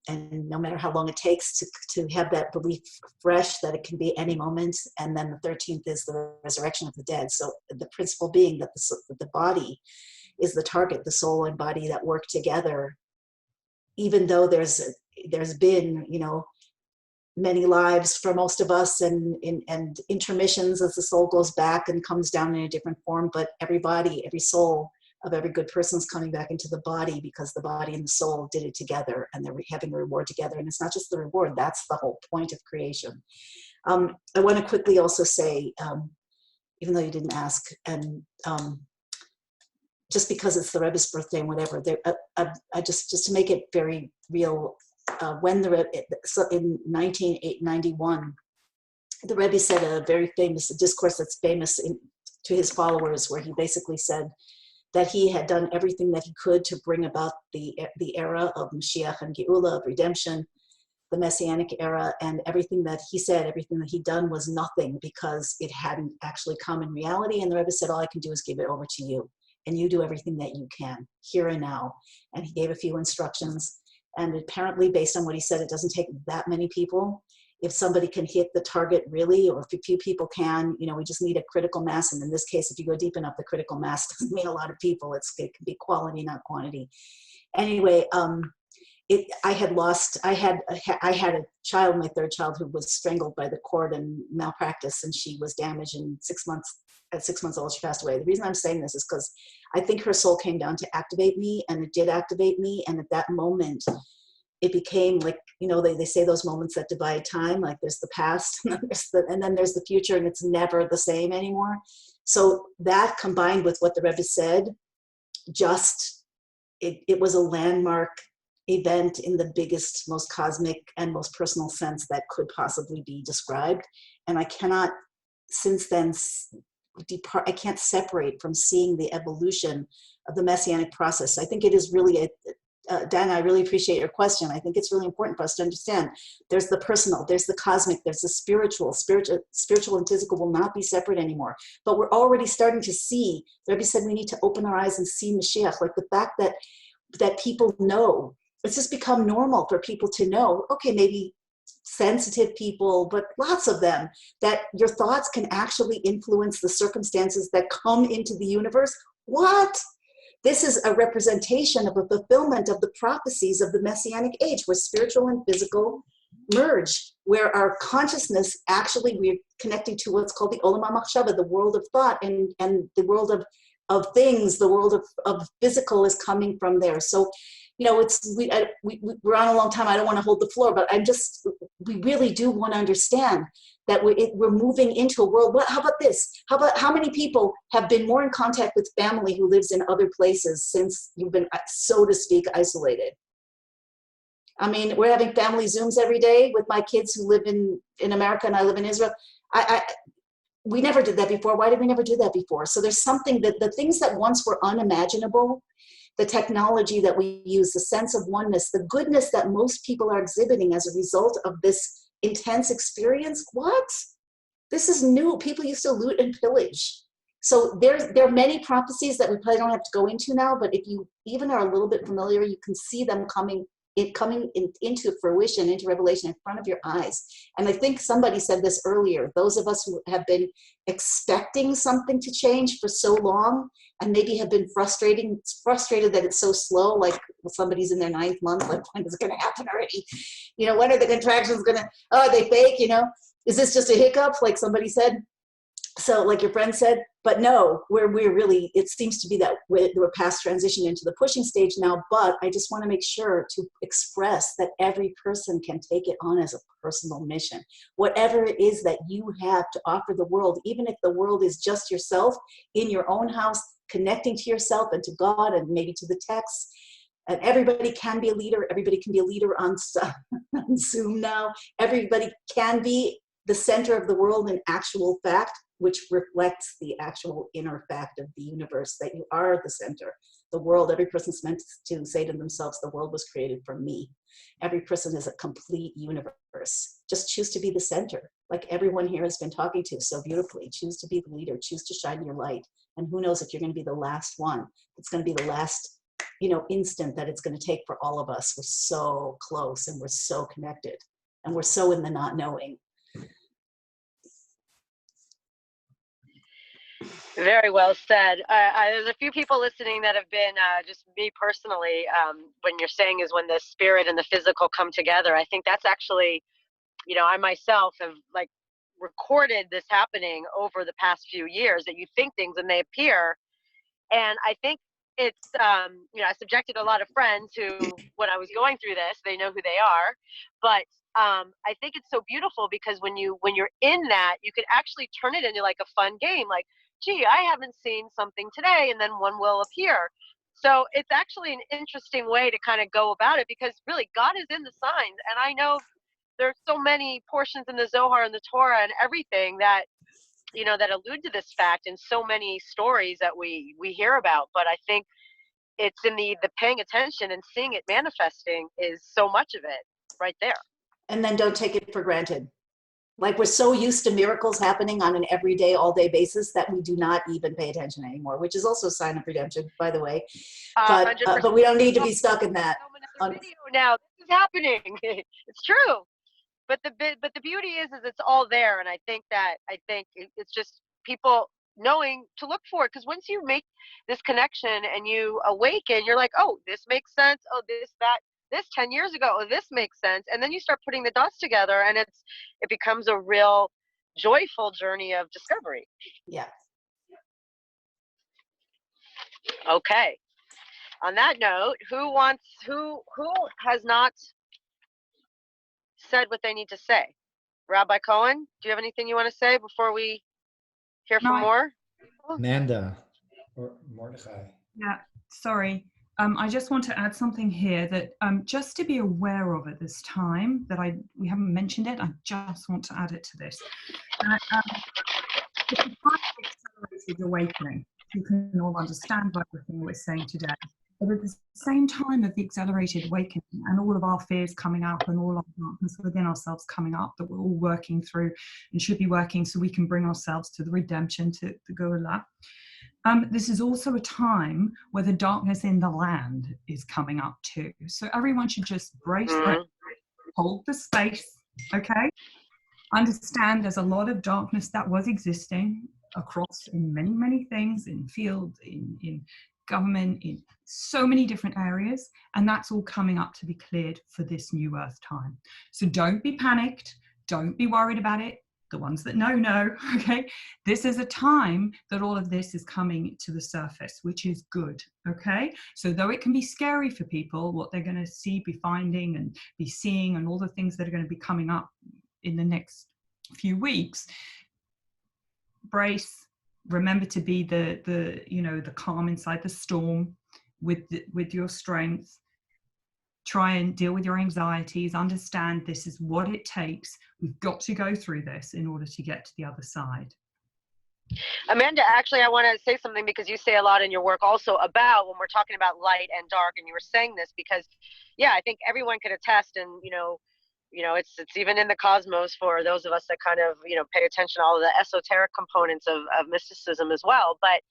And no matter how long it takes to have that belief fresh, that it can be any moment. And then the 13th is the resurrection of the dead. So the principle being that the body is the target, the soul and body that work together, even though there's been, many lives for most of us and intermissions as the soul goes back and comes down in a different form, but every body, every soul of every good person is coming back into the body, because the body and the soul did it together and they're having a reward together. And it's not just the reward, that's the whole point of creation. I want to quickly also say, even though you didn't ask, and just because it's the Rebbe's birthday and whatever, I just to make it very real, when in 1991, the Rebbe said a very famous discourse that's famous to his followers, where he basically said that he had done everything that he could to bring about the era of Mashiach and Geula, of redemption, the Messianic era, and everything that he said, everything that he'd done was nothing because it hadn't actually come in reality. And the Rebbe said, all I can do is give it over to you, and you do everything that you can, here and now. And he gave a few instructions. And apparently, based on what he said, it doesn't take that many people. If somebody can hit the target really, or if a few people can, we just need a critical mass. And in this case, if you go deep enough, the critical mass doesn't mean a lot of people. It can be quality, not quantity. Anyway, I had a child, my third child, who was strangled by the cord and malpractice, and she was damaged in 6 months. At 6 months old, she passed away. The reason I'm saying this is because I think her soul came down to activate me, and it did activate me. And at that moment, it became like, they say those moments that divide time, like there's the past and then there's the future, and it's never the same anymore. So that, combined with what the Rebbe said, it was a landmark event in the biggest, most cosmic and most personal sense that could possibly be described. And I cannot, since then, I can't separate from seeing the evolution of the Messianic process. I think it is really Dana, I really appreciate your question. I think it's really important for us to understand there's the personal, there's the cosmic, there's the spiritual and physical will not be separate anymore. But we're already starting to see, the Rebbe said we need to open our eyes and see Mashiach, like the fact that people know. It's just become normal for people to know, okay, maybe sensitive people, but lots of them, that your thoughts can actually influence the circumstances that come into the universe. What? This is a representation of a fulfillment of the prophecies of the Messianic age, where spiritual and physical merge, where our consciousness actually, we're connecting to what's called the Olam HaMachshava, the world of thought, and the world of things, the world of physical is coming from there. So, you know, we're on a long time. I don't want to hold the floor, but we really do want to understand that we're moving into a world. How about this? How many people have been more in contact with family who lives in other places since you've been, so to speak, isolated? I mean, we're having family Zooms every day with my kids who live in America and I live in Israel. We never did that before. Why did we never do that before? So there's something that the things that once were unimaginable, the technology that we use, the sense of oneness, the goodness that most people are exhibiting as a result of this intense experience. What? This is new. People used to loot and pillage. So there are many prophecies that we probably don't have to go into now, but if you even are a little bit familiar, you can see them coming into fruition, into revelation in front of your eyes. And I think somebody said this earlier, those of us who have been expecting something to change for so long and maybe have been frustrated that it's so slow, like somebody's in their 9th month, like when is it going to happen already? You know, when are the contractions going to, are they fake, you know? Is this just a hiccup, like somebody said? So like your friend said, but no, we're really, it seems to be that we're past transition into the pushing stage now, but I just want to make sure to express that every person can take it on as a personal mission. Whatever it is that you have to offer the world, even if the world is just yourself in your own house, connecting to yourself and to God and maybe to the text. And everybody can be a leader. Everybody can be a leader on Zoom now. Everybody can be the center of the world in actual fact, which reflects the actual inner fact of the universe, that you are the center. The world, every person's meant to say to themselves, the world was created for me. Every person is a complete universe. Just choose to be the center, like everyone here has been talking to so beautifully. Choose to be the leader, choose to shine your light. And who knows if you're going to be the last one. It's going to be the last, instant that it's going to take for all of us. We're so close and we're so connected and we're so in the not knowing. Very well said. There's a few people listening that have been, just me personally, when you're saying is when the spirit and the physical come together, I think that's actually, I myself have recorded this happening over the past few years, that you think things and they appear. And I think it's, I subjected a lot of friends who, when I was going through this, they know who they are. But I think it's so beautiful because when you're in that, you could actually turn it into like a fun game. Like, gee, I haven't seen something today, and then one will appear. So it's actually an interesting way to kind of go about it, because really God is in the signs. And I know there's so many portions in the Zohar and the Torah and everything that, that allude to this fact, and so many stories that we hear about. But I think it's in the paying attention and seeing it manifesting is so much of it right there. And then don't take it for granted. Like, we're so used to miracles happening on an everyday, all-day basis that we do not even pay attention anymore, which is also a sign of redemption, by the way. But we don't need to be stuck in that. Now this is happening. It's true, but the beauty is it's all there, and I think it's just people knowing to look for it, because once you make this connection and you awaken, you're like, oh, this makes sense. Oh, this 10 years ago, oh, this makes sense. And then you start putting the dots together, and it becomes a real joyful journey of discovery. Yeah. Okay. On that note, who has not said what they need to say? Rabbi Cohen, do you have anything you want to say before we hear from more? Amanda or Mordechai. Yeah, sorry. I just want to add something here that just to be aware of at this time, that we haven't mentioned it, I just want to add it to this. It's a time of accelerated awakening. You can all understand by everything we're saying today. But at the same time of the accelerated awakening and all of our fears coming up and all our darkness within ourselves coming up that we're all working through and should be working so we can bring ourselves to the redemption, to the Geula. This is also a time where the darkness in the land is coming up too. So everyone should just brace, hold the space, okay? Understand there's a lot of darkness that was existing across in many, many things, in field, in government, in so many different areas, and that's all coming up to be cleared for this new earth time. So don't be panicked, don't be worried about it. The ones that know, okay? This is a time that all of this is coming to the surface, which is good, okay? So though it can be scary for people, what they're going to see, be finding and be seeing, and all the things that are going to be coming up in the next few weeks, brace, remember to be the calm inside the storm with your strength. Try and deal with your anxieties, understand this is what it takes. We've got to go through this in order to get to the other side. Amanda, actually, I want to say something because you say a lot in your work also about when we're talking about light and dark, and you were saying this because, yeah, I think everyone could attest, and it's even in the cosmos for those of us that kind of pay attention to all of the esoteric components of mysticism as well. But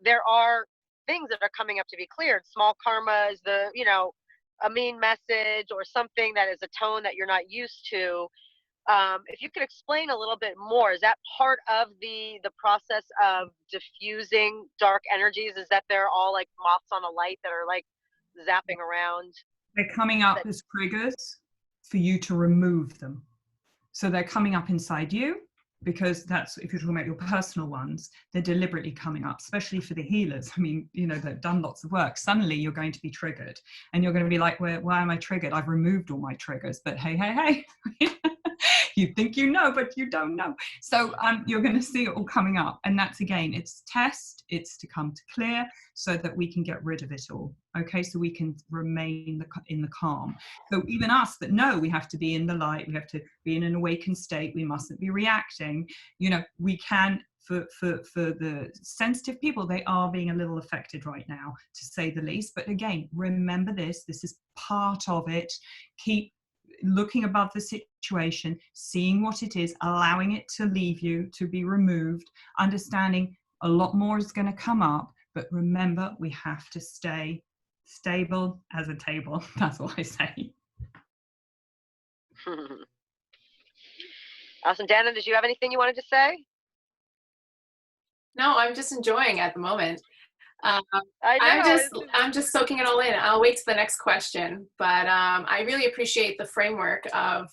there are things that are coming up to be cleared. Small karma is a mean message or something that is a tone that you're not used to. If you could explain a little bit more, is that part of the process of diffusing dark energies? Is that they're all like moths on a light that are like zapping around? They're coming up as triggers for you to remove them. So they're coming up inside you, because that's, if you're talking about your personal ones, they're deliberately coming up, especially for the healers. I mean, they've done lots of work. Suddenly you're going to be triggered and you're going to be like, why am I triggered? I've removed all my triggers, but hey. You think you know, but you don't know. So you're going to see it all coming up. And that's, again, it's test, it's to come to clear so that we can get rid of it all. Okay, so we can remain in the calm. So even us that know we have to be in the light, we have to be in an awakened state, we mustn't be reacting, we can, for the sensitive people, they are being a little affected right now, to say the least. But again, remember this is part of it. Keep looking above the situation, seeing what it is, allowing it to leave you, to be removed, understanding a lot more is going to come up, but remember, we have to stay stable as a table. That's all I say. Awesome. Dana, did you have anything you wanted to say? No, I'm just enjoying at the moment. I know. I'm just soaking it all in. I'll wait to the next question, but I really appreciate the framework of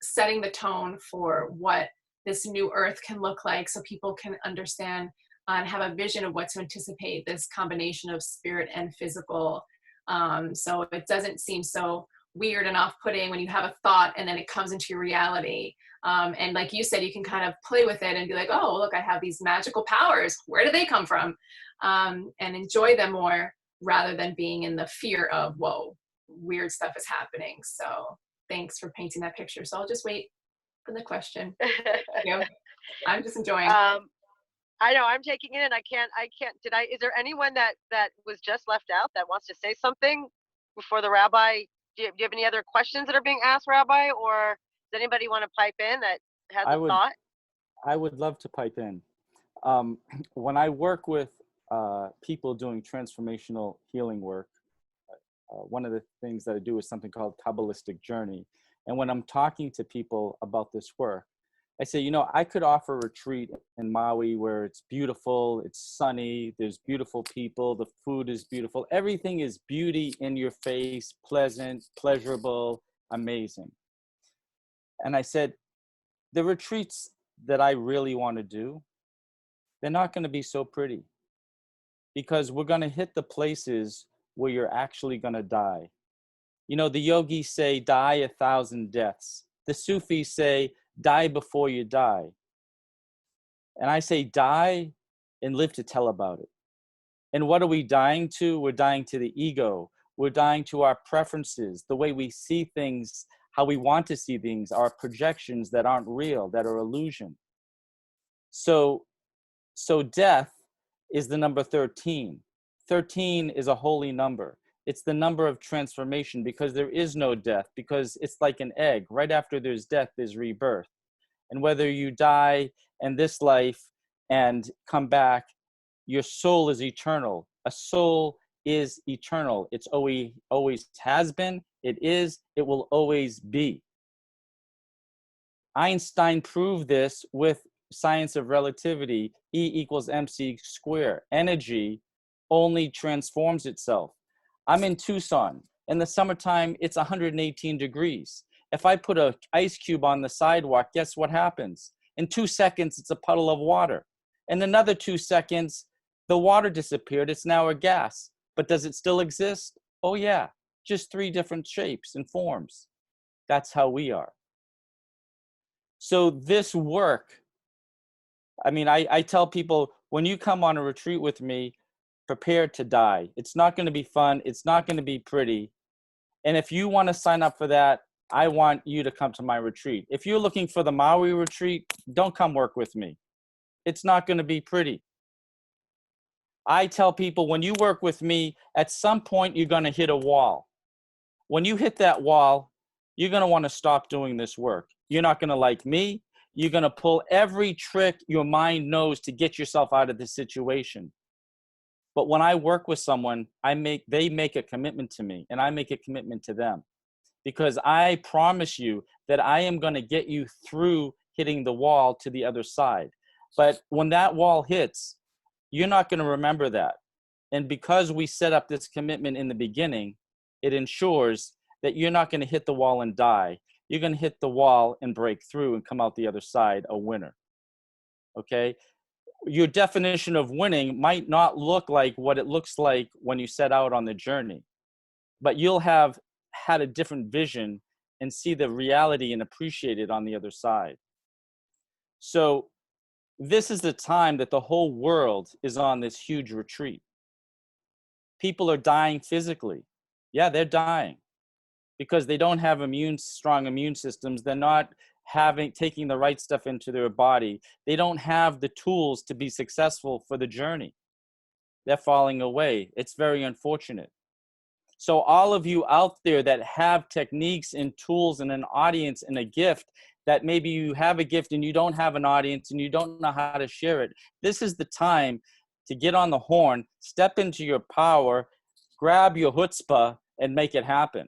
setting the tone for what this new earth can look like, so people can understand and have a vision of what to anticipate, this combination of spirit and physical, so it doesn't seem so weird and off-putting when you have a thought and then it comes into your reality. And like you said, you can kind of play with it and be like, oh, look, I have these magical powers. Where do they come from? And enjoy them more, rather than being in the fear of, whoa, weird stuff is happening. So thanks for painting that picture. So I'll just wait for the question. I'm just enjoying. I know, I'm taking it in. I can't, is there anyone that was just left out that wants to say something before the rabbi? Do you have any other questions that are being asked, Rabbi? Or does anybody want to pipe in that has a thought? I would love to pipe in. When I work with people doing transformational healing work, one of the things that I do is something called Kabbalistic Journey. And when I'm talking to people about this work, I say, I could offer a retreat in Maui where it's beautiful, it's sunny, there's beautiful people, the food is beautiful, everything is beauty in your face, pleasant, pleasurable, amazing. And I said, the retreats that I really want to do, they're not going to be so pretty, because we're going to hit the places where you're actually going to die. The yogis say, die 1,000 deaths. The Sufis say, die before you die. And I say, die and live to tell about it. And what are we dying to? We're dying to the ego. We're dying to our preferences, the way we see things, how we want to see things, our projections that aren't real, that are illusion. So death is the number 13. 13 is a holy number. It's the number of transformation, because there is no death, because it's like an egg. Right after there's death, there's rebirth. And whether you die in this life and come back, your soul is eternal. A soul is eternal. It's always has been, it is, it will always be. Einstein proved this with science of relativity, E equals mc squared. Energy only transforms itself. I'm in Tucson. In the summertime, it's 118 degrees. If I put an ice cube on the sidewalk, guess what happens? In 2 seconds, it's a puddle of water. In another 2 seconds, the water disappeared. It's now a gas. But does it still exist? Oh yeah, just 3 different shapes and forms. That's how we are. So this work, I mean, I tell people, when you come on a retreat with me, prepare to die. It's not going to be fun. It's not going to be pretty. And if you want to sign up for that, I want you to come to my retreat. If you're looking for the Maui retreat, don't come work with me. It's not going to be pretty. I tell people, when you work with me, at some point, you're going to hit a wall. When you hit that wall, you're going to want to stop doing this work. You're not going to like me. You're going to pull every trick your mind knows to get yourself out of the situation. But when I work with someone, they make a commitment to me, and I make a commitment to them, because I promise you that I am going to get you through hitting the wall to the other side. But when that wall hits, you're not going to remember that. And because we set up this commitment in the beginning, it ensures that you're not going to hit the wall and die. You're going to hit the wall and break through and come out the other side a winner. Okay? Your definition of winning might not look like what it looks like when you set out on the journey, but you'll have had a different vision and see the reality and appreciate it on the other side. So this is the time that the whole world is on this huge retreat. People are dying physically. Yeah, they're dying because they don't have strong immune systems. They're not taking the right stuff into their body. They don't have the tools to be successful for the journey. They're falling away. It's very unfortunate. So all of you out there that have techniques and tools and an audience and a gift, that maybe you have a gift and you don't have an audience and you don't know how to share it, this is the time to get on the horn, step into your power, grab your chutzpah, and make it happen.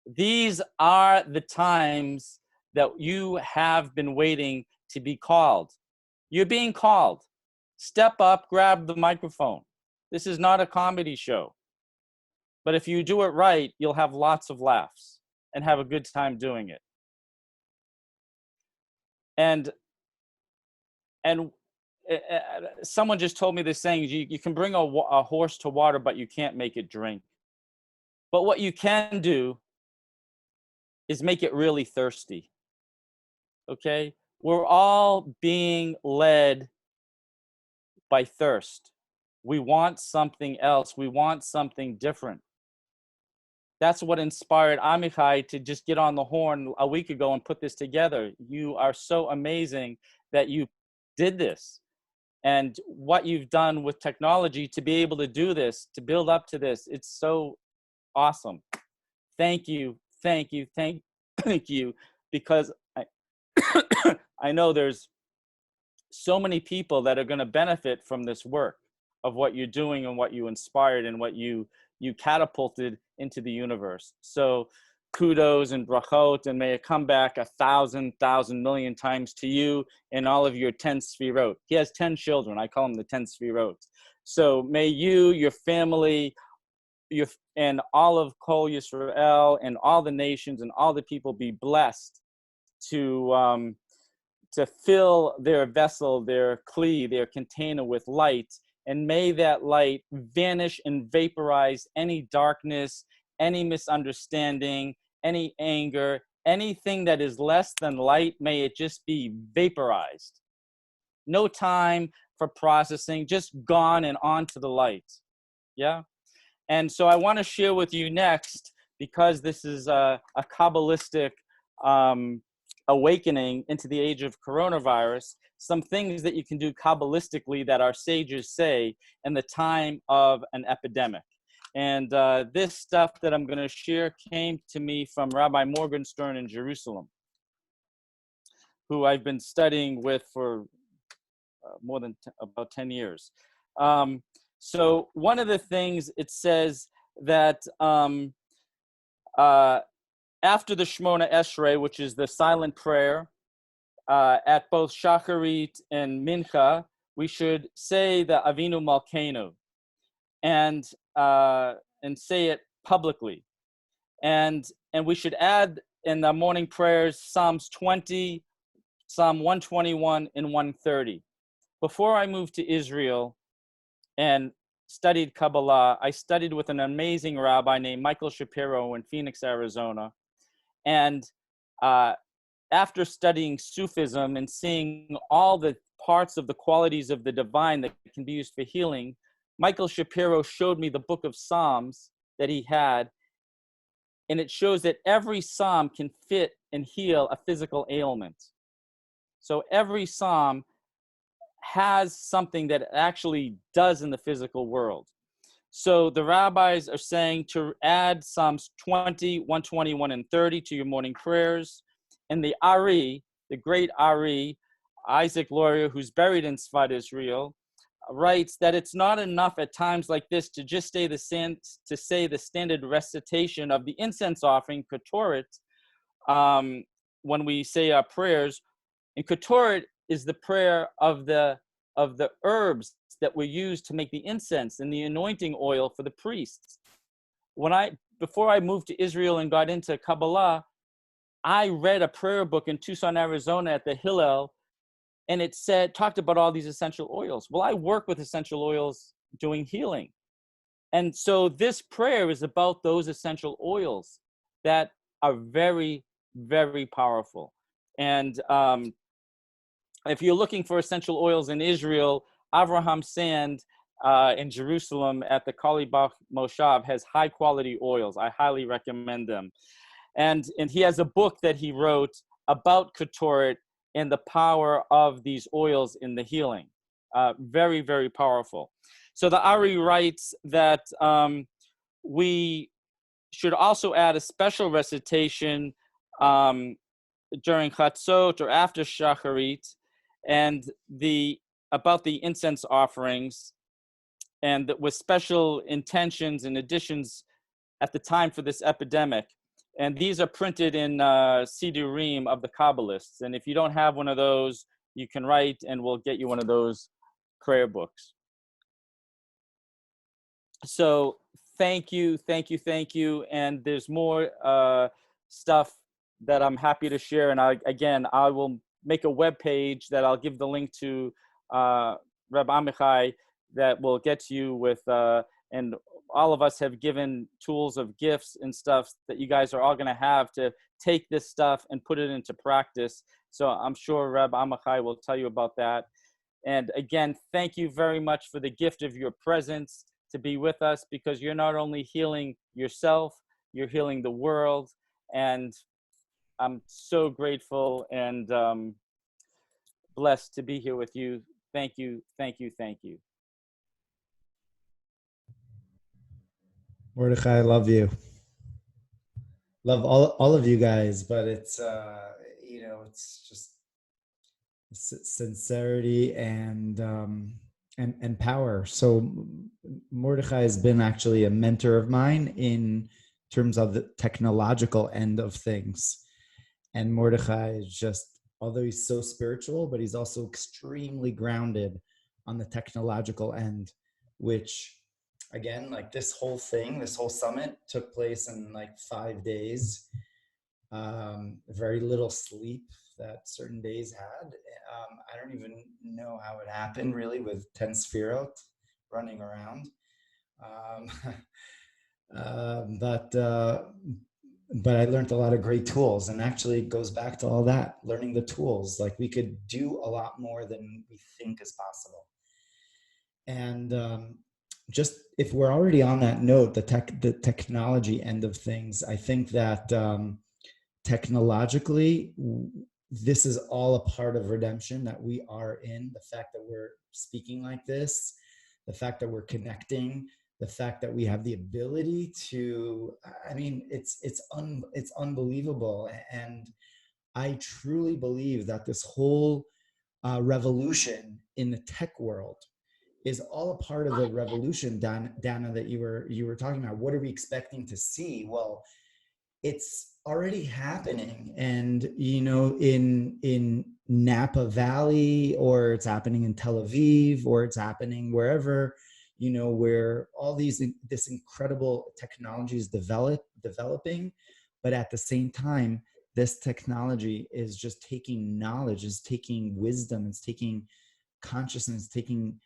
These are the times that you have been waiting to be called. You're being called. Step up, grab the microphone. This is not a comedy show. But if you do it right, you'll have lots of laughs and have a good time doing it. And someone just told me this saying, you can bring a horse to water, but you can't make it drink. But what you can do is make it really thirsty. Okay? We're all being led by thirst. We want something else. We want something different. That's what inspired Amichai to just get on the horn a week ago and put this together. You are so amazing that you did this. And what you've done with technology to be able to do this, to build up to this, it's so awesome. Thank you, thank you, thank you, because I know there's so many people that are going to benefit from this work of what you're doing and what you inspired and what you catapulted into the universe. So kudos and brachot, and may it come back 1,000 million times to you and all of your 10 sfirot. He has 10 children. I call them the 10 sfirot. So may you, your family, and all of Kol Yisrael and all the nations and all the people be blessed to fill their vessel, their kli, their container with light. And may that light vanish and vaporize any darkness, any misunderstanding, any anger, anything that is less than light, may it just be vaporized. No time for processing, just gone and on to the light. Yeah. And so I want to share with you next, because this is a Kabbalistic awakening into the age of coronavirus, some things that you can do Kabbalistically that our sages say in the time of an epidemic. And this stuff that I'm going to share came to me from Rabbi Morgenstern in Jerusalem, who I've been studying with for more than about 10 years. So one of the things it says that after the Shemona Esrei, which is the silent prayer, at both Shacharit and Mincha, we should say the Avinu Malkeinu and say it publicly. And we should add in the morning prayers Psalms 20, Psalm 121, and 130. Before I moved to Israel and studied Kabbalah, I studied with an amazing rabbi named Michael Shapiro in Phoenix, Arizona. And after studying Sufism and seeing all the parts of the qualities of the divine that can be used for healing, Michael Shapiro showed me the book of Psalms that he had. And it shows that every psalm can fit and heal a physical ailment. So every psalm has something that it actually does in the physical world. So the rabbis are saying to add Psalms 20, 121, and 30 to your morning prayers. And the Ari, the great Ari, Isaac Luria, who's buried in Sfat Israel, writes that it's not enough at times like this to just say the standard recitation of the incense offering, Ketoret, when we say our prayers. And Ketoret is the prayer of the herbs that were used to make the incense and the anointing oil for the priests. Before I moved to Israel and got into Kabbalah, I read a prayer book in Tucson, Arizona at the Hillel, and it talked about all these essential oils. Well, I work with essential oils doing healing. And so this prayer is about those essential oils that are very, very powerful. And if you're looking for essential oils in Israel, Avraham Sand in Jerusalem at the Kalibach Moshav has high quality oils. I highly recommend them. And he has a book that he wrote about Ketoret and the power of these oils in the healing. Very, very powerful. So the Ari writes that we should also add a special recitation during Chatzot or after Shacharit, and about the incense offerings, and with special intentions and additions at the time for this epidemic. And these are printed in Sidurim of the Kabbalists. And if you don't have one of those, you can write and we'll get you one of those prayer books. So thank you. And there's more stuff that I'm happy to share. And I will make a web page that I'll give the link to Reb Amichai that will get you with, and all of us have given tools of gifts and stuff that you guys are all going to have to take this stuff and put it into practice. So I'm sure Reb Amichai will tell you about that. And again, thank you very much for the gift of your presence to be with us, because you're not only healing yourself, you're healing the world. And I'm so grateful and blessed to be here with you. Thank you. Mordechai, I love you. Love all of you guys, but it's it's just sincerity and power. So Mordechai has been actually a mentor of mine in terms of the technological end of things. And Mordechai is just, although he's so spiritual, but he's also extremely grounded on the technological end, which again, like this whole summit took place in like 5 days. Very little sleep that certain days had. I don't even know how it happened really with 10 Sefirot running around. But I learned a lot of great tools, and actually it goes back to all that, learning the tools. Like we could do a lot more than we think is possible. And just if we're already on that note, the technology end of things, I think that technologically, this is all a part of redemption that we are in. The fact that we're speaking like this, the fact that we're connecting, the fact that we have the ability to, I mean, it's unbelievable. And I truly believe that this whole revolution in the tech world is all a part of the revolution, Dana, that you were talking about. What are we expecting to see? Well, it's already happening, and in Napa Valley, or it's happening in Tel Aviv, or it's happening wherever, where all this incredible technology is developing, but at the same time, this technology is just taking knowledge, is taking wisdom, it's taking consciousness, taking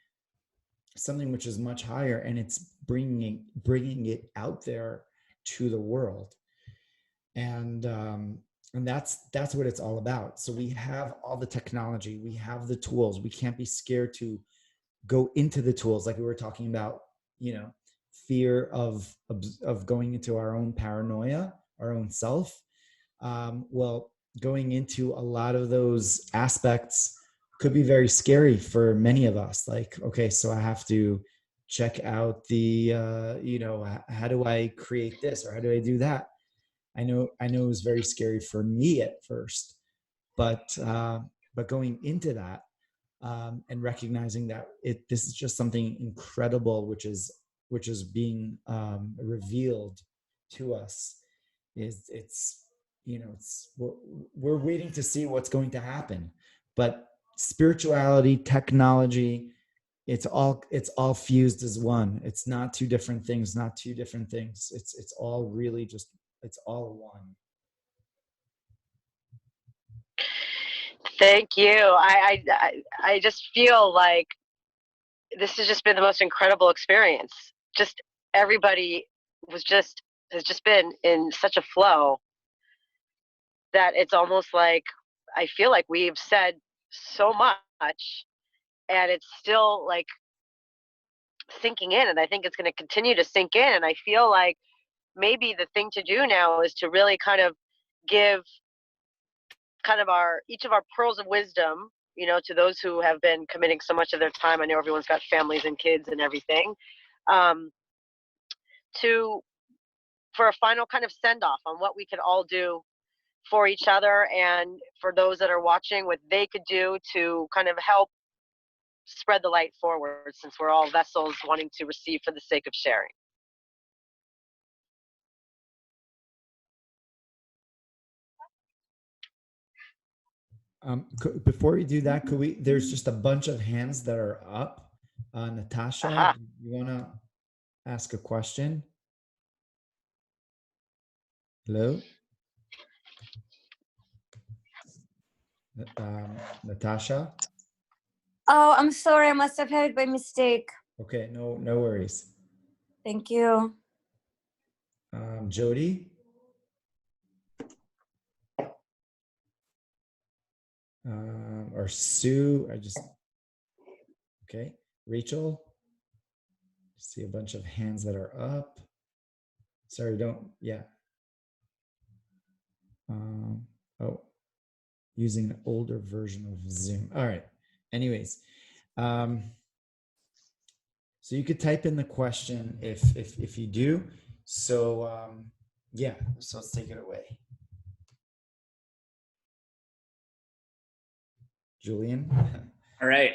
something which is much higher, and it's bringing it out there to the world. And that's what it's all about. So we have all the technology, we have the tools. We can't be scared to go into the tools, like we were talking about, fear of going into our own paranoia, our own self. Well, going into a lot of those aspects could be very scary for many of us. Like, okay, so I have to check out the, how do I create this, or how do I do that? I know it was very scary for me at first, but going into that and recognizing that this is just something incredible, which is being revealed to us. We're waiting to see what's going to happen, but spirituality, technology, it's all fused as one. It's not two different things, It's all really just, it's all one. Thank you. I just feel like this has just been the most incredible experience. Just everybody has just been in such a flow that it's almost like I feel like we've said so much, and it's still like sinking in, and I think it's going to continue to sink in. And I feel like maybe the thing to do now is to really kind of give kind of each of our pearls of wisdom, to those who have been committing so much of their time. I know everyone's got families and kids and everything, for a final kind of send off on what we can all do for each other, and for those that are watching, what they could do to kind of help spread the light forward, since we're all vessels wanting to receive for the sake of sharing. Before we do that, there's just a bunch of hands that are up. Natasha, you want to ask a question? Hello? Natasha? Oh, I'm sorry. I must have had it by mistake. Okay, no worries. Thank you. Jody? Or Sue? Okay. Rachel? See a bunch of hands that are up. Sorry, using an older version of Zoom. All right. Anyways, so you could type in the question if you do. So so let's take it away. Julian. All right.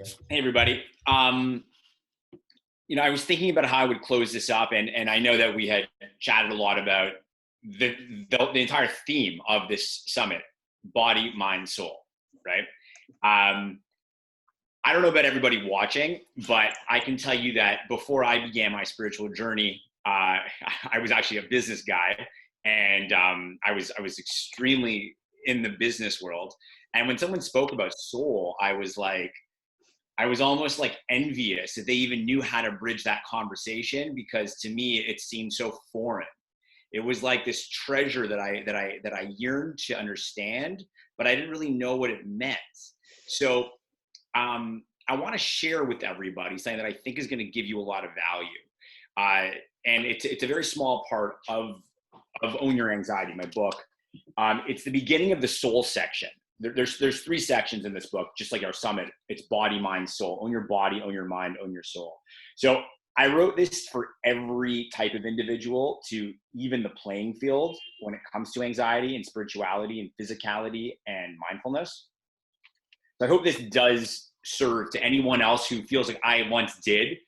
Okay. Hey, everybody. I was thinking about how I would close this up, and I know that we had chatted a lot about the entire theme of this summit, body, mind, soul, right? I don't know about everybody watching, but I can tell you that before I began my spiritual journey, I was actually a business guy, and I was extremely in the business world. And when someone spoke about soul, I was almost like envious that they even knew how to bridge that conversation, because to me it seemed so foreign. It was like this treasure that I yearned to understand, but I didn't really know what it meant. So I want to share with everybody something that I think is going to give you a lot of value. And it's a very small part of Own Your Anxiety, my book. It's the beginning of the soul section. There's 3 sections in this book, just like our summit. It's body, mind, soul. Own your body, own your mind, own your soul. So I wrote this for every type of individual to even the playing field when it comes to anxiety and spirituality and physicality and mindfulness. So I hope this does serve to anyone else who feels like I once did,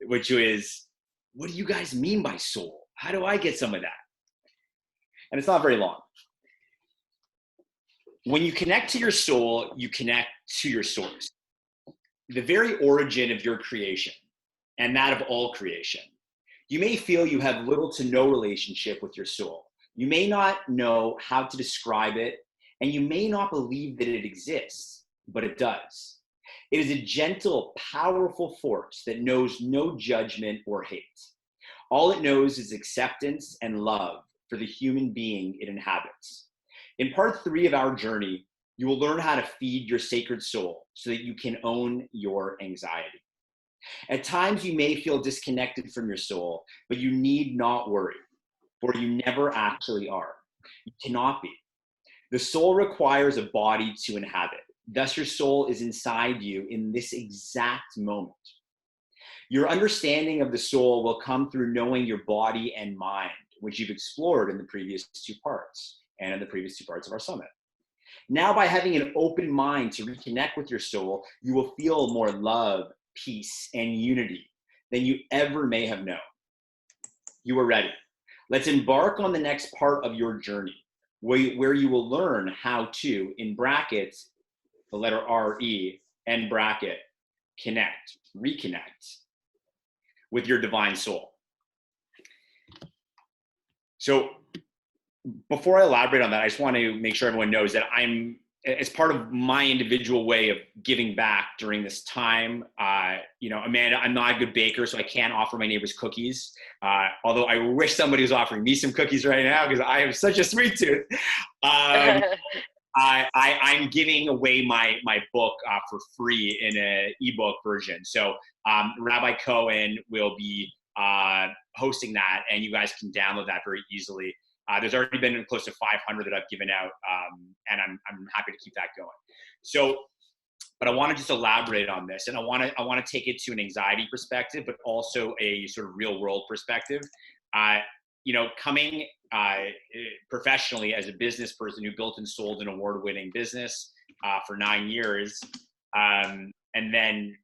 which is, what do you guys mean by soul? How do I get some of that? And it's not very long. When you connect to your soul, you connect to your source. The very origin of your creation and that of all creation. You may feel you have little to no relationship with your soul. You may not know how to describe it, and you may not believe that it exists, but it does. It is a gentle, powerful force that knows no judgment or hate. All it knows is acceptance and love for the human being it inhabits. In part 3 of our journey, you will learn how to feed your sacred soul so that you can own your anxiety. At times, you may feel disconnected from your soul, but you need not worry, for you never actually are. You cannot be. The soul requires a body to inhabit. Thus, your soul is inside you in this exact moment. Your understanding of the soul will come through knowing your body and mind, which you've explored in the previous 2 parts and in the previous 2 parts of our summit. Now, by having an open mind to reconnect with your soul, you will feel more love, peace, and unity than you ever may have known. You are ready. Let's embark on the next part of your journey, where you will learn how to, in brackets, the letter R-E, end bracket, reconnect with your divine soul. So before I elaborate on that, I just want to make sure everyone knows that I'm, as part of my individual way of giving back during this time, Amanda, I'm not a good baker, so I can't offer my neighbors cookies. Although I wish somebody was offering me some cookies right now because I have such a sweet tooth. I'm giving away my book for free in an ebook version. So Rabbi Cohen will be hosting that, and you guys can download that very easily. There's already been close to 500 that I've given out, and I'm happy to keep that going. So, but I want to just elaborate on this, and I want to take it to an anxiety perspective, but also a sort of real world perspective. Coming professionally as a business person who built and sold an award-winning business for 9 years, and then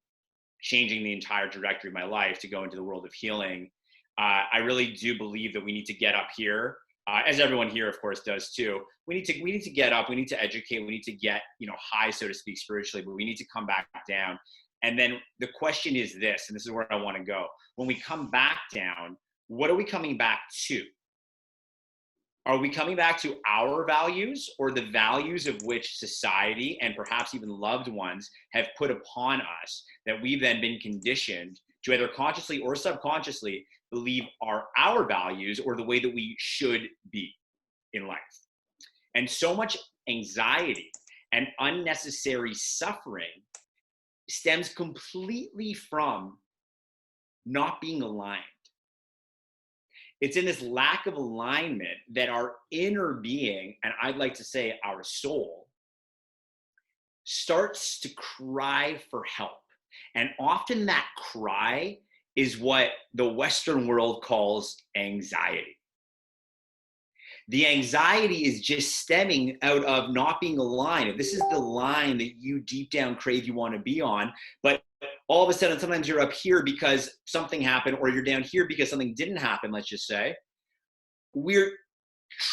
changing the entire trajectory of my life to go into the world of healing, I really do believe that we need to get up here. As everyone here, of course, does too. We need to get up. We need to educate. We need to get, high, so to speak, spiritually. But we need to come back down. And then the question is this, and this is where I want to go. When we come back down, what are we coming back to? Are we coming back to our values or the values of which society and perhaps even loved ones have put upon us that we've then been conditioned to either consciously or subconsciously believe are our values or the way that we should be in life? And so much anxiety and unnecessary suffering stems completely from not being aligned. It's in this lack of alignment that our inner being, and I'd like to say our soul, starts to cry for help. And often that cry is what the Western world calls anxiety. The anxiety is just stemming out of not being aligned. If this is the line that you deep down crave you want to be on, but all of a sudden, sometimes you're up here because something happened, or you're down here because something didn't happen, let's just say. We're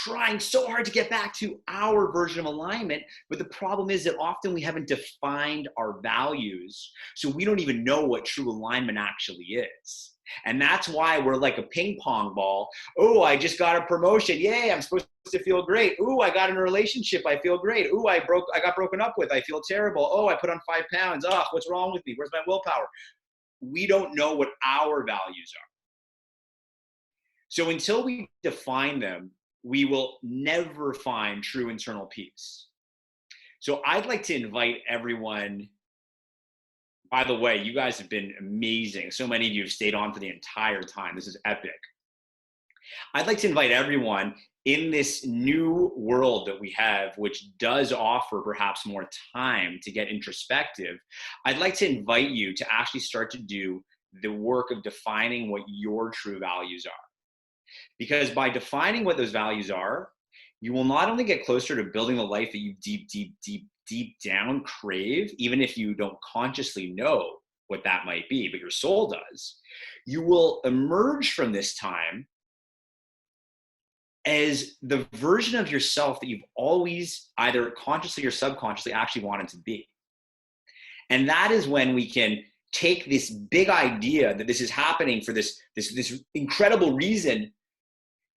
trying so hard to get back to our version of alignment, but the problem is that often we haven't defined our values, so we don't even know what true alignment actually is. And that's why we're like a ping pong ball. Oh, I just got a promotion. Yay, I'm supposed to feel great. Ooh, I got in a relationship. I feel great. Ooh, I got broken up with. I feel terrible. Oh, I put on 5 pounds. Oh, what's wrong with me? Where's my willpower? We don't know what our values are. So until we define them, we will never find true internal peace. So I'd like to invite everyone By the way, you guys have been amazing. So many of you have stayed on for the entire time. This is epic. I'd like to invite everyone in this new world that we have, which does offer perhaps more time to get introspective. I'd like to invite you to actually start to do the work of defining what your true values are. Because by defining what those values are, you will not only get closer to building the life that you deep down crave, even if you don't consciously know what that might be, but your soul does. You will emerge from this time as the version of yourself that you've always, either consciously or subconsciously, actually wanted to be. And that is when we can take this big idea that this is happening for this incredible reason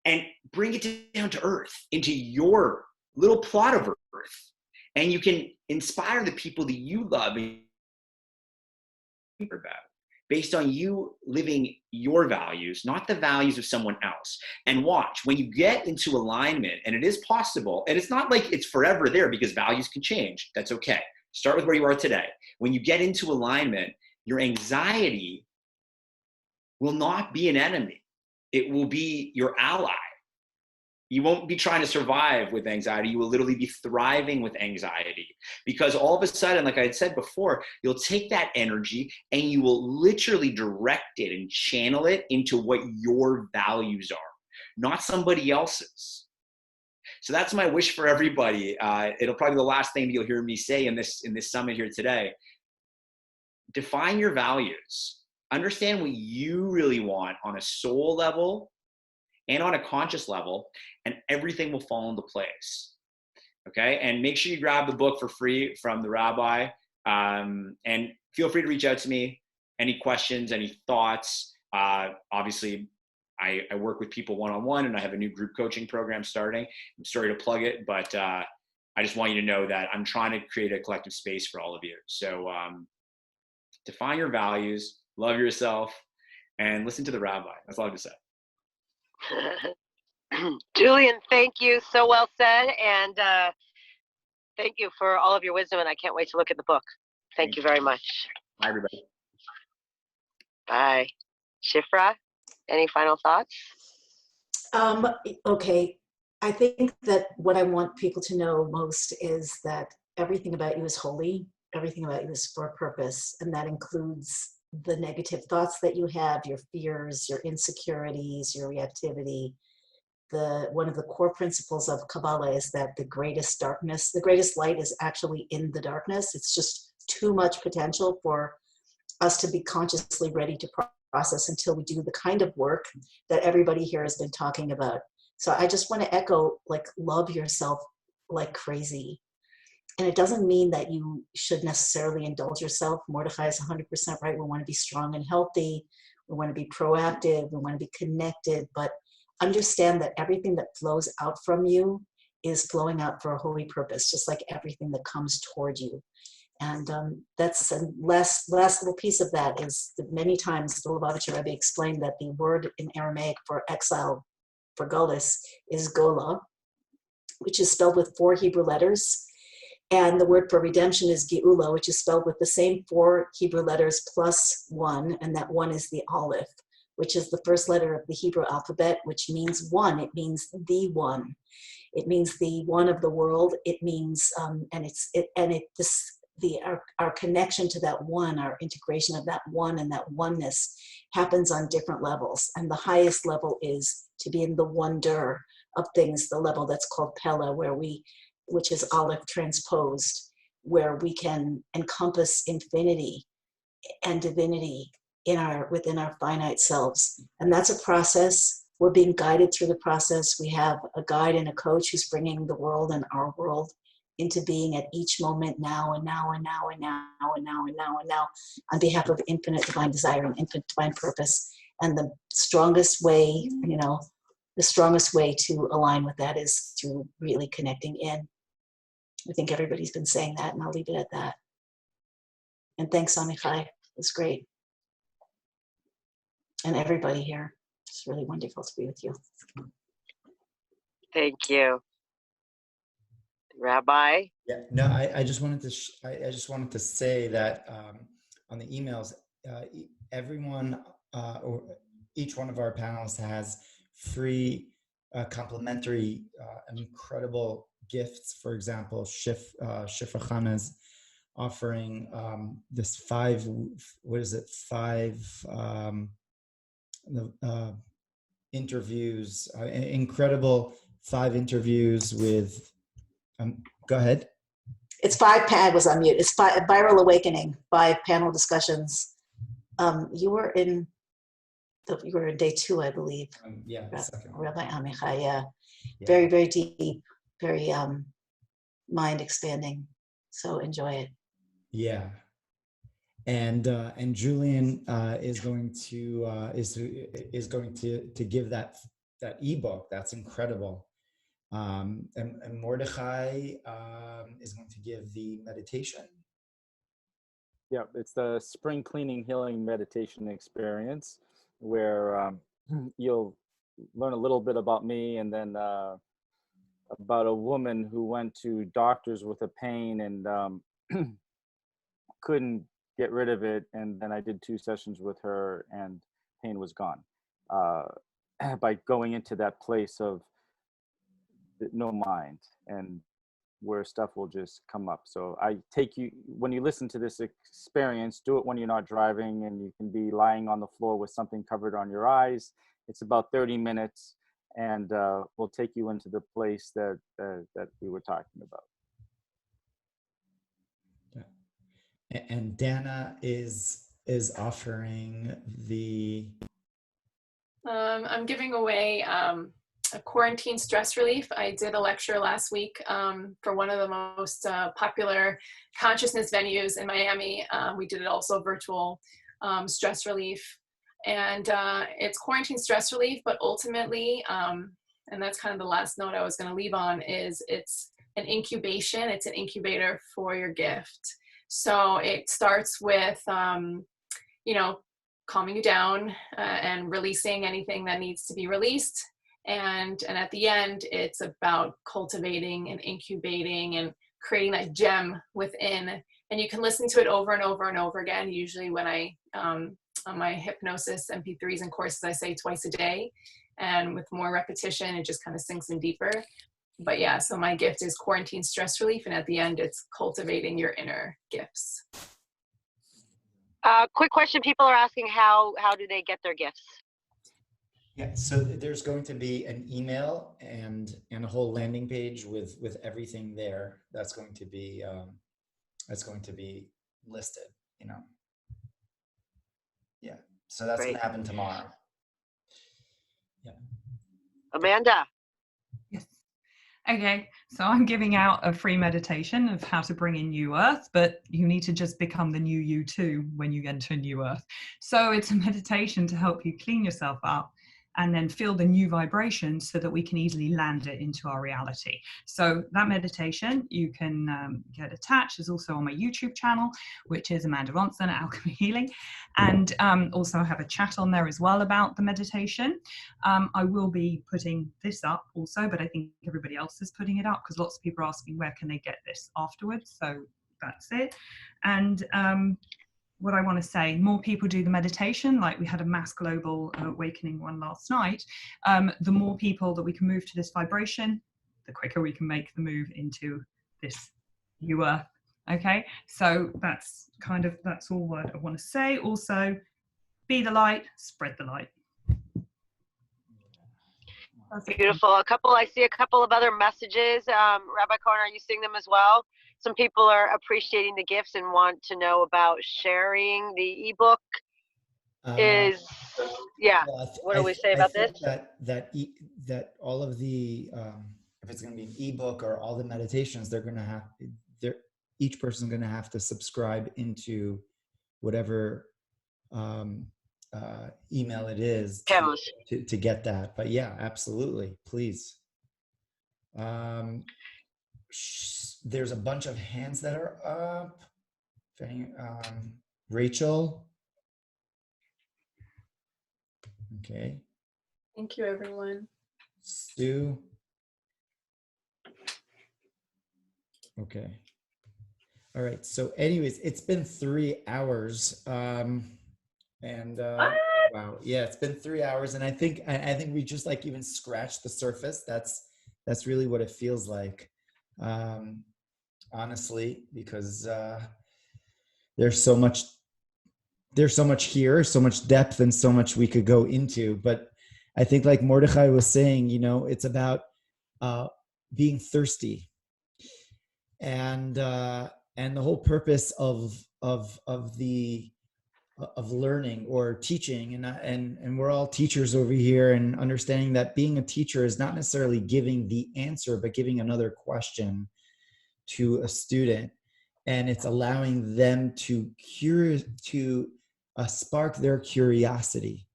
and bring it down to earth, into your little plot of earth. And you can inspire the people that you love and care about, based on you living your values, not the values of someone else. And watch, when you get into alignment, and it is possible, and it's not like it's forever there because values can change. That's okay. Start with where you are today. When you get into alignment, your anxiety will not be an enemy. It will be your ally. You won't be trying to survive with anxiety. You will literally be thriving with anxiety, because all of a sudden, like I had said before, you'll take that energy and you will literally direct it and channel it into what your values are, not somebody else's. So that's my wish for everybody. It'll probably be the last thing you'll hear me say in this summit here today. Define your values. Understand what you really want on a soul level and on a conscious level, and everything will fall into place. Okay, and make sure you grab the book for free from the rabbi, and feel free to reach out to me. Any questions, any thoughts? Obviously, I work with people one-on-one, and I have a new group coaching program starting. I'm sorry to plug it, but I just want you to know that I'm trying to create a collective space for all of you. So define your values, love yourself, and listen to the rabbi. That's all I have to say. Julian, thank you. So well said. And thank you for all of your wisdom. And I can't wait to look at the book. Thank you very much. Bye, everybody. Bye. Shifra, any final thoughts? Okay. I think that what I want people to know most is that everything about you is holy. Everything about you is for a purpose. And that includes the negative thoughts that you have, your fears, your insecurities, your reactivity. One of the core principles of Kabbalah is that the greatest light is actually in the darkness. It's just too much potential for us to be consciously ready to process until we do the kind of work that everybody here has been talking about. So I just want to echo, like, love yourself like crazy. And it doesn't mean that you should necessarily indulge yourself. Mordechai is 100% right. We want to be strong and healthy. We want to be proactive. We want to be connected. But understand that everything that flows out from you is flowing out for a holy purpose, just like everything that comes toward you. And that's the last little piece of that is that many times the Lubavitcher Rebbe explained that the word in Aramaic for exile, for Golis, is Gola, which is spelled with 4 Hebrew letters. And the word for redemption is Geula, which is spelled with the same 4 Hebrew letters plus 1, and that 1 is the Aleph, which is the first letter of the Hebrew alphabet, which means one. It means the one. It means the one of the world. It means, our connection to that one, our integration of that one and that oneness happens on different levels. And the highest level is to be in the wonder of things, the level that's called Pella, which is Aleph transposed, where we can encompass infinity and divinity within our finite selves. And that's a process. We're being guided through the process. We have a guide and a coach who's bringing the world and our world into being at each moment, now and now and now and now and now and now and now, on behalf of infinite divine desire and infinite divine purpose. And the strongest way, to align with that is through really connecting in. I think everybody's been saying that, and I'll leave it at that. And thanks, Amichai. It was great. And everybody here. It's really wonderful to be with you. Thank you. Rabbi? Yeah, no, I just wanted to say that on the emails, everyone or each one of our panelists has free complimentary incredible gifts. For example, Shifra Khan is offering this five interviews, incredible 5 interviews with go ahead. It's 5 was on mute. It's Viral Awakening, 5 panel discussions. You were in day 2, I believe. Yeah, second. Rabbi Amichai, yeah. Yeah. Very, very deep, very mind expanding. So enjoy it. Yeah. And Julian is going to give that ebook. That's incredible. And Mordechai is going to give the meditation. Yeah, it's the Spring Cleaning Healing Meditation Experience, where you'll learn a little bit about me, and then about a woman who went to doctors with a pain and couldn't get rid of it, and then I did 2 sessions with her and pain was gone, by going into that place of no mind and where stuff will just come up. So I take you, when you listen to this experience, do it when you're not driving, and you can be lying on the floor with something covered on your eyes. It's about 30 minutes, and we'll take you into the place that we were talking about. And Dana is offering the I'm giving away a quarantine stress relief. I did a lecture last week for one of the most popular consciousness venues in Miami. We did it also virtual stress relief. And it's quarantine stress relief, but ultimately, and that's kind of the last note I was going to leave on, is it's an incubation. It's an incubator for your gift. So it starts with, you know, calming you down and releasing anything that needs to be released. And at the end, it's about cultivating and incubating and creating that gem within. And you can listen to it over and over and over again. Usually when I, on my hypnosis MP3s and courses, I say twice a day. And with more repetition, it just kind of sinks in deeper. But yeah, so my gift is quarantine stress relief. And at the end, it's cultivating your inner gifts. Quick question. People are asking how do they get their gifts? Yeah, so there's going to be an email and a whole landing page with everything there. That's going to be listed, you know. Yeah, so that's going to happen tomorrow. Yeah. Amanda. Yes. Okay, so I'm giving out a free meditation of how to bring in New Earth, but you need to just become the new you too when you enter New Earth. So it's a meditation to help you clean yourself up and then feel the new vibration so that we can easily land it into our reality. So that meditation you can get attached is also on my YouTube channel, which is Amanda Ronson at Alchemy Healing. And also I have a chat on there as well about the meditation. I will be putting this up also, but I think everybody else is putting it up because lots of people are asking where can they get this afterwards. So that's it. And what I want to say, more people do the meditation, like we had a mass global awakening one last night. The more people that we can move to this vibration, the quicker we can make the move into this new earth. Okay, so that's all what I want to say. Also, be the light, spread the light. Beautiful. I see a couple of other messages. Rabbi Cohen, are you seeing them as well? Some people are appreciating the gifts and want to know about sharing the ebook. What do we say about this? That all of the if it's going to be an ebook or all the meditations, each person's going to have to subscribe into whatever email it is to get that. But yeah, absolutely, please. There's a bunch of hands that are up. Rachel. Okay. Thank you, everyone. Stu. Okay. All right. So, anyways, it's been 3 hours. And wow, yeah, it's been 3 hours, and I think we just like even scratched the surface. That's really what it feels like, honestly, because there's so much here, so much depth, and so much we could go into. But I think, like Mordechai was saying, it's about being thirsty, and the whole purpose of learning or teaching, and we're all teachers over here, and understanding that being a teacher is not necessarily giving the answer, but giving another question to a student, and it's allowing them to spark their curiosity,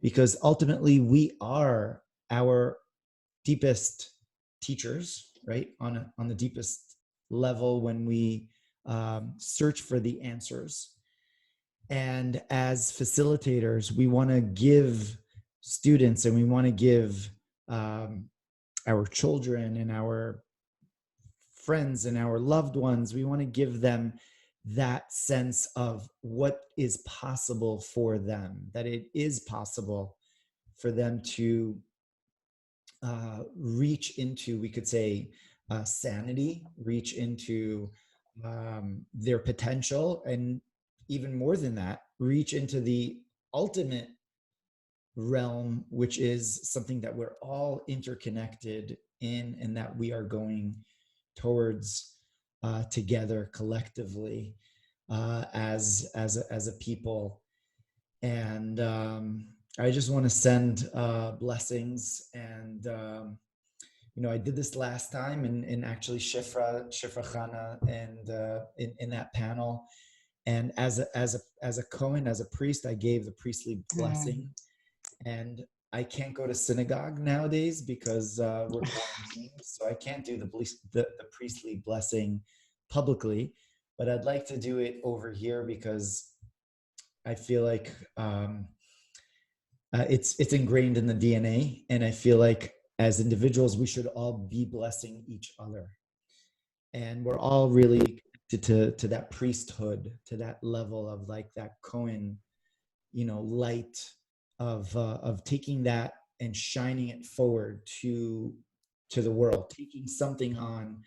because ultimately we are our deepest teachers, right? On the deepest level, when we search for the answers. And as facilitators, we want to give students, and we want to give our children and our friends and our loved ones, we want to give them that sense of what is possible for them, that it is possible for them to reach into, we could say, sanity, reach into their potential, and even more than that, reach into the ultimate realm, which is something that we're all interconnected in, and that we are going towards together collectively as a people. And I just want to send blessings, and I did this last time, and actually Shifra Chana, and in that panel, and as a Cohen, as a priest, I gave the priestly blessing. And I can't go to synagogue nowadays because we're quarantined, so I can't do the priestly blessing publicly. But I'd like to do it over here, because I feel like it's ingrained in the DNA, and I feel like as individuals we should all be blessing each other, and we're all really connected to that priesthood, to that level of like that Cohen, light of taking that and shining it forward to the world, taking something on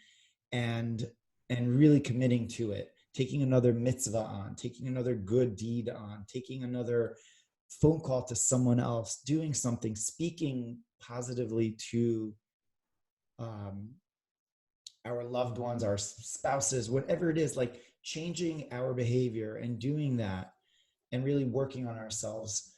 and really committing to it, taking another mitzvah on, taking another good deed on, taking another phone call to someone else, doing something, speaking positively to our loved ones, our spouses, whatever it is, like changing our behavior and doing that and really working on ourselves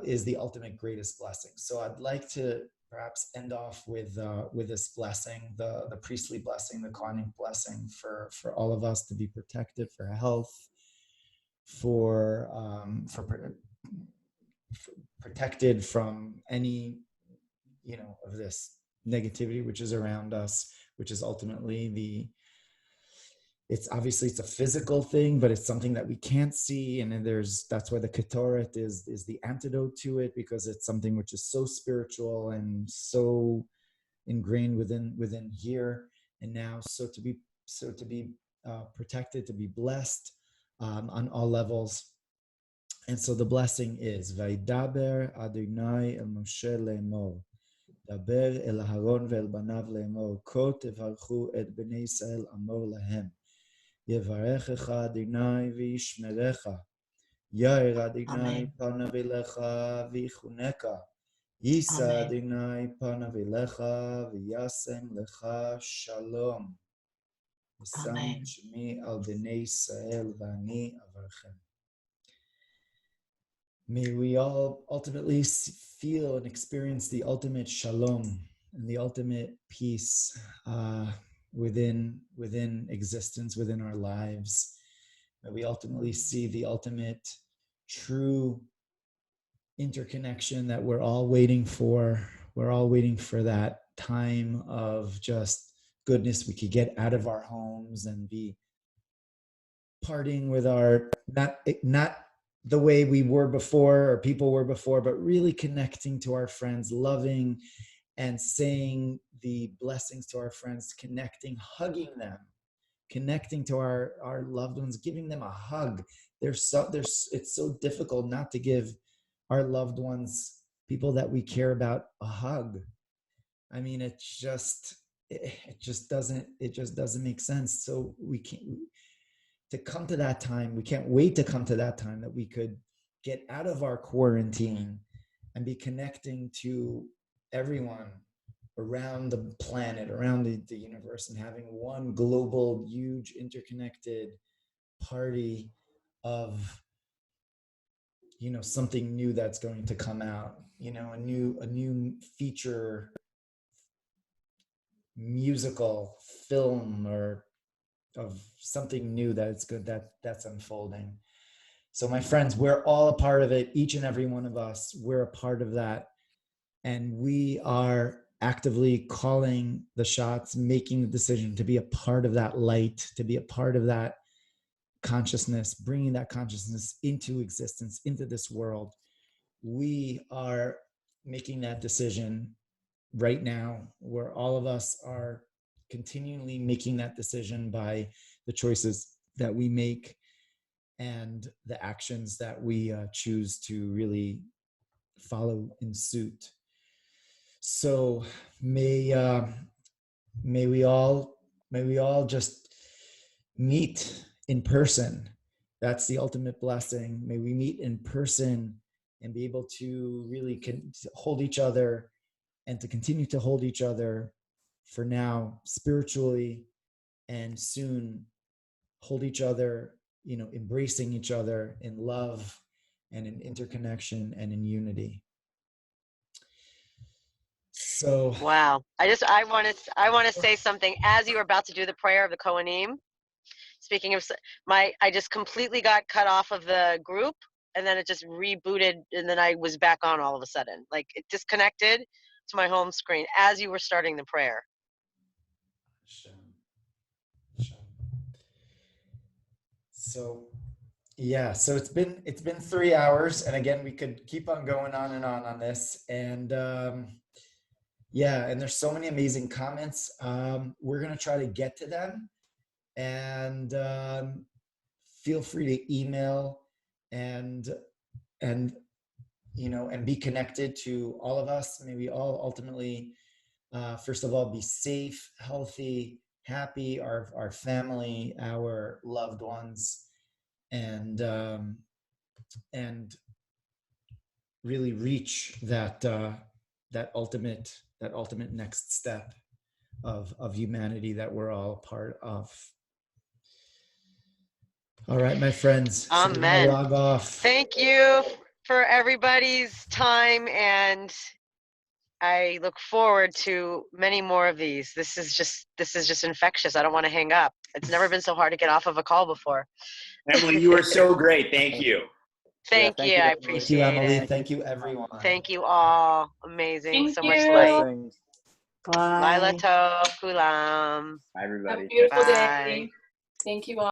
is the ultimate greatest blessing. So I'd like to perhaps end off with this blessing, the priestly blessing, the Kohanic blessing for all of us to be protected, for health, for protected from any of this negativity which is around us, which is ultimately it's a physical thing, but it's something that we can't see. And then that's why the Ketoret is the antidote to it, because it's something which is so spiritual and so ingrained within here and now. So to be protected, to be blessed on all levels. And so the blessing is Vaidaber Adonai el Moshe le'emor. Daber el Aharon ve'el banav le'emor. Ko tevarchu et bnei Yisrael amor lahem. Yevarechecha Adonai v'yishmerecha. Yair Adonai panav elecha v'yichuneka. Yisa Adonai panav elecha v'yasem lecha shalom. V'sam shemi al bnei Yisrael v'ani avarchem. May we all ultimately feel and experience the ultimate shalom and the ultimate peace within existence, within our lives. May we ultimately see the ultimate true interconnection that we're all waiting for. We're all waiting for that time of just goodness. We could get out of our homes and be partying with our, not the way we were before or people were before, but really connecting to our friends, loving and saying the blessings to our friends, connecting, hugging them, connecting to our loved ones, giving them a hug. It's so difficult not to give our loved ones, people that we care about, a hug. I mean, it just doesn't make sense. So we can't wait to come to that time that we could get out of our quarantine and be connecting to everyone around the planet, around the universe, and having one global, huge, interconnected party of, something new that's going to come out, a new feature, musical, film, or of something new that's good, that's unfolding. So my friends, we're all a part of it. Each and every one of us, we're a part of that. And we are actively calling the shots, making the decision to be a part of that light, to be a part of that consciousness, bringing that consciousness into existence, into this world. We are making that decision right now, where all of us are continually making that decision by the choices that we make and the actions that we choose to really follow in suit. So may we all just meet in person. That's the ultimate blessing. May we meet in person and be able to really hold each other, and to continue to hold each other for now spiritually, and soon hold each other, embracing each other in love and in interconnection and in unity. So wow, I want to say something as you were about to do the prayer of the Kohanim. Speaking of I just completely got cut off of the group, and then it just rebooted, and then I was back on all of a sudden. Like, it disconnected to my home screen as you were starting the prayer. So yeah, so it's been 3 hours, and again, we could keep on going on and on this, and yeah, and there's so many amazing comments. We're gonna try to get to them, and feel free to email and be connected to all of us. May we all ultimately, first of all, be safe, healthy, happy, our family, our loved ones, and really reach that ultimate next step of humanity that we're all a part of. All right, my friends. Amen. So log off. Thank you for everybody's time, and I look forward to many more of these. This is just infectious. I don't want to hang up. It's never been so hard to get off of a call before. Emily, you are so great. Thank you. Thank you. I appreciate it. Thank you, Emily. Thank you, everyone. Thank you all. Amazing. Thank so you. much light. Bye. Laila tov, kulam. Bye, everybody. Have a beautiful Bye. day. Thank you all.